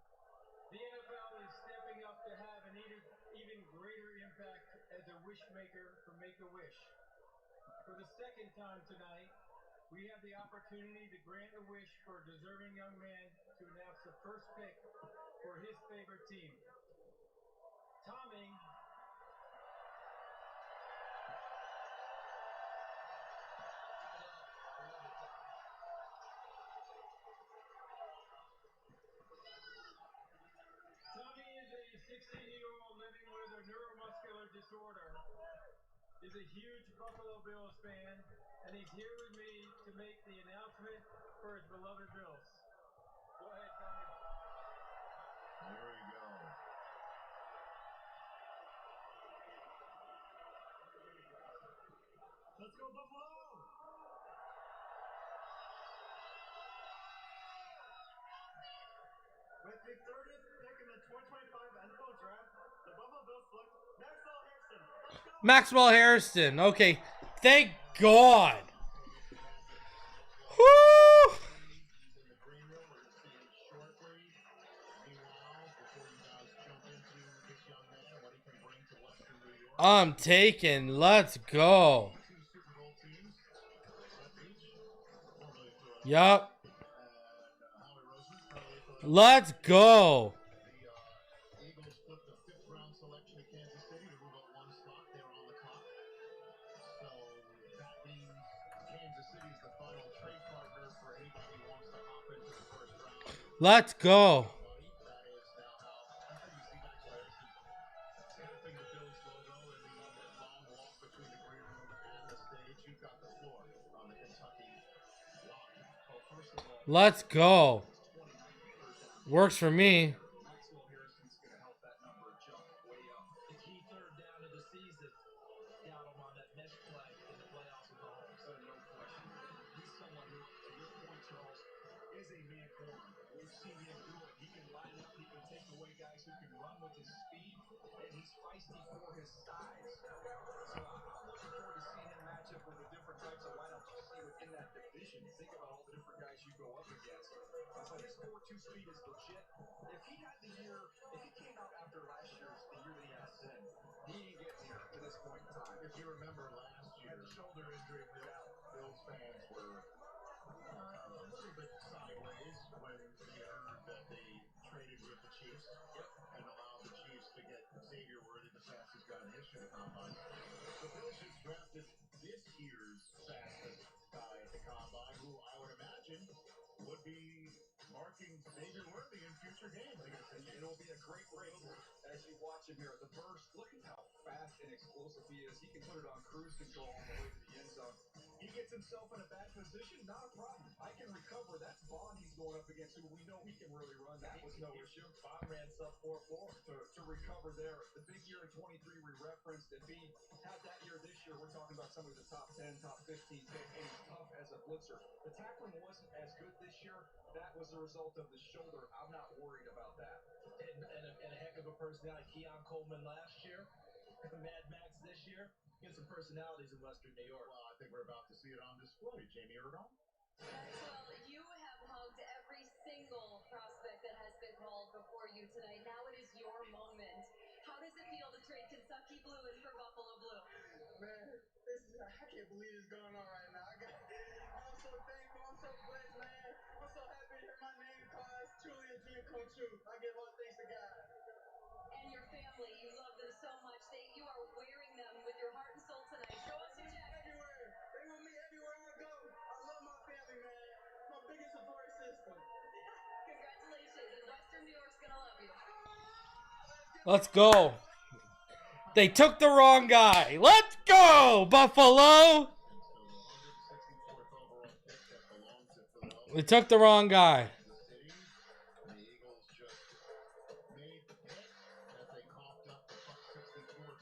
S7: The NFL is stepping up to have an even greater impact as a wish maker for Make-A-Wish. For the second time tonight, we have the opportunity to grant a wish for a deserving young man to announce the first pick for his favorite team. Tommy. Tommy is a 16-year-old living with a neuromuscular disorder. Is a huge Buffalo Bills fan, and he's here with me to make the announcement for his beloved Bills. Go ahead, Tommy.
S2: There we go.
S9: Let's go, Buffalo! With the 30th pick in the 2025 NFL Draft, the Buffalo Bills select Maxwell Harrison. Let's go!
S1: Maxwell Harrison. Okay. Thank God. Woo! I'm taking. Let's go. Yup. Let's go.
S2: The Eagles flipped the 5th round selection to Kansas City to move up one spot. They're on the clock. So that means Kansas City is the final trade partner for anybody who wants to hop into the first round.
S1: Let's go.
S2: That is now how you see Maxwell Harrison tapping the Bills logo in the long walk between the green room and the stage. You've got the floor on the Kentucky lock. Well, first of all,
S1: Let's go. Works for me.
S5: Maxwell Harrison's going to help that number jump way up.
S12: The key third down of the season. Got him on that mesh play in the playoffs with Mahomes.
S5: No question. He's someone who, to your point, Charles, is a man corner. We've seen him do it. He can line up. He can take away guys who can run with his speed, and he's feisty for his size. So I'm looking forward to seeing him match up with the different types of wideouts you see within that division. Think about all the different guys you go up against. So his 4.2 speed is legit. If he had the year, if he came out after last year's, the year that he had then, he ain't getting here to this point in time.
S2: If you remember last year, the shoulder injury was out. Bills fans were a little bit sideways when they heard that they traded with the Chiefs and allowed the Chiefs to get Xavier Worthy, the fastest guy in the history of the combine. The Bills just drafted this year's fastest guy at the combine, who I would imagine would be marking Xavier Worthy in future games against the Chiefs.
S5: It'll be a great race as you watch him here. The burst, look at how fast and explosive he is. He can put it on cruise control on the way to the end zone. He gets himself in a bad position, not a problem. I can recover. That's Bond he's going up against, who we know he can really run. That was no issue.
S12: Bond ran sub 4.4.
S5: To recover there. The big year in 23 we referenced. If he had that year this year, we're talking about somebody with the top 10, top 15 pick, and he's tough as a blitzer. The tackling wasn't as good this year. That was the result of the shoulder. I'm not worried about that.
S12: And a heck of a personality. Keon Coleman last year. Mad Max this year. Get some personalities in Western New York.
S2: Well, I think we're about to see it on display. Jamie Erdahl.
S8: Maxwell, you have hugged every single prospect that has been called before you tonight. Now it is your moment. How does it feel to trade Kentucky blue in for Buffalo blue?
S9: Man, I can't believe this going on right now. I'm so thankful. I'm so blessed, man. I'm so happy to hear my name called. It's truly a dream come true. I give all thanks to God.
S8: And your family, you love them so much. You are wearing them with your heart and soul tonight. Show us your jacket.
S9: Everywhere. They with me everywhere I go. I love my family, man. My biggest support system.
S8: Congratulations, and Western New York's gonna love you.
S1: Let's go. They took the wrong guy. Let's go, Buffalo. They took the wrong guy.
S2: The Eagles just made the pick that they coughed up the 64th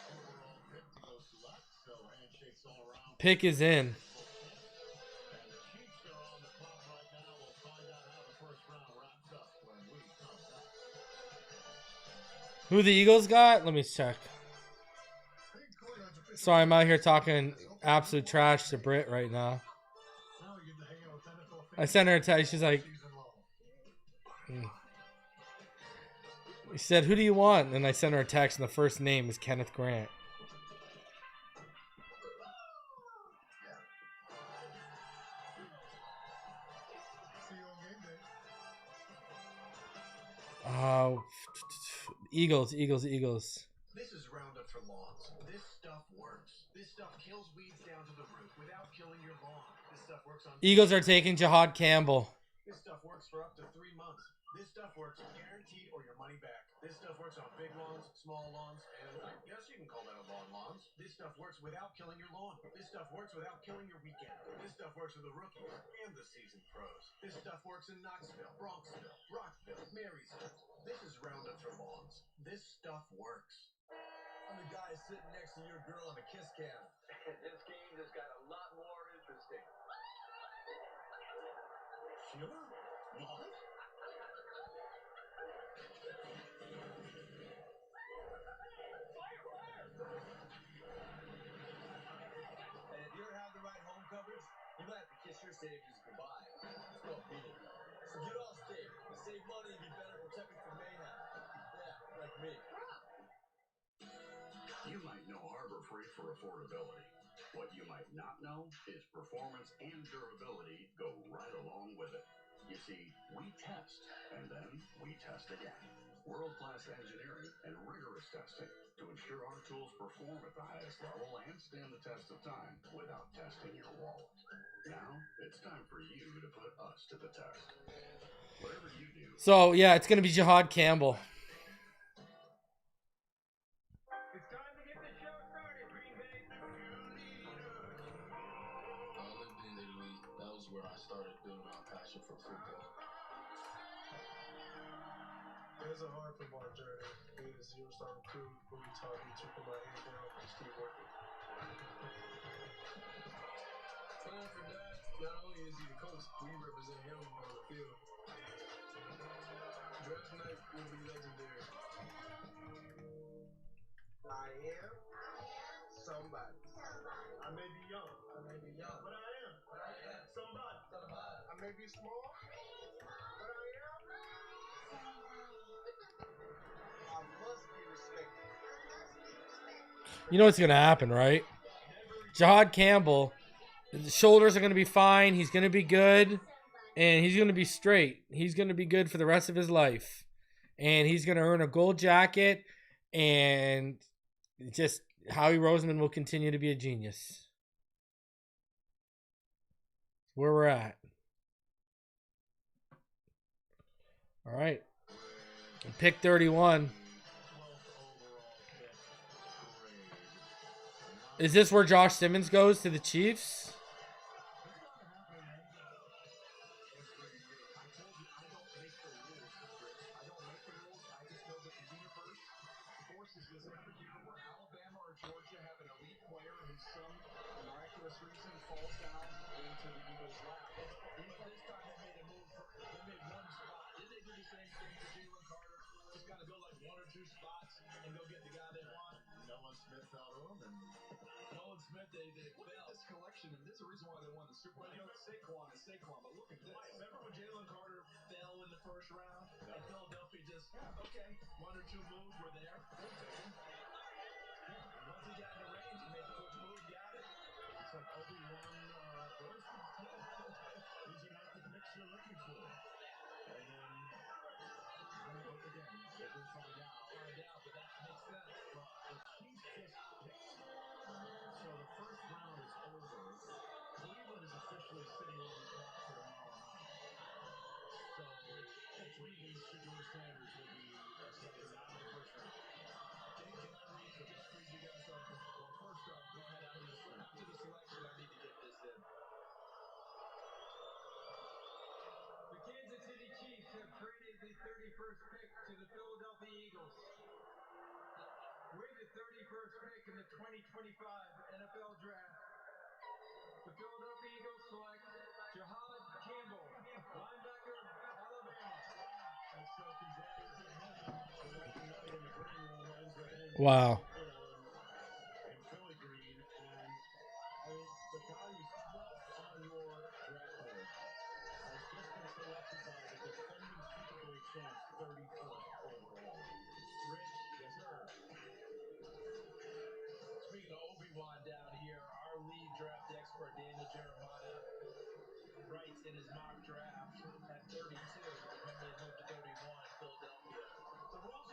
S2: overall pick to go select. So handshakes all around.
S1: Pick is in.
S2: And the Chiefs are on the clock right now. We'll find out how the first round wraps up when we come back.
S1: Who the Eagles got? Let me check. Sorry, I'm out here talking absolute trash to Britt right now. I sent her a text. She's like, She said, who do you want? And I sent her a text, and the first name is Kenneth Grant. Eagles.
S11: This is Roundup for lawns. This stuff works. This stuff kills weeds down to the root without killing your lawn. This stuff works on...
S1: Eagles are taking Jahad Campbell.
S11: This stuff works for up to 3 months. This stuff works guaranteed or your money back. This stuff works on big lawns, small lawns, and I guess you can call that a lawn lawns. This stuff works without killing your lawn. This stuff works without killing your weekend. This stuff works for the rookies and the seasoned pros. This stuff works in Knoxville, Bronxville, Rockville, Marysville. This is Roundup for lawns. This stuff works.
S5: I'm the guy sitting next to your girl on the kiss cam. This game just got a lot more interesting.
S11: Sheila? What?
S5: And if you don't have the right home coverage, you might have to kiss your saviors goodbye. It's called being. So get Allstate. Save money and be better protected from mayhem. Yeah, like me.
S14: You might know Harbor Freight for affordability. What you might not know is performance and durability go right along with it. You see, we test, and then we test again. World-class engineering and rigorous testing to ensure our tools perform at the highest level and stand the test of time without testing your wallet. Now, it's time for you to put us to the test. Whatever you do...
S1: So, yeah, it's going to be Jahad Campbell.
S7: It's time to get the show started, Green Bay.
S15: I lived in Italy. That was where I started building my passion for football.
S9: It was a hard football journey. Being a zero-star recruit, really taught me to put my head down and just keep working.
S15: Well, for Dad, not only is he the coach, we represent him on the field. Draft night will be legendary.
S9: I am somebody. I may be young, but I am somebody. I may be small, but I am I must be respected.
S1: You know what's going to happen, right? Jahad Campbell, his shoulders are going to be fine. He's going to be good. And he's going to be straight. He's going to be good for the rest of his life. And he's going to earn a gold jacket. And just Howie Roseman will continue to be a genius. Where we're at. All right. Pick 31. Is this where Josh Simmons goes to the Chiefs?
S5: Saquon, but look at this. Remember when Jalen Carter fell in the first round and Philadelphia just, okay, 1 or 2 moves were there. We'll take him. And once he got in the range, he made the quick move, got it. It's like Obi-Wan version. These are not the picks you're looking for. And then, again, we'll find out, but that makes sense. Well, the Chiefs just picked. So the first round is over. Cleveland is officially sitting on the clock for tomorrow night. So, which means Shedeur Sanders will be second out of the first round. Can I read, so just read you guys something? Well, first off, go ahead after the selection, I need to get this in.
S7: The Kansas City Chiefs have traded the 31st pick to the Philadelphia Eagles. With the 31st pick in the 2025 NFL Draft, the Philadelphia Eagles select Jahad Campbell, linebacker, Alabama.
S1: Wow.
S5: In Philly green, and I mean, the guy who's 12th on your draft board has just been selected by the defending Super Bowl champs 31st overall. Rich, yes, sir. Speaking of Obi-Wan down here, our lead draft expert, Daniel Jeremiah, writes in his mock draft at 32. Remember, they moved to 31, Philadelphia. The rules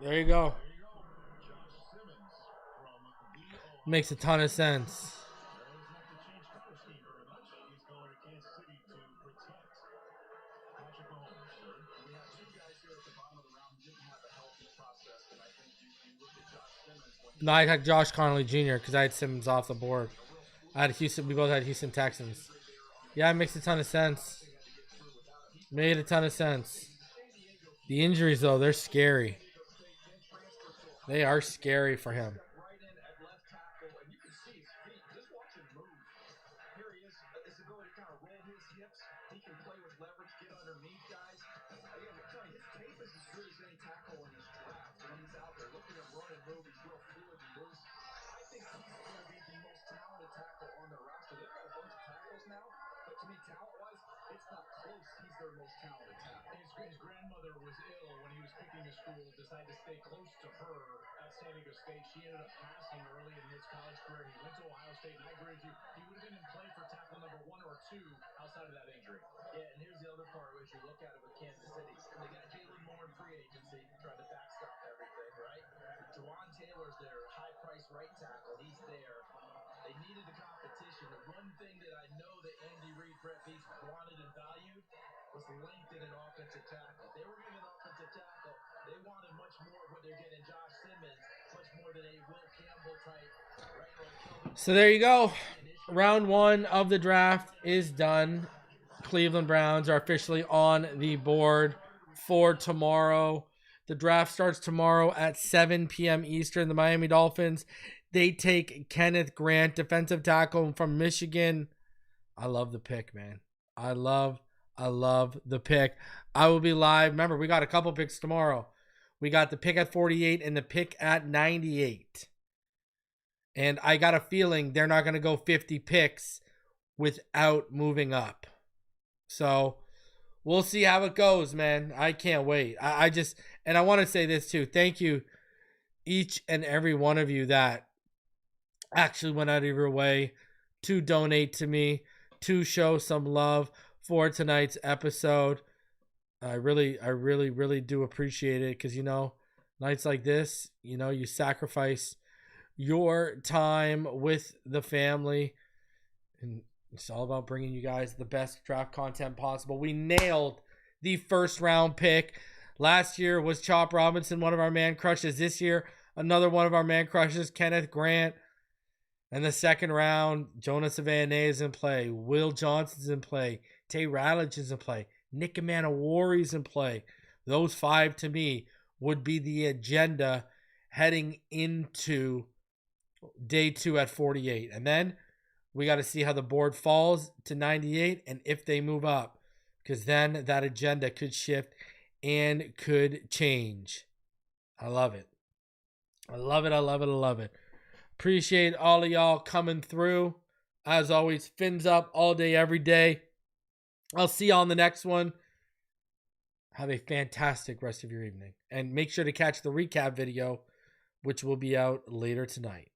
S1: There you go. Makes a ton of sense. No, I had Josh Connolly Jr. because I had Simmons off the board. I had Houston. We both had Houston Texans. Yeah, it makes a ton of sense. Made a ton of sense. The injuries, though, they're scary. They are scary for him.
S5: He can play with leverage, get underneath guys. Again, I'm telling you, his tape is as good as any tackle in this draft. When he's out there, look at him run and move. He's real fluid and loose. I think he's going to be the most talented tackle on their roster. They've got a bunch of tackles now, but to me, talent-wise, it's not close. He's their most talented tackle.
S2: His grandmother was ill when he was picking a school, decided to stay close to her at San Diego State. She ended up passing early in his college career. He went to Ohio State, and I agree with you. He would have been in play for tackle number 1 or 2 outside of that injury.
S5: Yeah, and here's the other part, as you look at it with Kansas City. They got Jalen Moore in free agency, trying to backstop everything, right? Jawan Taylor's their high-priced right tackle. He's there. They needed the competition. The one thing that I know that Andy Reid, Brett Veach wanted and valued was length in an offensive tackle. They were getting an offensive tackle. They wanted much more of what they're getting Josh Simmons, much more than a Will Campbell type, right? Or a Kelvin.
S1: So there you go. Round 1 of the draft is done. Cleveland Browns are officially on the board for tomorrow. The draft starts tomorrow at 7 p.m. Eastern. The Miami Dolphins, they take Kenneth Grant, defensive tackle from Michigan. I love the pick, man. I love the pick. I will be live. Remember, we got a couple picks tomorrow. We got the pick at 48 and the pick at 98. And I got a feeling they're not going to go 50 picks without moving up. So we'll see how it goes, man. I can't wait. And I want to say this too. Thank you, each and every one of you that actually went out of your way to donate to me, to show some love for tonight's episode. I really do appreciate it because, nights like this, you sacrifice your time with the family, and it's all about bringing you guys the best draft content possible. We nailed the first round pick. Last year was Chop Robinson, one of our man crushes. This year, another one of our man crushes, Kenneth Grant. And the second round, Jonas Savannah is in play. Will Johnson's in play. Tay Radlich is in play. Nick Manawari's in play. Those 5 to me would be the agenda heading into day 2 at 48. And then we got to see how the board falls to 98 and if they move up, because then that agenda could shift and could change. I love it. I love it. Appreciate all of y'all coming through. As always, fins up all day, every day. I'll see you on the next one. Have a fantastic rest of your evening. And make sure to catch the recap video, which will be out later tonight.